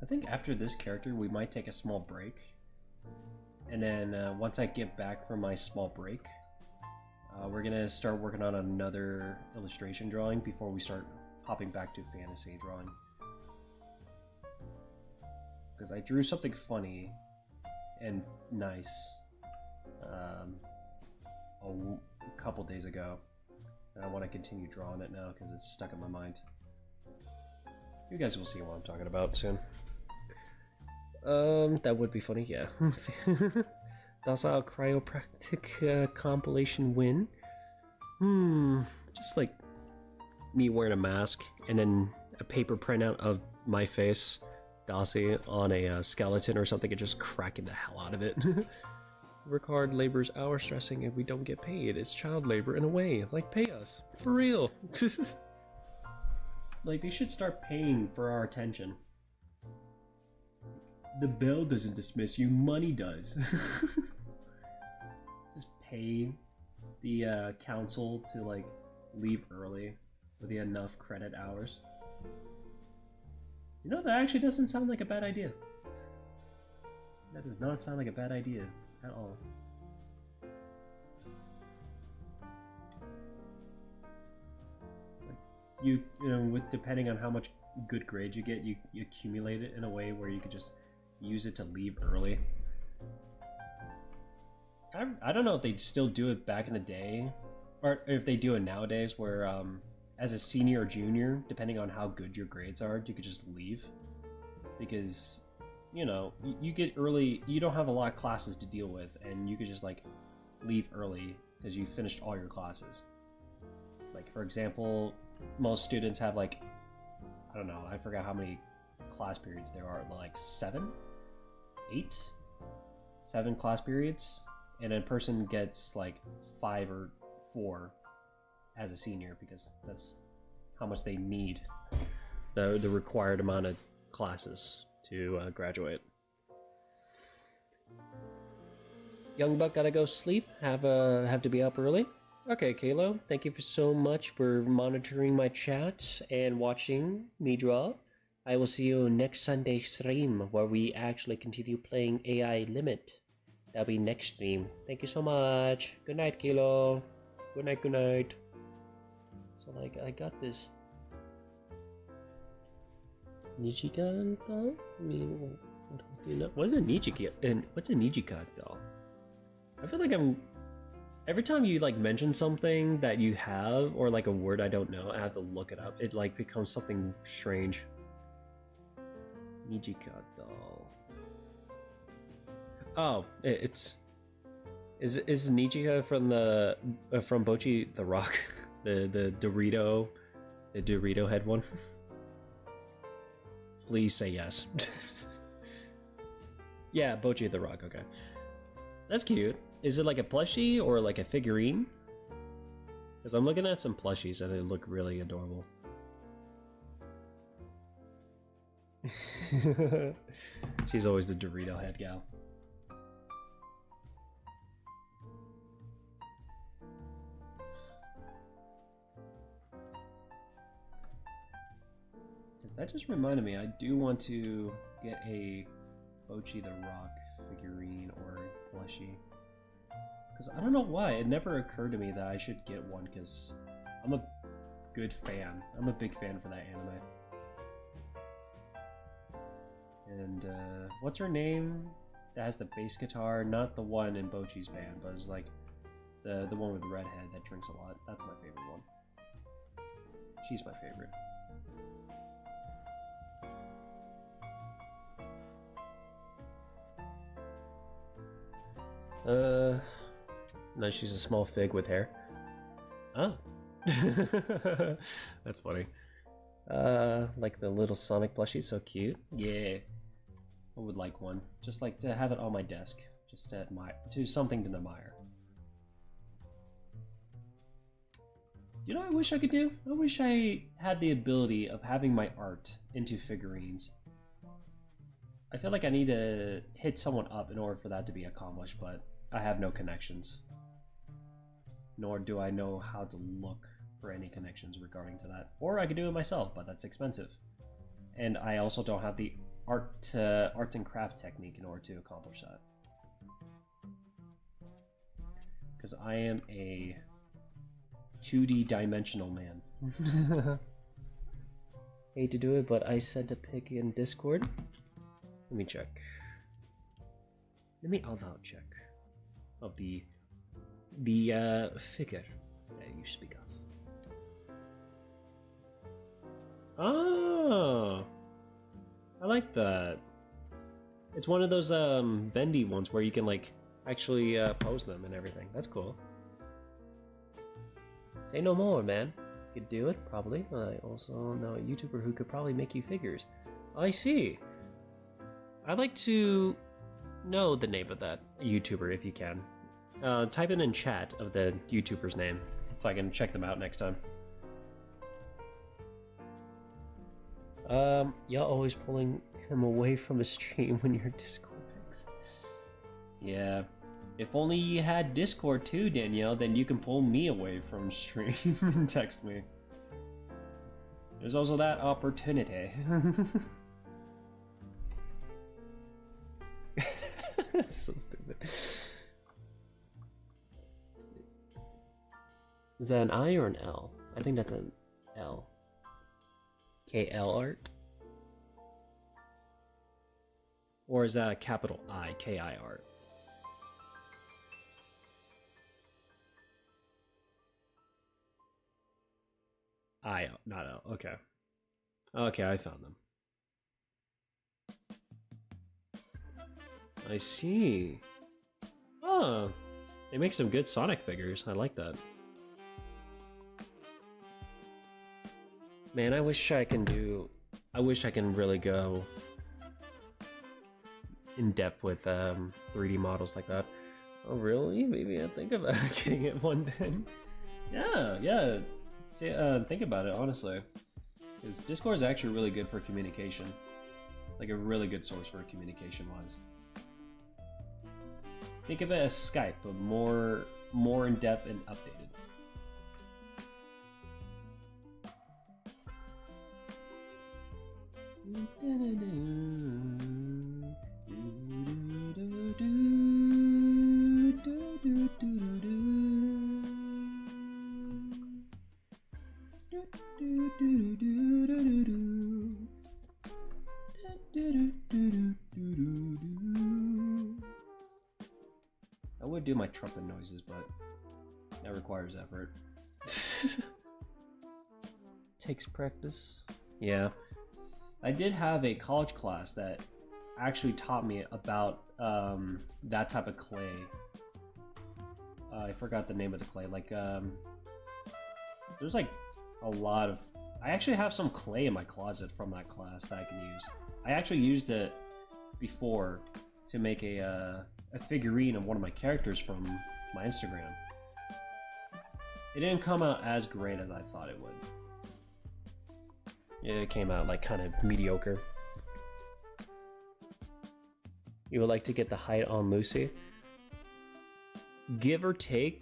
I think after this character we might take a small break. And then once I get back from my small break, we're gonna start working on another illustration drawing before we start hopping back to fantasy drawing. Because I drew something funny and nice a couple days ago, and I want to continue drawing it now because it's stuck in my mind. You guys will see what I'm talking about soon. That would be funny, yeah. Docile Cryopractic compilation win. Just like me wearing a mask and then a paper printout of my face, Docile, on a skeleton or something and just cracking the hell out of it. Work hard, labor's hour stressing, and we don't get paid. It's child labor in a way. Like, pay us. For real. Like, they should start paying for our attention. The bill doesn't dismiss you, money does. Just pay the council to, like, leave early with the enough credit hours. You know, that actually doesn't sound like a bad idea. That does not sound like a bad idea at all. Like, you know, with depending on how much good grades you get, you accumulate it in a way where you could just use it to leave early. I don't know if they still do it back in the day, or if they do it nowadays where as a senior or junior, depending on how good your grades are, you could just leave. Because, you know, you get early, you don't have a lot of classes to deal with, and you could just like leave early because you finished all your classes. Like, for example, most students have like, I don't know, I forgot how many class periods there are, like 7 class periods, and a person gets like 5 or 4 as a senior because that's how much they need, the required amount of classes to graduate. Young Buck gotta go sleep. Have to be up early. Okay, Kalo, thank you so much for monitoring my chats and watching me draw. I will see you next Sunday stream where we actually continue playing AI Limit. That'll be next stream. Thank you so much. Good night, Kalo. Good night, good night. So like, I got this Nijikan doll? I mean, what's a Nijikan? And what's a Nijikan doll? I feel like every time you like mention something that you have, or like a word I don't know, I have to look it up. It like becomes something strange. Nijika doll. Oh, is Nijika from the from Bochi the Rock, the Dorito head one? Please say yes. Yeah, Bochi the Rock. Okay, that's cute. Is it like a plushie or like a figurine? Because I'm looking at some plushies and they look really adorable. She's always the Dorito head gal. That just reminded me, I do want to get a Bochi the Rock figurine or plushie. Because I don't know why, it never occurred to me that I should get one, because I'm a good fan. I'm a big fan for that anime. And what's her name that has the bass guitar? Not the one in Bochi's band, but it's like the one with the red head that drinks a lot. That's my favorite one. She's my favorite. No, she's a small fig with hair. Oh. That's funny. Like the little Sonic plushie, so cute. Yeah. I would like one. Just like to have it on my desk. Just to admire, to something to admire. You know what I wish I could do? I wish I had the ability of having my art into figurines. I feel like I need to hit someone up in order for that to be accomplished, but I have no connections. Nor do I know how to look for any connections regarding to that. Or I could do it myself, but that's expensive. And I also don't have the art and craft technique in order to accomplish that. Because I am a 2D dimensional man. Hate to do it, but I sent a pic in Discord. Let me check. I'll check of the figure that you speak of. Oh, I like that. It's one of those bendy ones where you can like actually pose them and everything. That's cool. Say no more, man. You could do it, probably. I also know a YouTuber who could probably make you figures. I see. I'd like to know the name of that YouTuber if you can. Type it in chat of the YouTuber's name so I can check them out next time. Y'all always pulling him away from a stream when you're Discord pics. Yeah. If only you had Discord too, Danielle, then you can pull me away from stream and text me. There's also that opportunity. That's so stupid. Is that an I or an L? I think that's an L. KL art? Or is that a capital I, K-I art? I, not L. Okay. Okay, I found them. I see. Oh, they make some good Sonic figures. I like that. Man, I wish I can really go in depth with 3D models like that. Oh, really? Maybe I think about getting it one day. Yeah. See, think about it, honestly. Because Discord is actually really good for communication. Like a really good source for communication-wise. Think of it as Skype, but more in-depth and updated. I would do my trumpet noises, but that requires effort. Takes practice. Yeah. I did have a college class that actually taught me about that type of clay. I forgot the name of the clay. Like, there's like a lot of... I actually have some clay in my closet from that class that I can use. I actually used it before to make a figurine of one of my characters from my Instagram. It didn't come out as great as I thought it would. It came out like kind of mediocre. You would like to get the height on Lucy? Give or take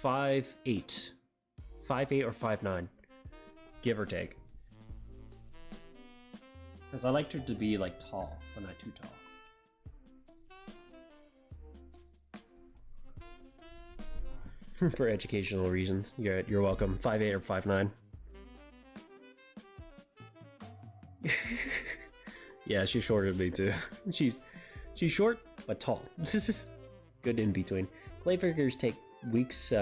5'8". 5'8" or 5'9". Give or take. Because I liked her to be like tall, but not too tall. For educational reasons. You're welcome. 5'8" or 5'9". Yeah, she's shorter than me too. She's short but tall. Good in between. Clay figures take weeks,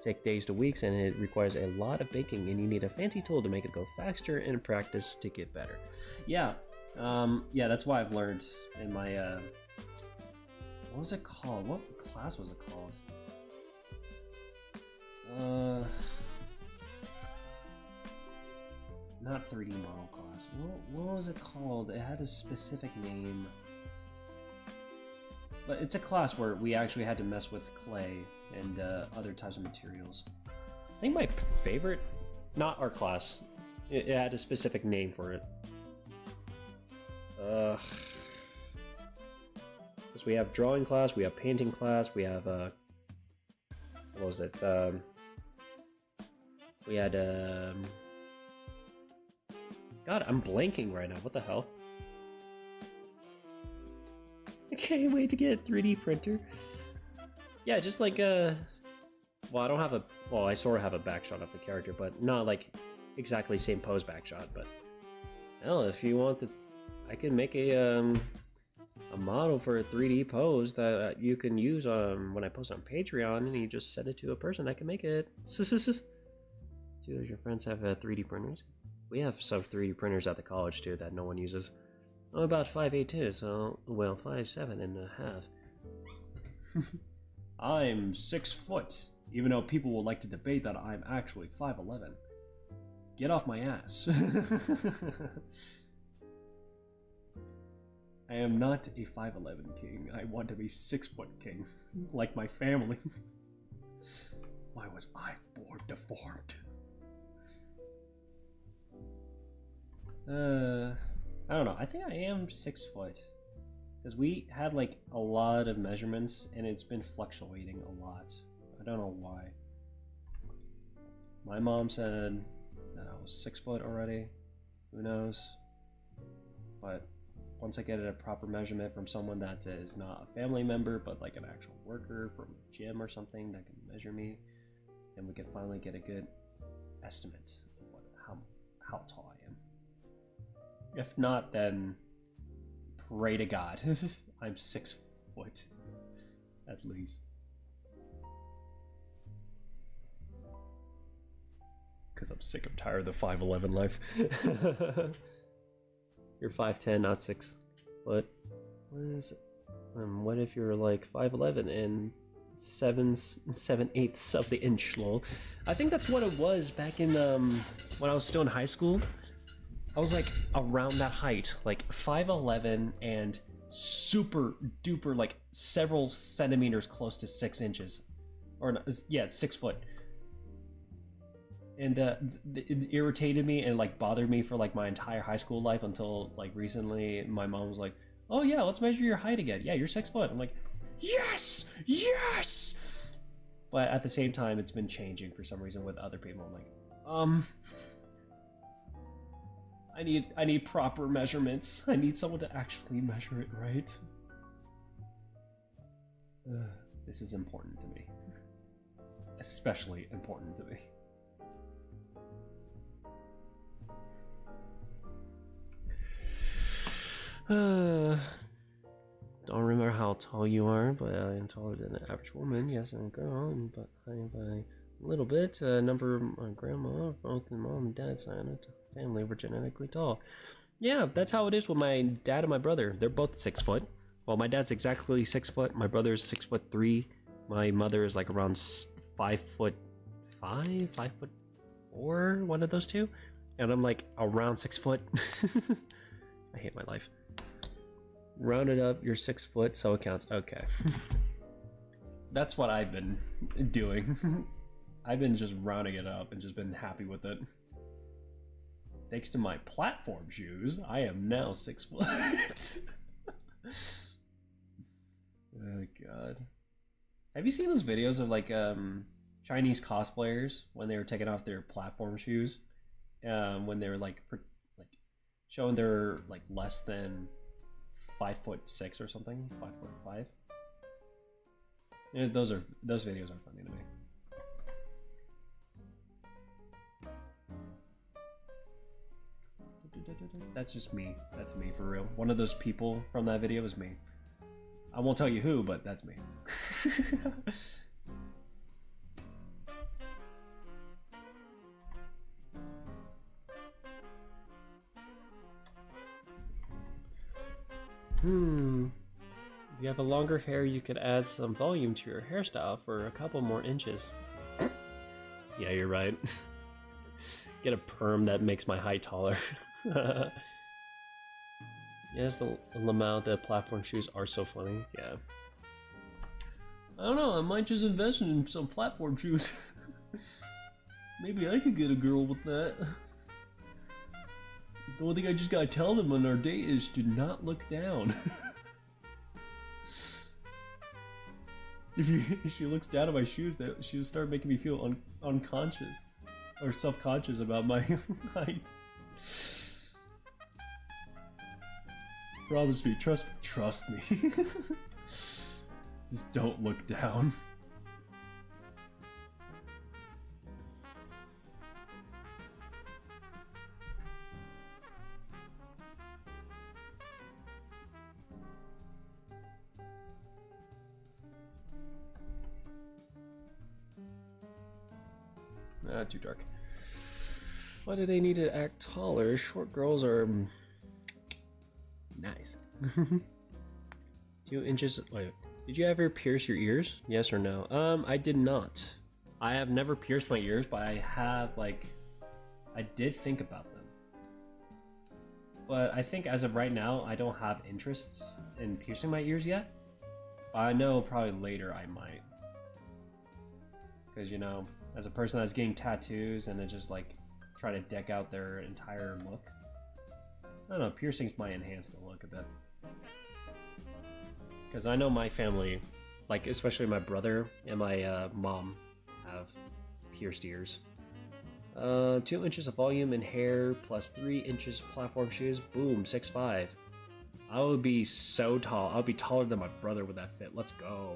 take days to weeks, and it requires a lot of baking, and you need a fancy tool to make it go faster and practice to get better. Yeah, yeah, that's why I've learned in my what was it called? What class was it called? Not 3D model class. What was it called? It had a specific name. But it's a class where we actually had to mess with clay and other types of materials. I think my favorite, not our class, it had a specific name for it. Because we have drawing class, we have painting class, we have what was it? We had God, I'm blanking right now. What the hell? I can't wait to get a 3D printer. Yeah, just like well, I don't have a, well, I sort of have a back shot of the character, but not like exactly same pose back shot. But hell, if you want to, I can make a model for a 3D pose that you can use when I post on Patreon, and you just send it to a person that can make it. Do your friends have 3D printers? We have some 3D printers at the college too that no one uses. I'm about 5'8" too, so, well, 5'7" and a half. I'm 6 foot, even though people will like to debate that I'm actually 5'11". Get off my ass. I am not a 5'11" king. I want to be 6 foot king, like my family. Why was I born deformed? I don't know. I think I am 6 foot. Because we had like a lot of measurements and it's been fluctuating a lot. I don't know why. My mom said that I was 6 foot already. Who knows? But once I get a proper measurement from someone that is not a family member, but like an actual worker from a gym or something that can measure me, then we can finally get a good estimate of how tall I am. If not, then pray to God I'm 6 foot at least. Because I'm sick and tired of the 5'11" life. You're 5'10", not 6 foot. What is it? What if you're like 5'11" and 7/8 of the inch, lol. I think that's what it was back in when I was still in high school. I was like around that height, like 5'11" and super duper like several centimeters close to 6 inches, or not, yeah, 6 foot. And it irritated me and like bothered me for like my entire high school life until like recently. My mom was like, "Oh yeah, let's measure your height again. Yeah, you're 6 foot." I'm like, "Yes, yes!" But at the same time, it's been changing for some reason with other people. I'm like, I need proper measurements. I need someone to actually measure it right. This is important to me, especially important to me. Don't remember how tall you are, but I am taller than an average woman. Yes, I'm a girl, but I am by a little bit. Number of my grandma, both the mom and dad side of the family were genetically tall. Yeah, that's how it is with my dad and my brother. They're both 6 foot. Well, my dad's exactly 6 foot. My brother's 6'3". My mother is like around 5'5", 5'4", one of those two. And I'm like around 6 foot. I hate my life. Round it up, you're 6 foot, so it counts. Okay. That's what I've been doing. I've been just rounding it up and just been happy with it. Thanks to my platform shoes, I am now 6 foot. Oh god. Have you seen those videos of like Chinese cosplayers when they were taking off their platform shoes? When they were like showing they're like less than 5'6" or something, 5'5". Yeah, those videos are funny to me. That's just me. That's me for real. One of those people from that video is me. I won't tell you who, but that's me. If you have a longer hair, you could add some volume to your hairstyle for a couple more inches. Yeah, you're right. Get a perm that makes my height taller. Yes, the Lamau, the platform shoes are so funny. Yeah. I don't know, I might just invest in some platform shoes. Maybe I could get a girl with that. The only thing I just gotta tell them on our date is to not look down. If she looks down at my shoes, she'll start making me feel unconscious or self-conscious about my height. Promise me, trust me. Just don't look down. Too dark. Why do they need to act taller? Short girls are nice. 2 inches. Wait, did you ever pierce your ears? Yes or no? I did not. I have never pierced my ears, but I have I did think about them. But I think as of right now, I don't have interests in piercing my ears yet. But I know probably later I might. Because, you know, as a person that's getting tattoos and then just like try to deck out their entire look, I don't know, piercings might enhance the look a bit. Because I know my family, like especially my brother and my mom, have pierced ears. 2 inches of volume in hair plus 3 inches of platform shoes. Boom, 6'5". I would be so tall. I'll be taller than my brother with that fit. Let's go.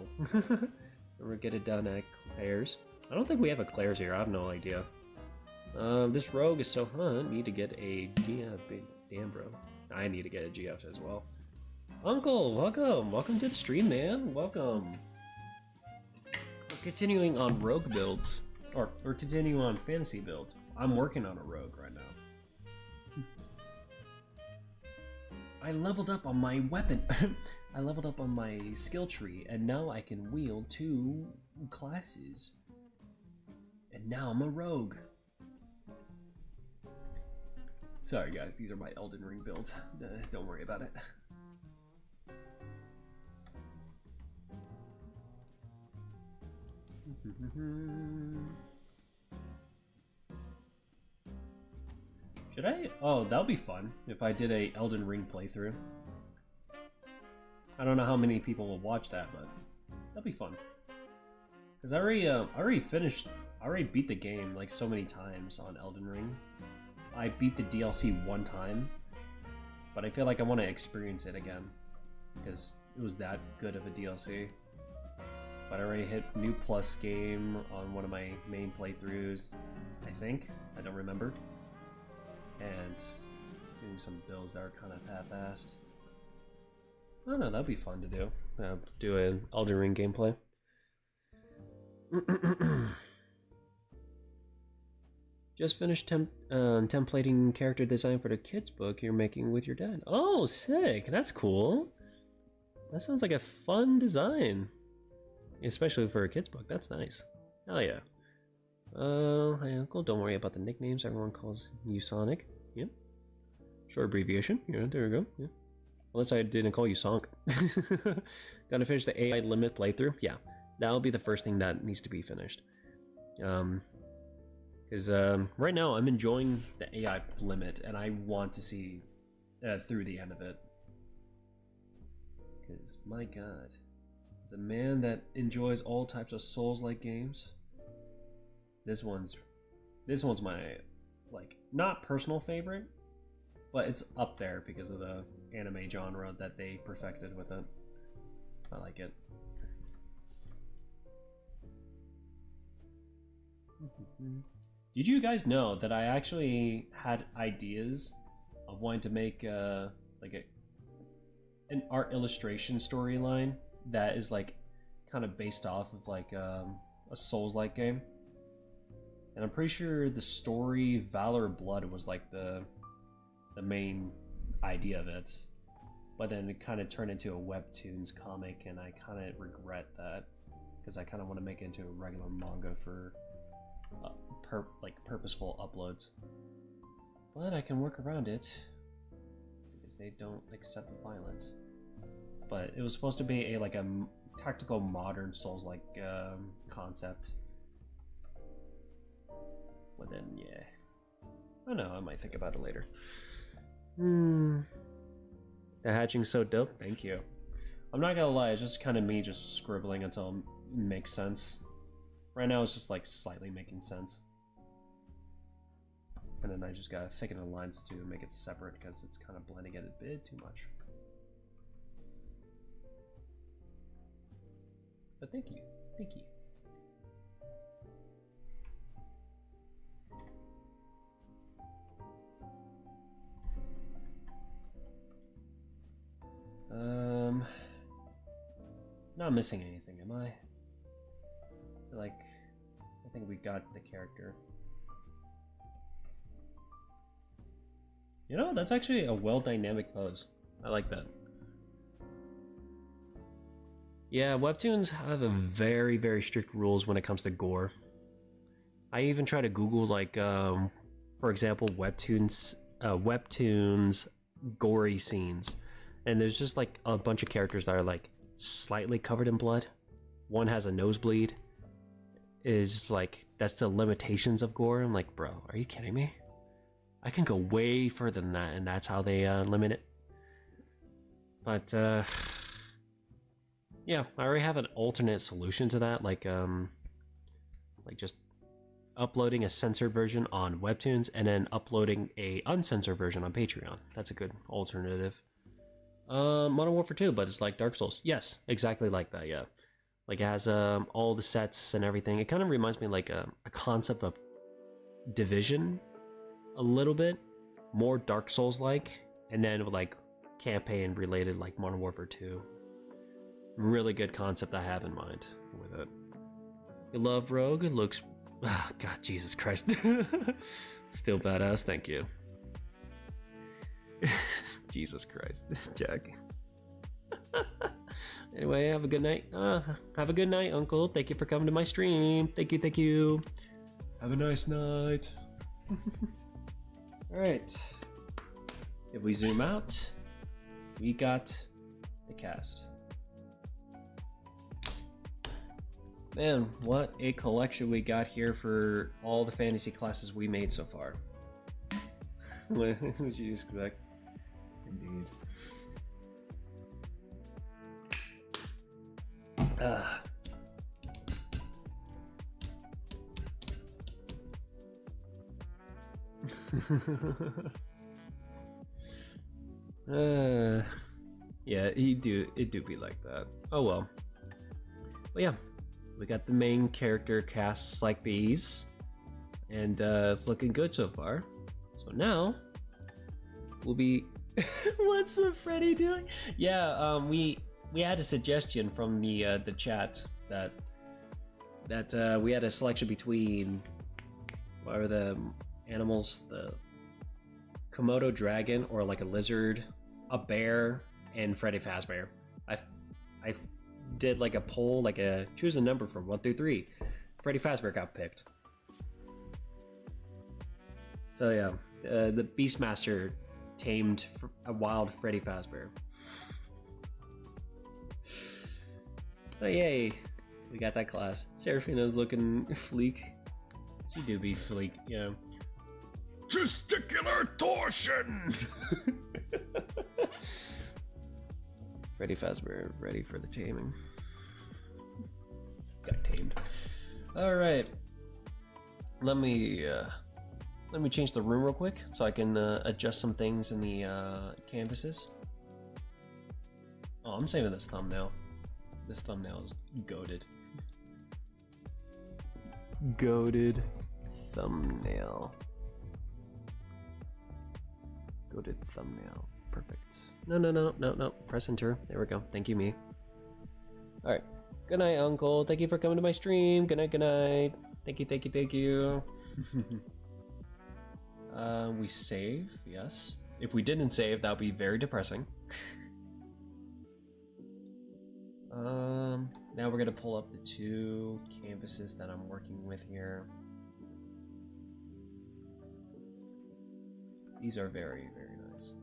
We'll get it done at Claire's. I don't think we have a Claire's here. I have no idea. This rogue is so need to get a GF. Damn, bro. I need to get a GF as well. Uncle, welcome! Welcome to the stream, man. Welcome. We're continuing on rogue builds. Or, we're continuing on fantasy builds. I'm working on a rogue right now. I leveled up on my weapon. I leveled up on my skill tree, and now I can wield 2 classes. And now I'm a rogue. Sorry guys, these are my Elden Ring builds. Don't worry about it. Should I? Oh, that would be fun if I did a Elden Ring playthrough. I don't know how many people will watch that, but that'd be fun. Cause I already finished. I already beat the game like so many times on Elden Ring. I beat the DLC 1 time, but I feel like I want to experience it again because it was that good of a DLC. But I already hit new plus game on one of my main playthroughs, I think. I don't remember. And doing some builds that are kind of half-assed. I don't know, that'd be fun to do. Do an Elden Ring gameplay. Just finished templating character design for the kids book you're making with your dad. Oh, sick! That's cool. That sounds like a fun design. Especially for a kid's book, that's nice. Hell yeah. Hey uncle, don't worry about the nicknames. Everyone calls you Sonic. Yep. Short abbreviation. Yeah, there we go. Yeah. Unless I didn't call you Sonk. Gotta finish the AI limit playthrough. Yeah, that'll be the first thing that needs to be finished. Because right now I'm enjoying the AI limit, and I want to see through the end of it. Because my God. A man that enjoys all types of Souls-like games. This one's my, like, not personal favorite, but it's up there because of the anime genre that they perfected with it. I like it. Did you guys know that I actually had ideas of wanting to make like an art illustration storyline that is like kind of based off of like a Souls-like game, and I'm pretty sure the story Valor Blood was like the main idea of it, but then it kind of turned into a webtoons comic, and I kind of regret that because I kind of want to make it into a regular manga for purposeful uploads, but I can work around it because they don't accept violence. But it was supposed to be a tactical modern Souls-like concept. But then, yeah. I don't know, I might think about it later. The hatching's so dope. Thank you. I'm not gonna lie, it's just kind of me just scribbling until it makes sense. Right now it's just like slightly making sense. And then I just gotta thicken the lines to make it separate because it's kind of blending it a bit too much. But thank you. Thank you. Not missing anything, am I? I feel like I think we got the character. You know, that's actually a well dynamic pose. I like that. Yeah, webtoons have a very, very strict rules when it comes to gore. I even try to Google, like, for example, webtoons gory scenes, and there's just like a bunch of characters that are like slightly covered in blood. One has a nosebleed. It's just like, that's the limitations of gore. I'm like, bro, are you kidding me? I can go way further than that, and that's how they limit it. But yeah, I already have an alternate solution to that, like just uploading a censored version on Webtoons and then uploading a uncensored version on Patreon. That's a good alternative. Modern Warfare 2, but it's like Dark Souls. Yes, exactly like that, yeah. Like it has all the sets and everything. It kind of reminds me like a concept of Division, a little bit more Dark Souls like, and then with like campaign related like Modern Warfare 2. Really good concept I have in mind with it. You love Rogue? It looks... Oh, God, Jesus Christ. Still badass, thank you. Jesus Christ, this Jack. Anyway, have a good night. Have a good night, Uncle. Thank you for coming to my stream. Thank you, thank you. Have a nice night. Alright. If we zoom out, we got the cast. Man, what a collection we got here for all the fantasy classes we made so far. What would you expect? Indeed. Yeah, it do be like that. Oh well. But yeah, we got the main character casts like these, and it's looking good so far. So now we'll be. What's Freddy doing? Yeah, we had a suggestion from the chat that we had a selection between what are the animals, the Komodo dragon or like a lizard, a bear, and Freddy Fazbear. I did like a poll, like a choose a number from 1 through 3. Freddy Fazbear got picked. So yeah, the Beastmaster tamed a wild Freddy Fazbear. So yay, we got that class. Seraphina's looking fleek. She do be fleek, yeah. Testicular torsion! Freddy Fazbear ready for the taming. Got tamed. Alright. Let me change the room real quick so I can adjust some things in the canvases. Oh, I'm saving this thumbnail. This thumbnail is goated. Goated thumbnail. Goated thumbnail. Perfect. No. Press enter. There we go. Thank you, me. Alright. Good night, Uncle. Thank you for coming to my stream. Good night, good night. Thank you. We save, yes. If we didn't save, that would be very depressing. Now we're gonna pull up the 2 canvases that I'm working with here. These are very, very nice.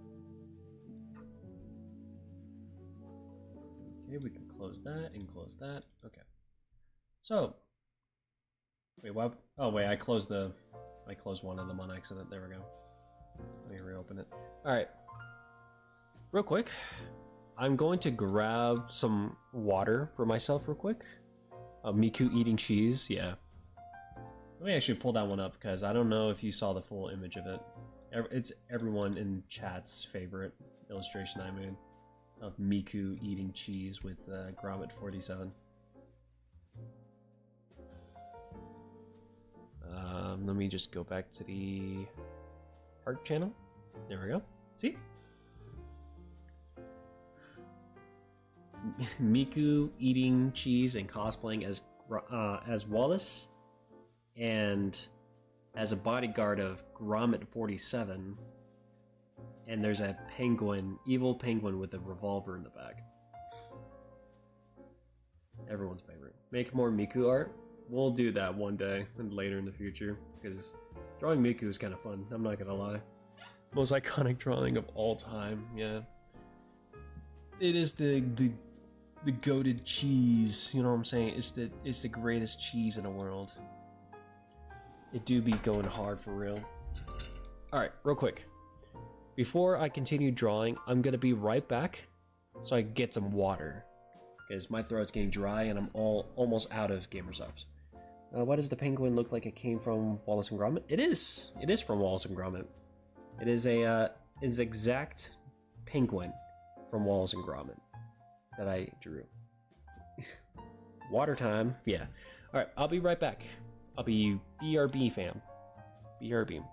Okay, we can close that and close that. Okay. So, wait, what? Oh wait, I closed one of them on accident. There we go. Let me reopen it. All right. Real quick, I'm going to grab some water for myself real quick. Miku eating cheese, yeah. Let me actually pull that one up because I don't know if you saw the full image of it. It's everyone in chat's favorite illustration I made of Miku eating cheese with Gromit 47. Let me just go back to the art channel. There we go. See? Miku eating cheese and cosplaying as Wallace and as a bodyguard of Gromit 47. And there's a penguin, evil penguin with a revolver in the back. Everyone's favorite. Make more Miku art. We'll do that one day and later in the future because drawing Miku is kind of fun. I'm not gonna lie. Most iconic drawing of all time. Yeah. It is the goated cheese. You know what I'm saying? It's the greatest cheese in the world. It do be going hard for real. All right, real quick. Before I continue drawing, I'm gonna be right back so I can get some water because my throat's getting dry and I'm almost out of Gamer Subs. Why does the penguin look like it came from Wallace and Gromit? It is from Wallace and Gromit. It is exact penguin from Wallace and Gromit that I drew. Water time, yeah. All right, I'll be right back. I'll be BRB fam. BRB.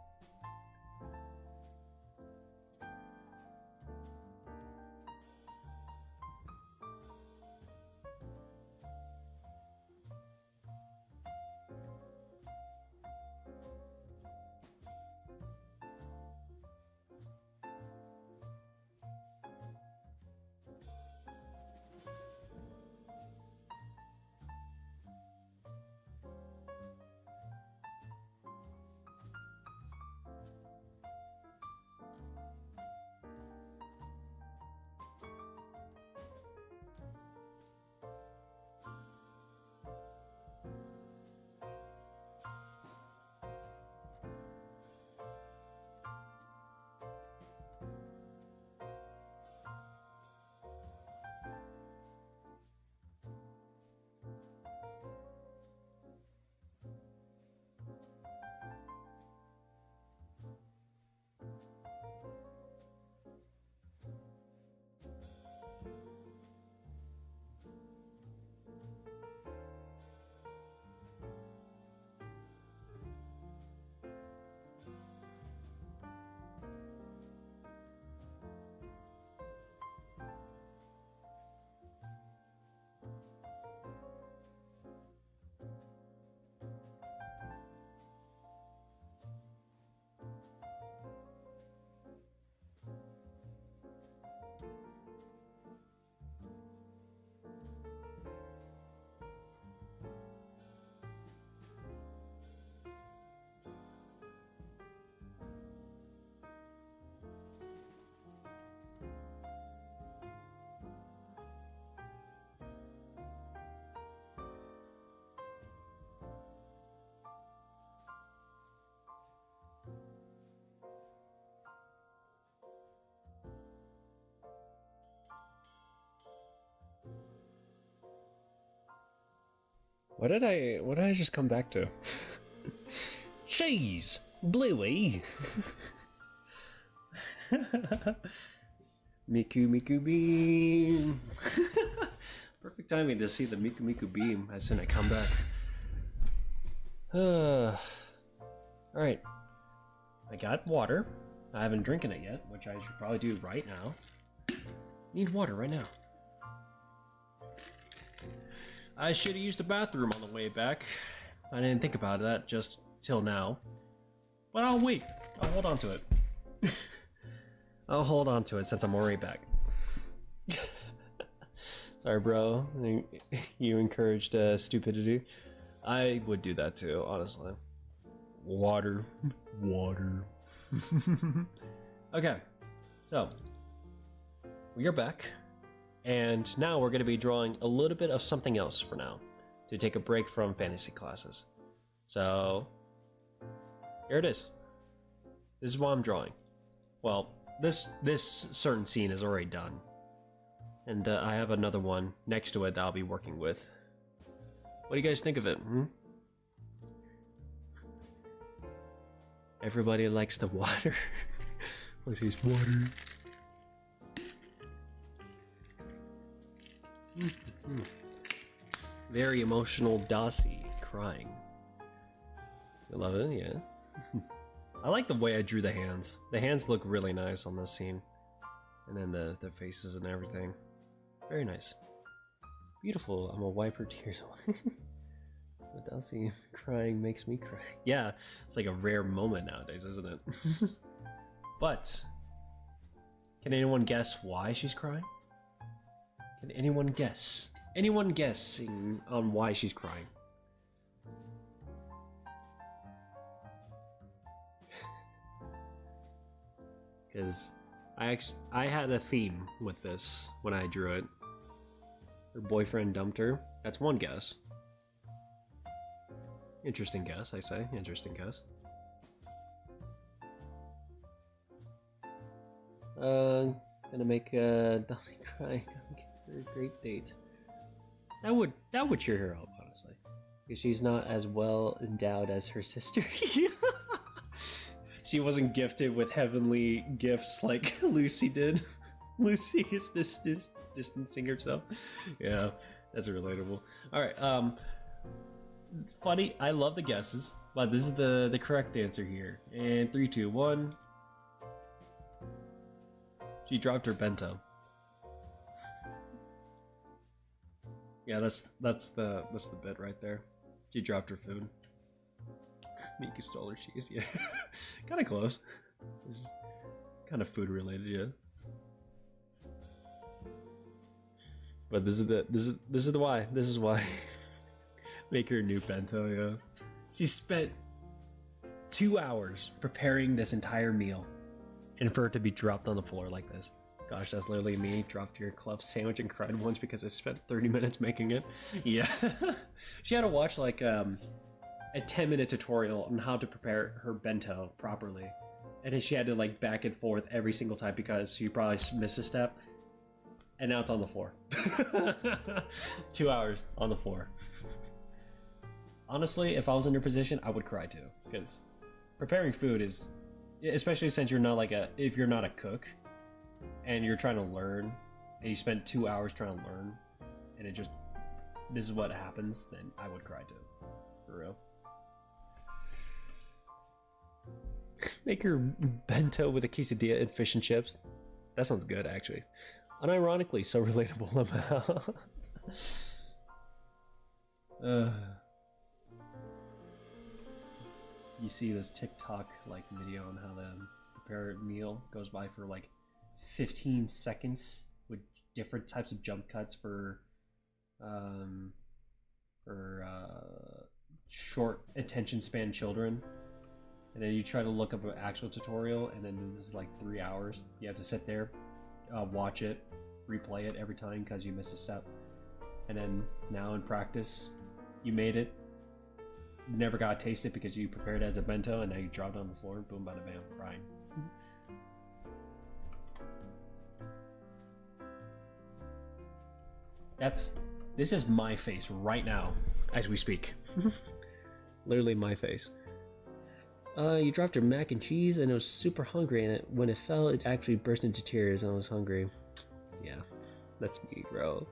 What did I just come back to? Cheese! Bluey! Miku Miku Beam! Perfect timing to see the Miku Miku Beam as soon as I come back. Alright. I got water. I haven't drinking it yet, which I should probably do right now. Need water right now. I should have used the bathroom on the way back. I didn't think about that just till now. But I'll wait. I'll hold on to it. I'll hold on to it since I'm already back. Sorry, bro. You encouraged stupidity. I would do that too, honestly. Water. Water. Okay. So, we are back. And now we're going to be drawing a little bit of something else for now. To take a break from fantasy classes. So, here it is. This is what I'm drawing. Well, this certain scene is already done. And I have another one next to it that I'll be working with. What do you guys think of it? Everybody likes the water. What's his water? Very emotional Docile crying. You love it? Yeah. I like the way I drew the hands. The hands look really nice on this scene. And then the faces and everything. Very nice. Beautiful. I'm gonna wipe her tears away. But Docile crying makes me cry. Yeah, it's like a rare moment nowadays, isn't it? But, can anyone guess why she's crying? Can anyone guess? Anyone guessing on why she's crying? Because I had a theme with this when I drew it. Her boyfriend dumped her. That's one guess. Interesting guess, I say. Interesting guess. Gonna make Docile cry. For a great date. That would cheer her up, honestly, because she's not as well endowed as her sister. She wasn't gifted with heavenly gifts like Lucy did. Lucy is distancing herself. Yeah, that's relatable. All right, funny. I love the guesses, but this is the correct answer here. And 3, 2, 1. She dropped her bento. Yeah, that's the bit right there. She dropped her food. Miku stole her cheese. Yeah, kind of close. It's just kind of food related, yeah. But this is why. This is why. Make her a new bento, yeah. She spent 2 hours preparing this entire meal, and for it to be dropped on the floor like this. Gosh, that's literally me. Dropped your club sandwich and cried once because I spent 30 minutes making it. Yeah. She had to watch like a 10-minute tutorial on how to prepare her bento properly. And then she had to like back and forth every single time because she probably missed a step. And now it's on the floor. 2 hours on the floor. Honestly, if I was in her position, I would cry too. Because preparing food is, especially since you're not if you're not a cook, and you're trying to learn, and you spend 2 hours trying to learn, and this is what happens, then I would cry too. For real. Make her bento with a quesadilla and fish and chips. That sounds good, actually. Unironically, so relatable. You see this TikTok video on how to prepare a meal goes by for 15 seconds with different types of jump cuts for short attention span children, and then you try to look up an actual tutorial, and then this is 3 hours. You have to sit there, watch it, replay it every time because you missed a step, and then now in practice you made it, never got to taste it because you prepared it as a bento, and now you dropped it on the floor, boom, bada bam, crying. This is my face right now, as we speak. Literally my face. You dropped your mac and cheese and it was super hungry, and when it fell, it actually burst into tears and I was hungry. Yeah, that's me, bro.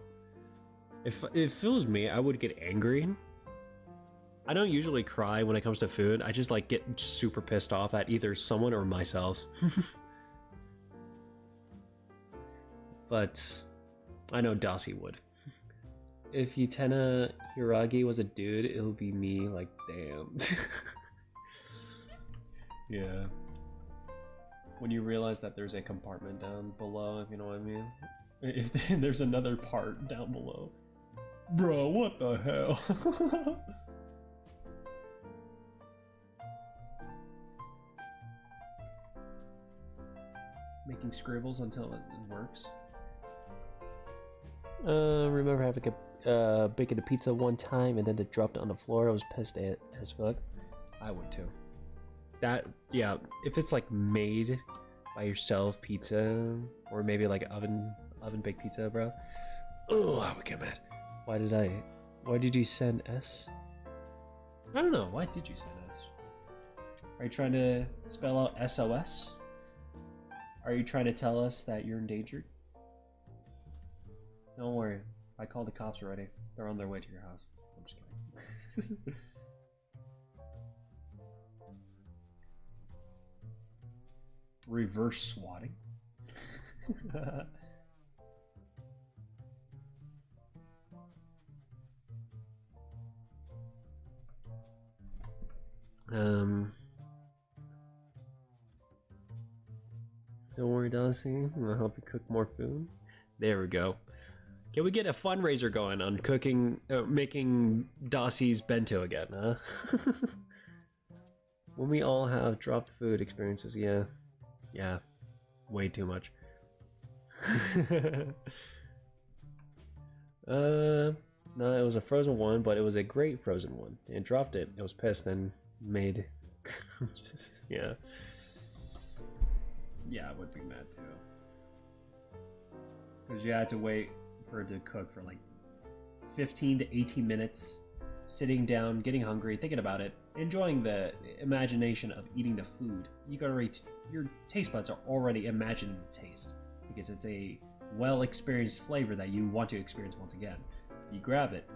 If it was me, I would get angry. I don't usually cry when it comes to food. I just like get super pissed off at either someone or myself. But I know Docile would. If Utena Hiragi was a dude, it'll be me, like, damn. Yeah. When you realize that there's a compartment down below, if you know what I mean. If there's another part down below. Bro, what the hell? Making scribbles until it works. Remember having baking a pizza one time and then it dropped on the floor. I was pissed as fuck. I would too. That, yeah, if it's like made by yourself pizza, or maybe like oven baked pizza, bro. Oh, I would get mad. Why did you send S? I don't know. Why did you send S? Are you trying to spell out SOS? Are you trying to tell us that you're endangered? Don't worry. I called the cops already. They're on their way to your house. I'm just kidding. Reverse swatting. Don't worry, Dossie. I'll help you cook more food. There we go. Can we get a fundraiser going on cooking, making Dossie's bento again, huh? When we all have dropped food experiences, yeah. Yeah, way too much. No, it was a frozen one, but it was a great frozen one. It dropped it. It was pissed and made. Just, yeah. Yeah, I would be mad too. Because you had to wait for it to cook for like 15 to 18 minutes, sitting down, getting hungry, thinking about it, enjoying the imagination of eating the food. You gotta your taste buds are already imagining the taste because it's a well-experienced flavor that you want to experience once again. You grab it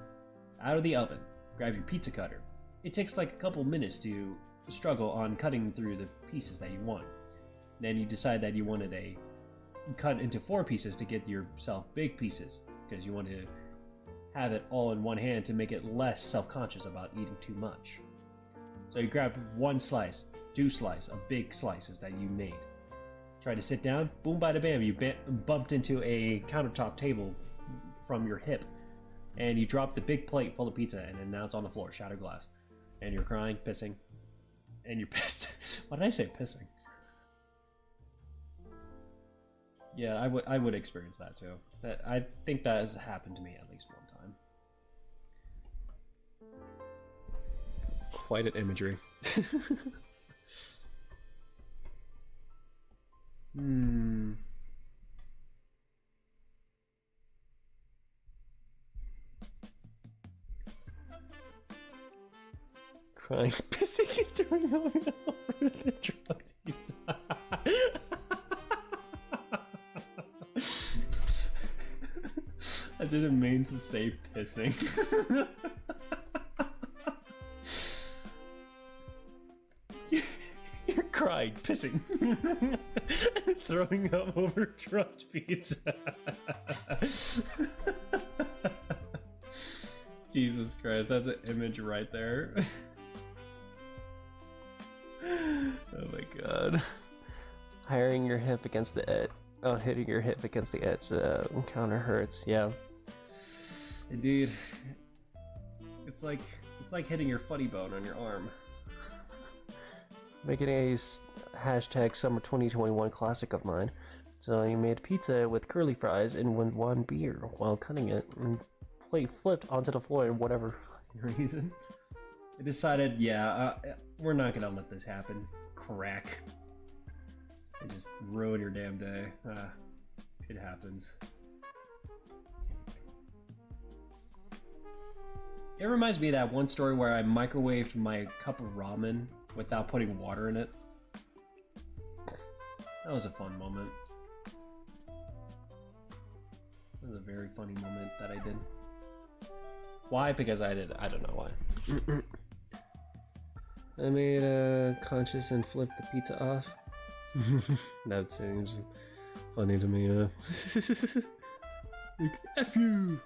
out of the oven, grab your pizza cutter. It takes like a couple minutes to struggle on cutting through the pieces that you want. Then you decide that you wanted a cut into 4 pieces to get yourself big pieces because you want to have it all in one hand to make it less self-conscious about eating too much. So you grab 1 slice, 2 slices of big slices that you made. Try to sit down, boom, bada bam, you bumped into a countertop table from your hip, and you drop the big plate full of pizza, and then now it's on the floor, shattered glass. And you're crying, pissing, and you're pissed. Why did I say pissing? Yeah, I would experience that too. I think that has happened to me at least one time. Quite an imagery. Crying, pissing, and throwing up over the drop pizza. I didn't mean to say pissing. You're crying, pissing, throwing up over dropped pizza. Jesus Christ, that's an image right there. Oh my god. Hiring your hip against the edge. Oh, hitting your hip against the edge counter hurts. Yeah. Indeed. It's like hitting your funny bone on your arm. Making a hashtag summer 2021 classic of mine. So you made pizza with curly fries and one beer while cutting it, and plate flipped onto the floor and whatever reason. I decided, yeah, we're not gonna let this happen. Crack. And just ruin your damn day. It happens. It reminds me of that one story where I microwaved my cup of ramen without putting water in it. That was a fun moment. That was a very funny moment that I did. Why? Because I did. I don't know why. I made a conscious and flipped the pizza off. That seems funny to me. Like, F you!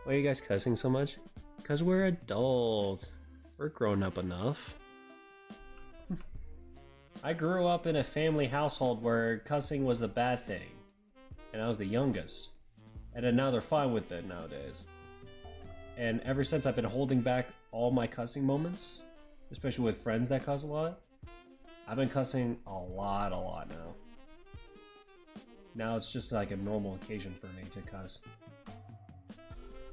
Why are you guys cussing so much? Because we're adults. We're grown up enough. I grew up in a family household where cussing was the bad thing. And I was the youngest. And then now they're fine with it nowadays. And ever since I've been holding back all my cussing moments, especially with friends that cuss a lot, I've been cussing a lot now. Now it's just like a normal occasion for me to cuss.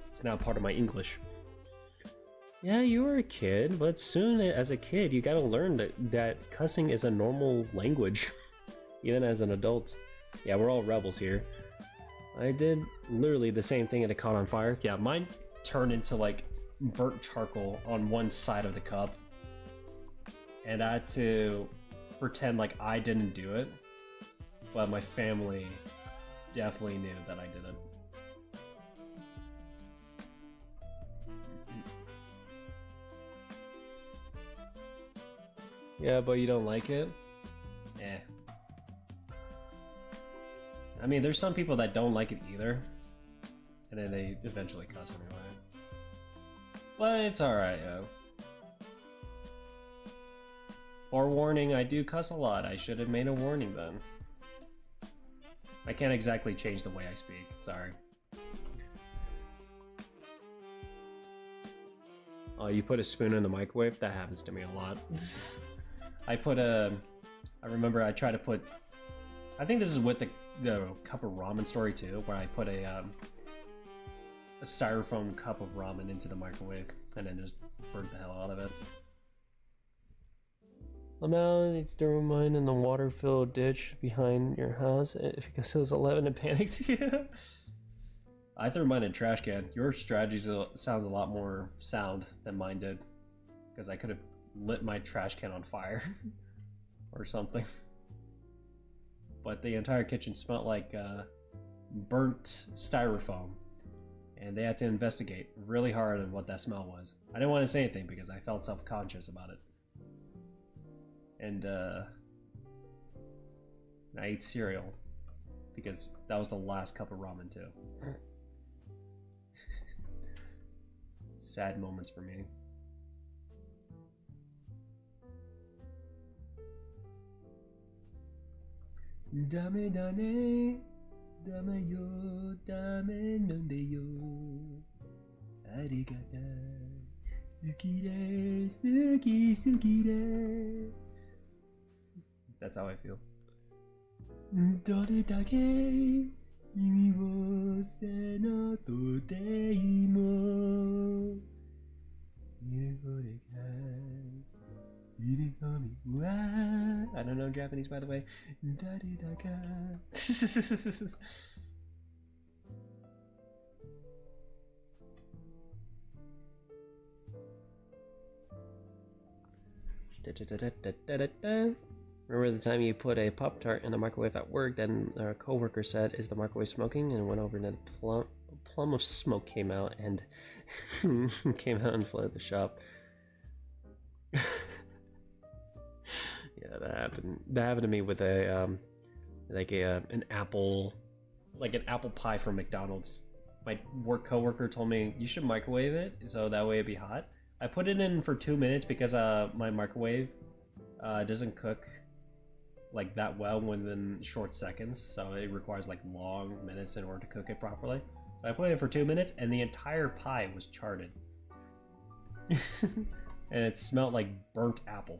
It's now part of my English. Yeah, you were a kid, but soon as a kid, you gotta learn that cussing is a normal language, even as an adult. Yeah, we're all rebels here. I did literally the same thing and it caught on fire. Yeah, mine turned into like burnt charcoal on one side of the cup. And I had to pretend like I didn't do it, but my family definitely knew that I did it. Yeah, but you don't like it? Eh. I mean, there's some people that don't like it either, and then they eventually cuss anyway. But it's alright, yo. Forewarning, I do cuss a lot. I should have made a warning then. I can't exactly change the way I speak. Sorry. Oh, you put a spoon in the microwave? That happens to me a lot. I remember I tried to put, I think this is with the cup of ramen story too, where I put a styrofoam cup of ramen into the microwave and then just burnt the hell out of it. I'm out, I need to throw mine in the water-filled ditch behind your house because it was 11 and panicked. I threw mine in a trash can. Your strategy sounds a lot more sound than mine did, because I could have lit my trash can on fire or something. But the entire kitchen smelled like burnt styrofoam, and they had to investigate really hard on what that smell was. I didn't want to say anything because I felt self-conscious about it. And I ate cereal because that was the last cup of ramen too. Sad moments for me. Dame dane, dame yo, dame nonde yo. Arigata, sukire, sukire. That's how I feel. Dore dake kimi wo senoto deimo I don't know Japanese, by the way. Remember the time you put a Pop-Tart in the microwave at work, then our coworker said, "Is the microwave smoking?" and went over and a plum of smoke came out and flooded the shop. Yeah, that happened. That happened to me with an apple pie from McDonald's. My work coworker told me you should microwave it so that way it'd be hot. I put it in for 2 minutes because my microwave doesn't cook like that well within short seconds, so it requires like long minutes in order to cook it properly. So I put it in for 2 minutes and the entire pie was charted. And it smelled like burnt apple.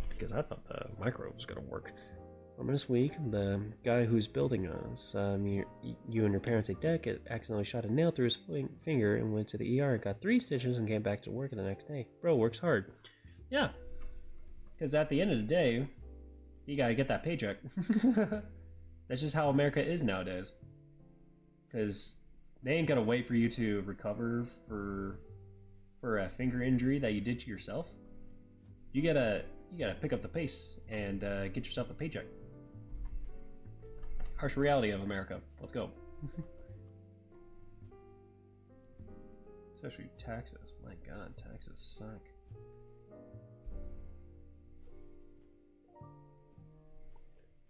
Because I thought the microwave was gonna work. This week, the guy who's building us, you and your parents' deck, accidentally shot a nail through his finger and went to the ER and got 3 stitches and came back to work the next day. Bro works hard. Yeah. Because at the end of the day, you gotta get that paycheck. That's just how America is nowadays. Because they ain't gonna wait for you to recover for a finger injury that you did to yourself. You gotta pick up the pace and get yourself a paycheck. Harsh reality of America. Let's go. Especially taxes. My God, taxes suck.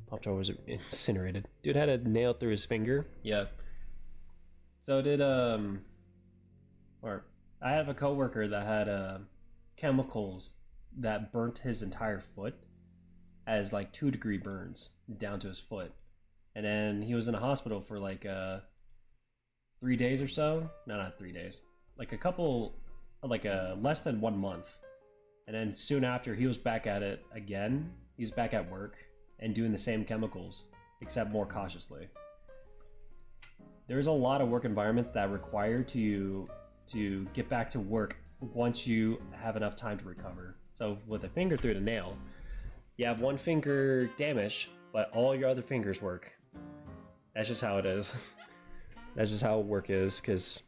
Pop-Tart was incinerated. Dude had a nail through his finger. Yeah. So did or I have a coworker that had chemicals that burnt his entire foot as like 2-degree burns down to his foot, and then he was in a hospital for like 3 days or so. No, not 3 days. Like a couple, like less than 1 month, and then soon after he was back at it again. He's back at work and doing the same chemicals, except more cautiously. There's a lot of work environments that require to get back to work once you have enough time to recover. So with a finger through the nail, you have one finger damaged, but all your other fingers work. That's just how it is. That's just how work is, because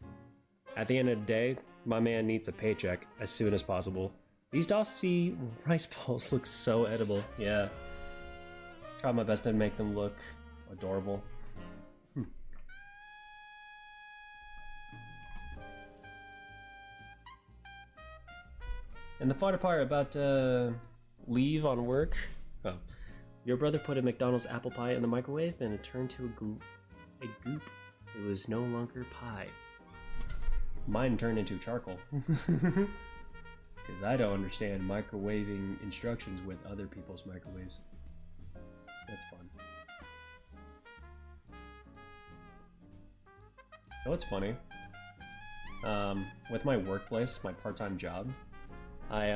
at the end of the day, my man needs a paycheck as soon as possible. These Docile rice balls look so edible. Yeah. Try my best to make them look adorable. And the funny part about leave on work, oh, your brother put a McDonald's apple pie in the microwave and it turned to a goop. It was no longer pie. Mine turned into charcoal. Because I don't understand microwaving instructions with other people's microwaves. That's fun. You know what's funny? With my workplace, my part-time job, I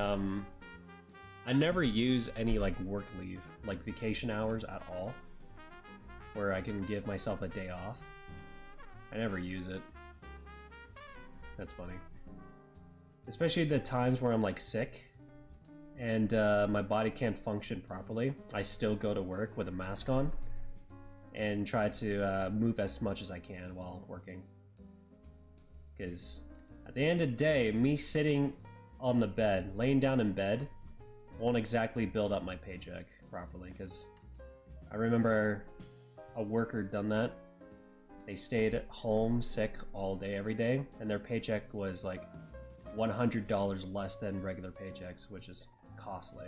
never use any like work leave, like vacation hours at all, where I can give myself a day off. I never use it. That's funny. Especially the times where I'm like sick and my body can't function properly. I still go to work with a mask on and try to move as much as I can while working. Because at the end of the day, me sitting on the bed, laying down in bed, won't exactly build up my paycheck properly. Because I remember a worker done that. They stayed at home sick all day every day, and their paycheck was like $100 less than regular paychecks, which is costly.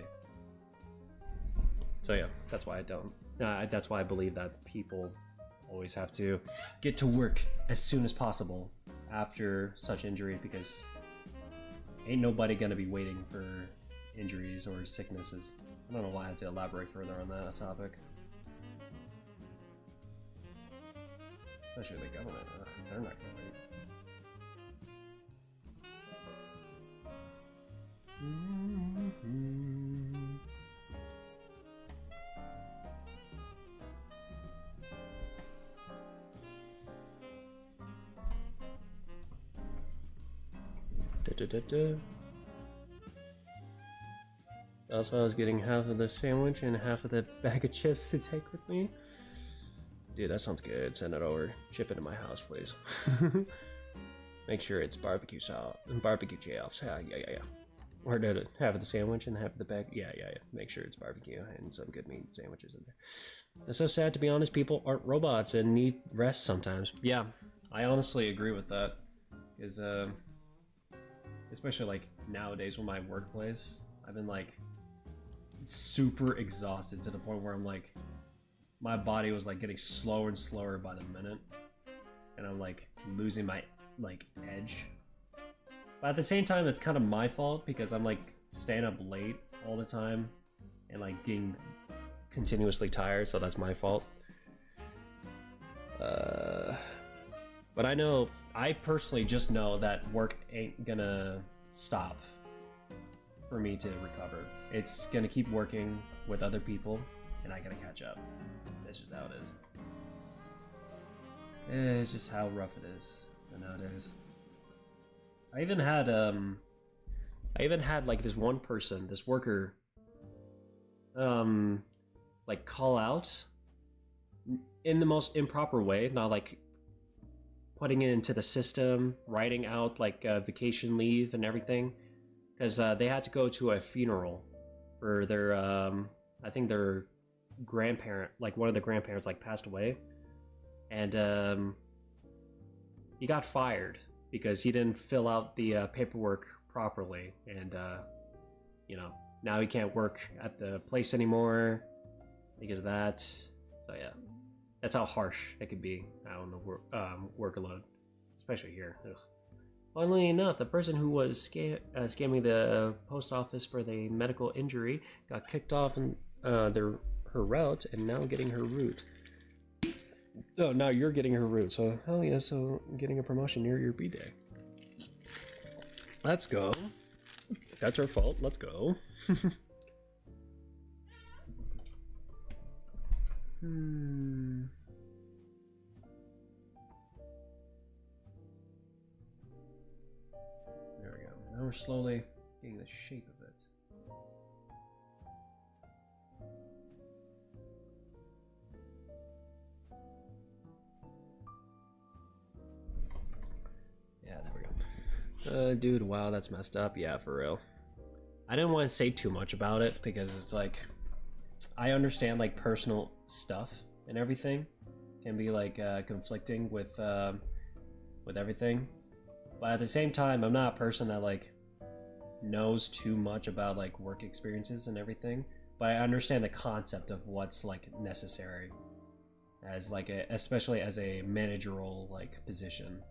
So yeah, that's why I don't. That's why I believe that people always have to get to work as soon as possible after such injury, because ain't nobody gonna be waiting for injuries or sicknesses. I don't know why I have to elaborate further on that topic. Especially the government, they're not gonna wait. Also, I was getting half of the sandwich and half of the bag of chips to take with me. Dude, that sounds good. Send it over. Ship it to my house, please. Make sure it's barbecue sauce and barbecue chips. Yeah. Or no, half of the sandwich and half of the bag. Yeah. Make sure it's barbecue and some good meat sandwiches in there. It's so sad, to be honest. People aren't robots and need rest sometimes. Yeah, I honestly agree with that. Because, especially like nowadays with my workplace, I've been like super exhausted to the point where I'm like, my body was like getting slower and slower by the minute, and I'm like losing my like edge. But at the same time, it's kind of my fault because I'm like staying up late all the time and like getting continuously tired, so that's my fault. But I personally just know that work ain't gonna stop for me to recover. It's gonna keep working with other people, and I gotta catch up. That's just how it is. It's just how rough it is nowadays. I even had like this one person, this worker, like call out in the most improper way, not like putting it into the system, writing out like vacation leave and everything, because they had to go to a funeral for their I think their grandparent, like one of the grandparents, like passed away, and he got fired because he didn't fill out the paperwork properly, and you know, now he can't work at the place anymore because of that. So yeah, that's how harsh it could be out on the workload, especially here. Ugh. Funnily enough, the person who was scamming the post office for the medical injury got kicked off in her route, and now getting her route. Oh, now you're getting her route. So hell yeah! So getting a promotion near your B-day. Let's go. That's her fault. Let's go. There we go. Now we're slowly getting the shape of it. Yeah, there we go. Dude, wow, that's messed up. Yeah, for real. I didn't want to say too much about it because it's like, I understand like personal stuff and everything can be like conflicting with everything, but at the same time, I'm not a person that like knows too much about like work experiences and everything, but I understand the concept of what's like necessary as like especially as a managerial like position,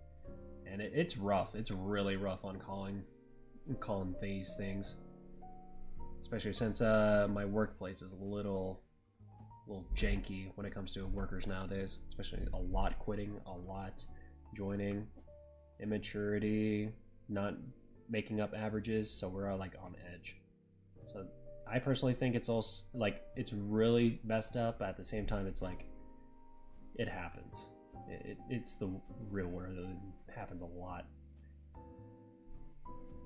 and it's rough. It's really rough on calling these things, especially since my workplace is a little janky when it comes to workers nowadays, especially a lot quitting, a lot joining, immaturity, not making up averages, so we're all like on edge. So I personally think it's all like, it's really messed up, but at the same time it's like, it happens. It's the real world. It happens a lot,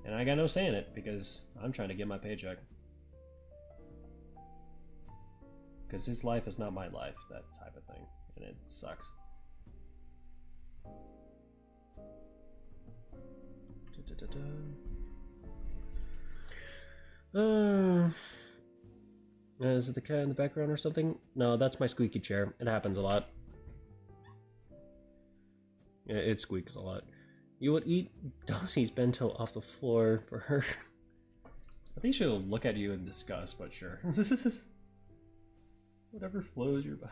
and I got no say in it because I'm trying to get my paycheck. Because his life is not my life, that type of thing, and it sucks. Is it the cat in the background or something? No, that's my squeaky chair. It happens a lot. Yeah, it squeaks a lot. You would eat Dossie's bento off the floor for her. I think she'll look at you in disgust, but sure. Whatever flows your boat.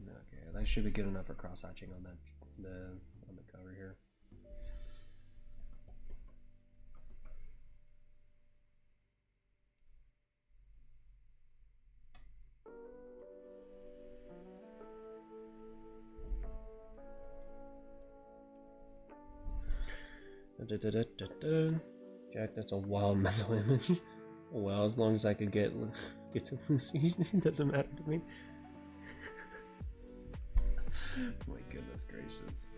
Okay, that should be good enough for cross-hatching on that on the cover here. Jack, that's a wild mental image. Well, as long as I could get to Lucy, it doesn't matter to me. My goodness gracious.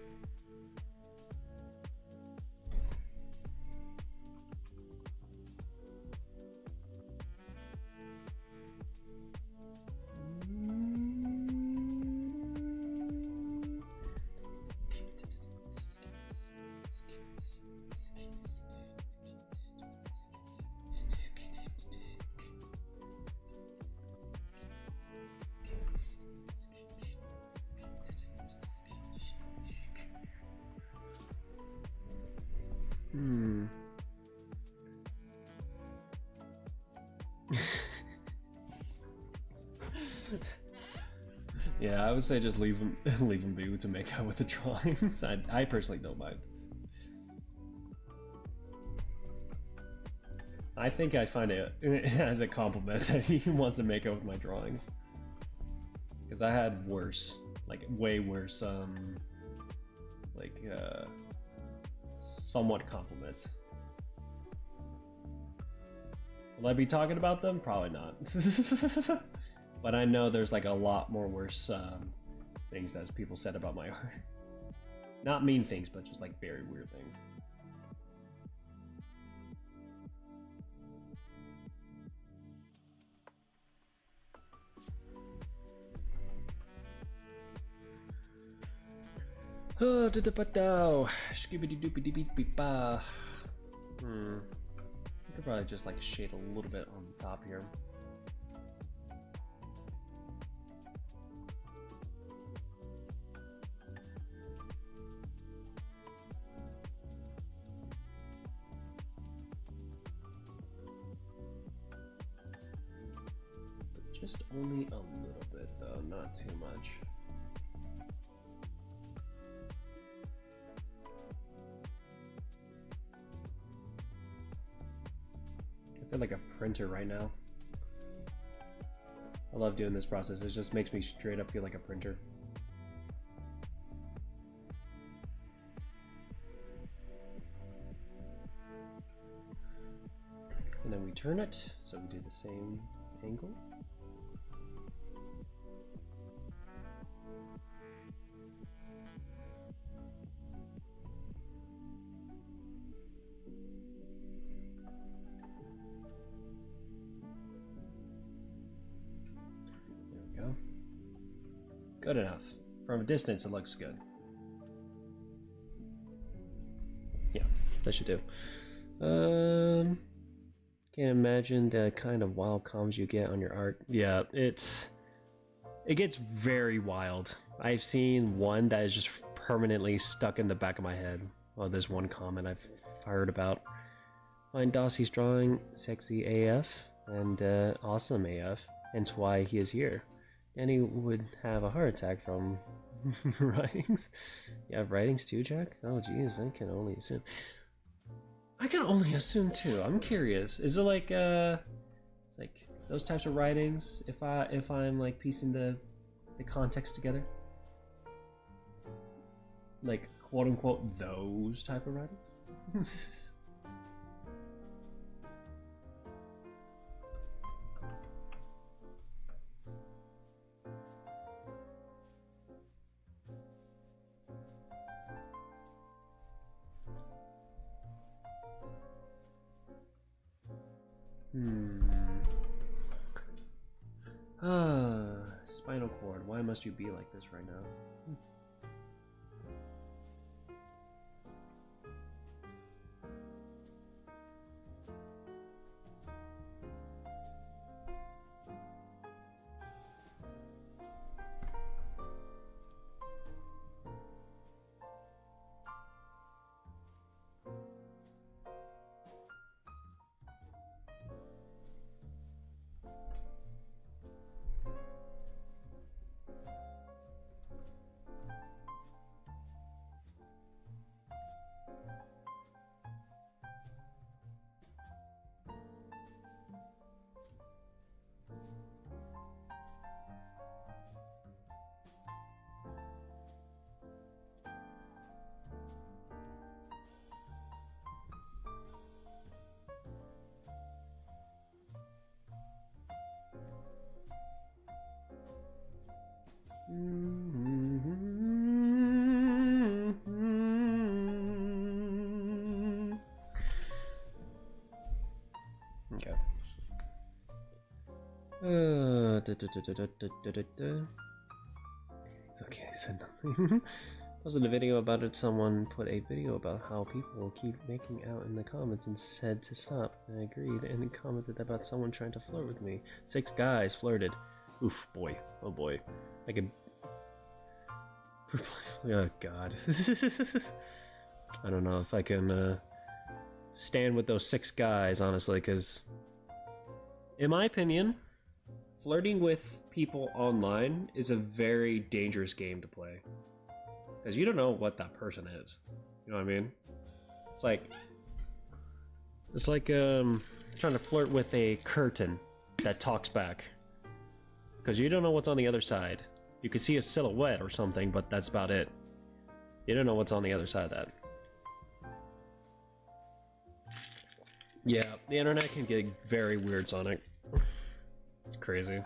Yeah, I would say just leave him be to make out with the drawings. I personally don't mind. I think I find it as a compliment that he wants to make out with my drawings, because I had worse, like way worse, somewhat compliments. Will I be talking about them? Probably not. But I know there's like a lot more worse things that people said about my art. Not mean things, but just like very weird things. Oh, skibidi doopity beep beep ba. I could probably just like shade a little bit on the top here. Just only a little bit though, not too much. I feel like a printer right now. I love doing this process. It just makes me straight up feel like a printer. And then we turn it, so we do the same angle. Good enough. From a distance, it looks good. Yeah, that should do. Can't imagine the kind of wild comments you get on your art. Yeah, it gets very wild. I've seen one that is just permanently stuck in the back of my head. Well, there's one comment I've heard about. Find Dossie's drawing sexy AF and awesome AF, hence why he is here. Danny would have a heart attack from writings. You have writings too, Jack? Oh geez, I can only assume. I can only assume too. I'm curious. Is it like it's like those types of writings? If I'm like piecing the context together, like quote unquote those type of writings. Spinal cord. Why must you be like this right now? Okay. It's okay, I said nothing. Posted a video about it. Someone put a video about how people keep making out in the comments and said to stop. And I agreed and commented about someone trying to flirt with me. 6 guys flirted. Oof, boy. Oh boy. I could... Oh god. I don't know if I can stand with those 6 guys, honestly, because... in my opinion, flirting with people online is a very dangerous game to play. Because you don't know what that person is. You know what I mean? It's like trying to flirt with a curtain that talks back. Because you don't know what's on the other side. You can see a silhouette or something, but that's about it. You don't know what's on the other side of that. Yeah, the internet can get very weird, Sonic. It's crazy.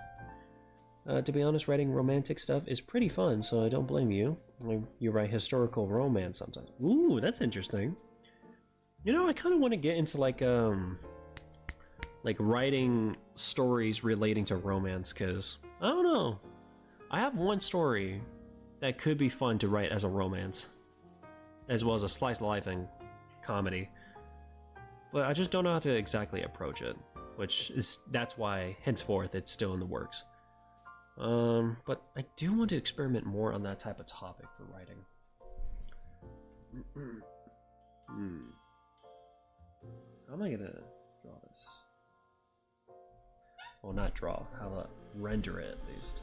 To be honest, writing romantic stuff is pretty fun, so I don't blame you. You write historical romance sometimes. Ooh, that's interesting. You know, I kind of want to get into like writing stories relating to romance, because I don't know. I have one story that could be fun to write as a romance, as well as a slice of life and comedy. But I just don't know how to exactly approach it, that's why henceforth it's still in the works. But I do want to experiment more on that type of topic for writing. How am I gonna draw this? Well, not draw, how to render it at least.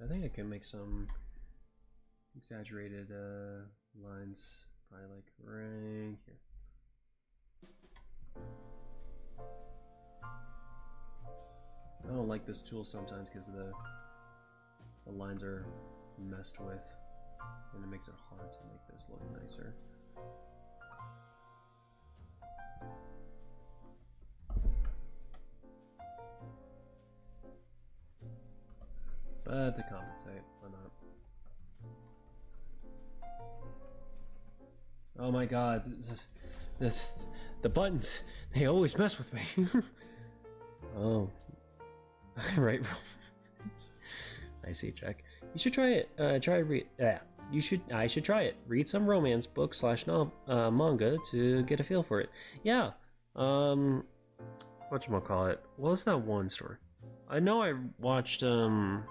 I think I can make some exaggerated lines, probably like right here. I don't like this tool sometimes because the lines are messed with, and it makes it hard to make this look nicer. But to compensate, why not? Oh my god, the buttons, they always mess with me. Oh. Right. I see, Jack. You should try it. I should try it. Read some romance book / manga to get a feel for it. Yeah. Whatchamacallit? What was that one story? I know I watched some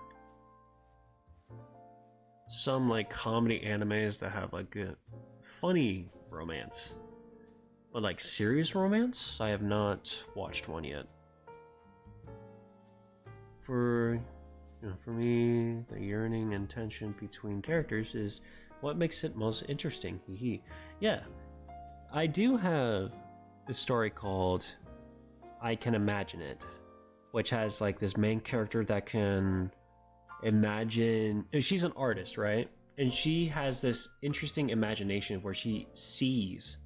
like comedy animes that have like a funny romance. But like serious romance? I have not watched one yet. For me, the yearning and tension between characters is what makes it most interesting. Yeah, I do have a story called I Can Imagine It, which has like this main character that can imagine. She's an artist, right? And she has this interesting imagination where she sees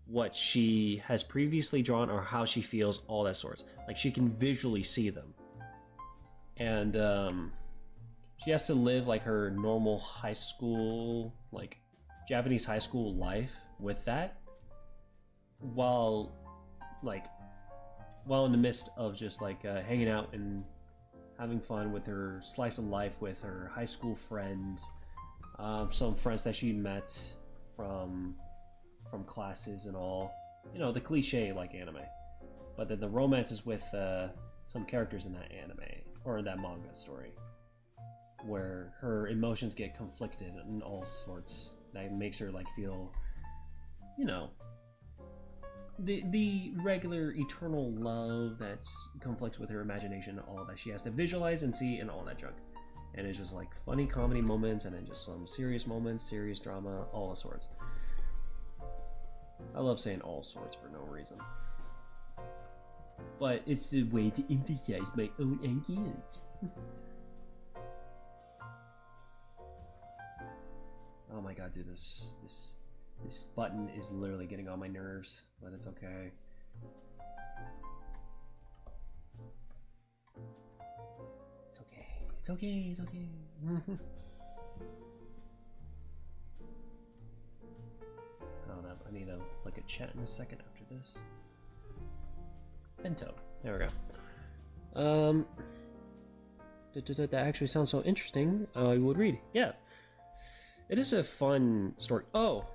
what she has previously drawn or how she feels, all that sorts. Like she can visually see them. And she has to live like her normal high school, like Japanese high school life with that, while in the midst of just like hanging out and having fun with her slice of life with her high school friends, some friends that she met from classes and all, you know, the cliche like anime. But then the romance is with some characters in that anime or in that manga story, where her emotions get conflicted and all sorts. That makes her like feel, you know, the regular eternal love that conflicts with her imagination, all that she has to visualize and see and all that junk. And it's just like funny comedy moments and then just some serious moments, serious drama, all sorts. I love saying all sorts for no reason. But it's the way to emphasize my own ideas. Oh my god, dude, this button is literally getting on my nerves, but it's okay. It's okay. It's okay. It's okay. I need to look at chat in a second after this. Bento. There we go. That actually sounds so interesting. I would read. Yeah. It is a fun story. Oh,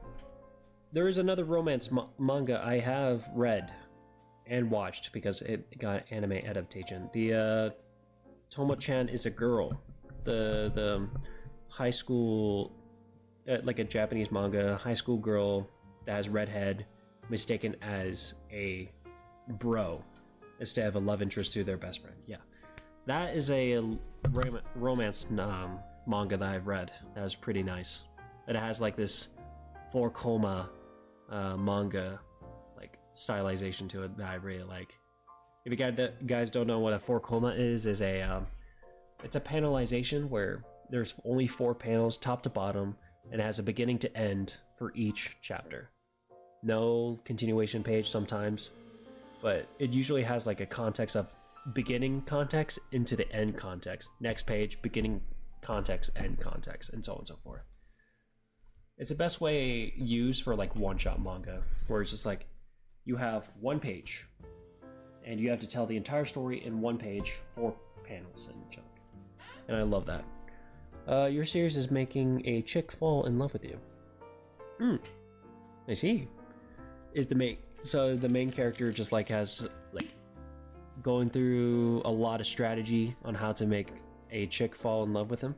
there is another romance manga I have read and watched because it got anime adaptation. The Tomo-chan is a girl. The high school, like a Japanese manga, high school girl that has red head, mistaken as a bro instead of a love interest to their best friend. Yeah, that is a romance manga that I've read. That was pretty nice. It has like this 4-koma manga like stylization to it that I really like. If you guys don't know what a 4-koma is a it's a panelization where there's only 4 panels top to bottom and it has a beginning to end for each chapter. No continuation page sometimes, but it usually has like a context of beginning context into the end context. Next page, beginning context, end context, and so on and so forth. It's the best way used for like one-shot manga, where it's just like you have one page and you have to tell the entire story in one page, 4 panels and chunk. And I love that. Your series is making a chick fall in love with you. I see. Is the main character just like has like going through a lot of strategy on how to make a chick fall in love with him?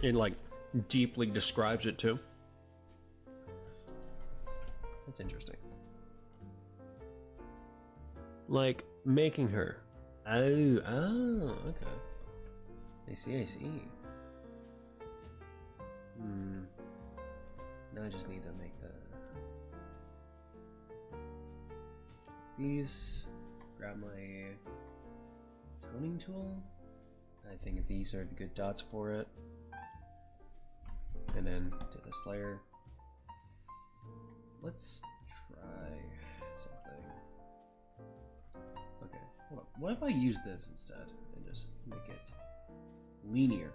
It like deeply describes it too. That's interesting. Like making her. Oh, okay. I see. Now I just need to make these. Grab my toning tool. I think these are the good dots for it. And then to this layer. Let's try something. Okay, hold on. What if I use this instead and just make it linear?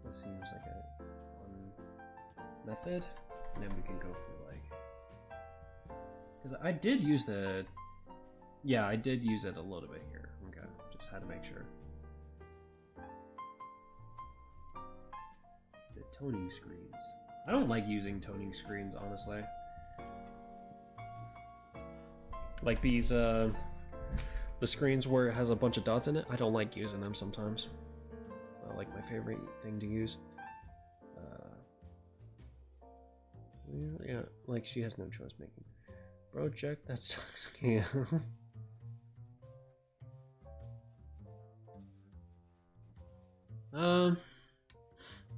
This seems like a one method, and then we can go for like, because I did use the, yeah, I did use it a little bit here. Okay, just had to make sure. The toning screens. I don't like using toning screens, honestly. Like these, the screens where it has a bunch of dots in it, I don't like using them sometimes. It's not like my favorite thing to use. Yeah, like she has no choice making. Project, that sucks. Yeah.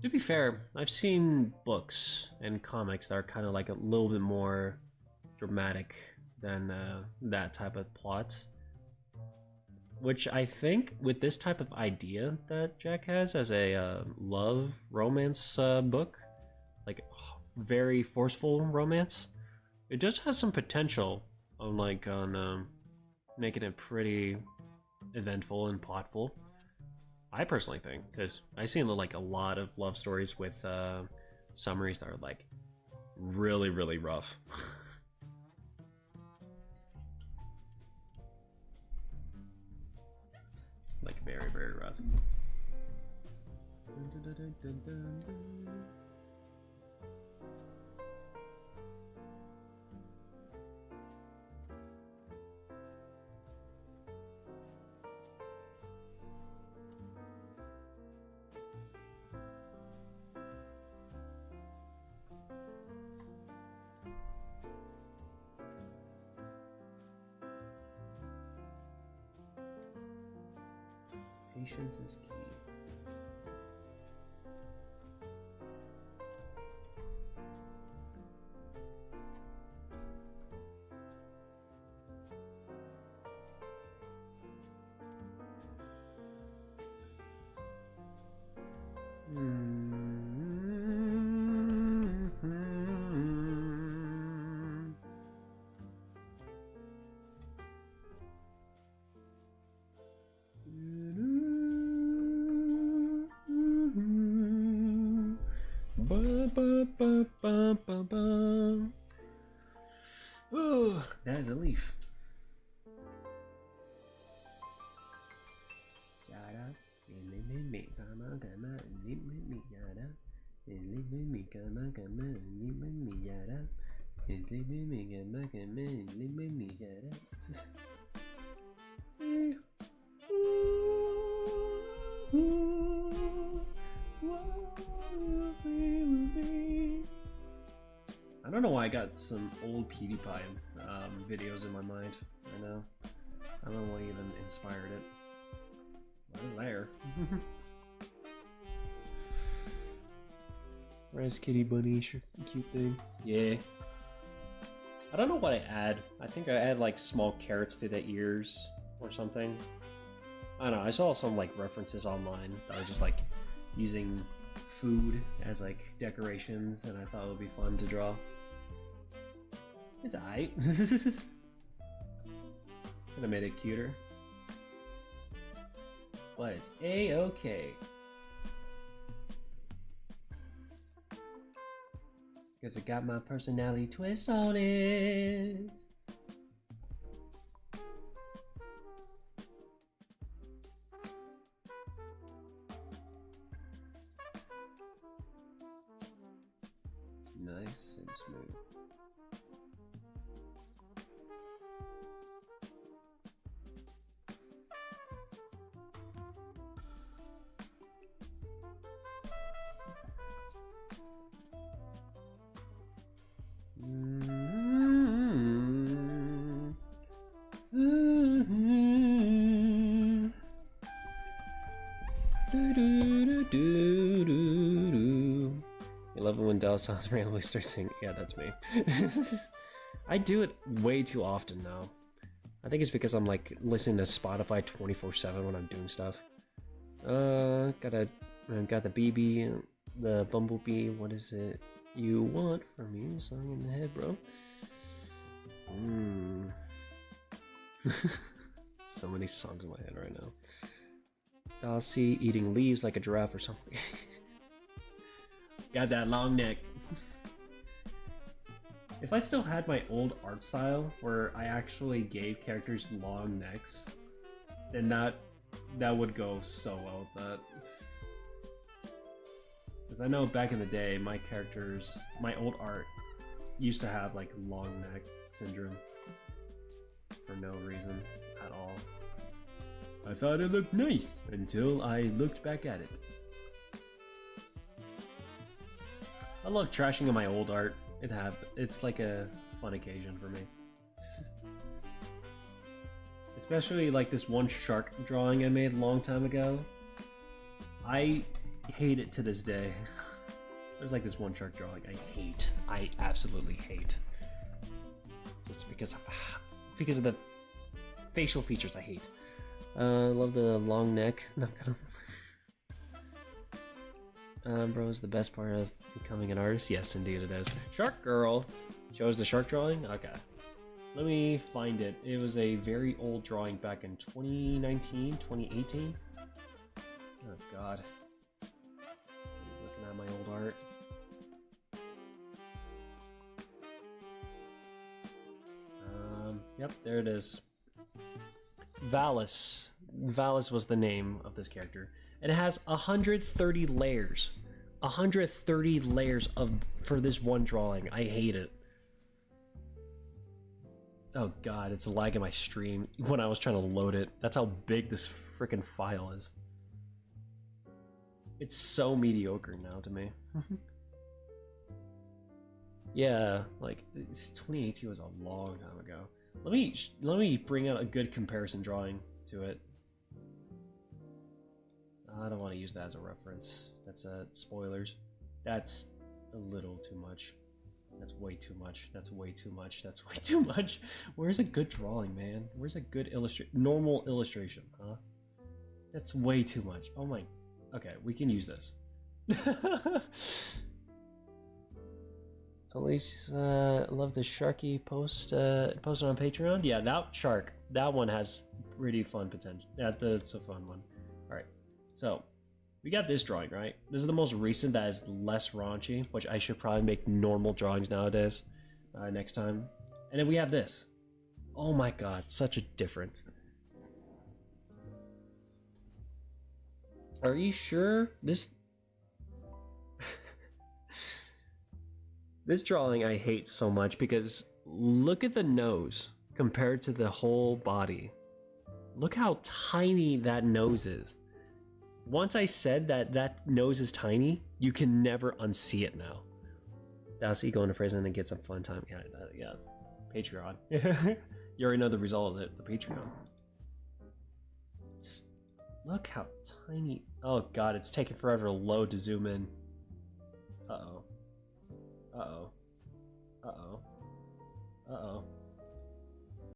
To be fair, I've seen books and comics that are kind of like a little bit more dramatic than that type of plot. Which I think with this type of idea that Jack has as a love romance book, like very forceful romance, it does have some potential on like on making it pretty eventful and plotful. I personally think, because I've seen like a lot of love stories with summaries that are like really, really rough. Like very, very rough. Patience is key. Ooh, that is a leaf. I don't know why I got some old PewDiePie videos in my mind right now. I don't know what even inspired it. What is there? Where's Kitty Bunny? Cute thing. Yeah. I don't know what I add. I think I add like small carrots to the ears or something. I don't know, I saw some like references online that were just like using food as like decorations, and I thought it would be fun to draw. It's aight. Could have made it cuter. But it's A-okay. Because it got my personality twist on it. Nice and smooth. I love it when Docile randomly starts singing. Yeah, that's me. I do it way too often now. I think it's because I'm like listening to Spotify 24/7 when I'm doing stuff. Got the BB, the Bumblebee. What is it you want from me? Song in the head, bro. So many songs in my head right now. Docile eating leaves like a giraffe or something. Got that long neck. If I still had my old art style where I actually gave characters long necks, then that would go so well with that. Because I know back in the day, my characters, my old art used to have like long neck syndrome for no reason at all. I thought it looked nice until I looked back at it. I love trashing on my old art. It's like a fun occasion for me. Especially like this one shark drawing I made a long time ago. I hate it to this day. There's like this one shark drawing I absolutely hate. It's because of the facial features I hate. I love the long neck. Not gonna. Bro, is the best part of becoming an artist? Yes, indeed it is. Shark Girl shows the shark drawing? Okay. Let me find it. It was a very old drawing back in 2019, 2018. Oh god. Looking at my old art. Yep, there it is. Valis. Valis was the name of this character. And it has 130 layers. 130 layers for this one drawing. I hate it. Oh god, it's lagging my stream when I was trying to load it. That's how big this freaking file is. It's so mediocre now to me. Yeah, like 2018 was a long time ago. Let me bring out a good comparison drawing to it. I don't want to use that as a reference. That's spoilers. That's a little too much. That's way too much. That's way too much. That's way too much. Where's a good drawing, man? Where's a good normal illustration, huh? That's way too much. Oh my. Okay, we can use this. At least love the Sharky post posted on Patreon. Yeah, that shark. That one has pretty fun potential. Yeah, that's a fun one. All right, so we got this drawing, right? This is the most recent that is less raunchy, which I should probably make normal drawings nowadays next time. And then we have this. Oh my god, such a difference. Are you sure? This drawing I hate so much because look at the nose compared to the whole body. Look how tiny that nose is. Once I said that nose is tiny, you can never unsee it now. Docile going to prison and get some fun time. Yeah. Patreon. You already know the result of it, the Patreon. Just look how tiny. Oh god, it's taking forever to load to zoom in. Uh-oh. Uh-oh. Uh-oh. Uh-oh.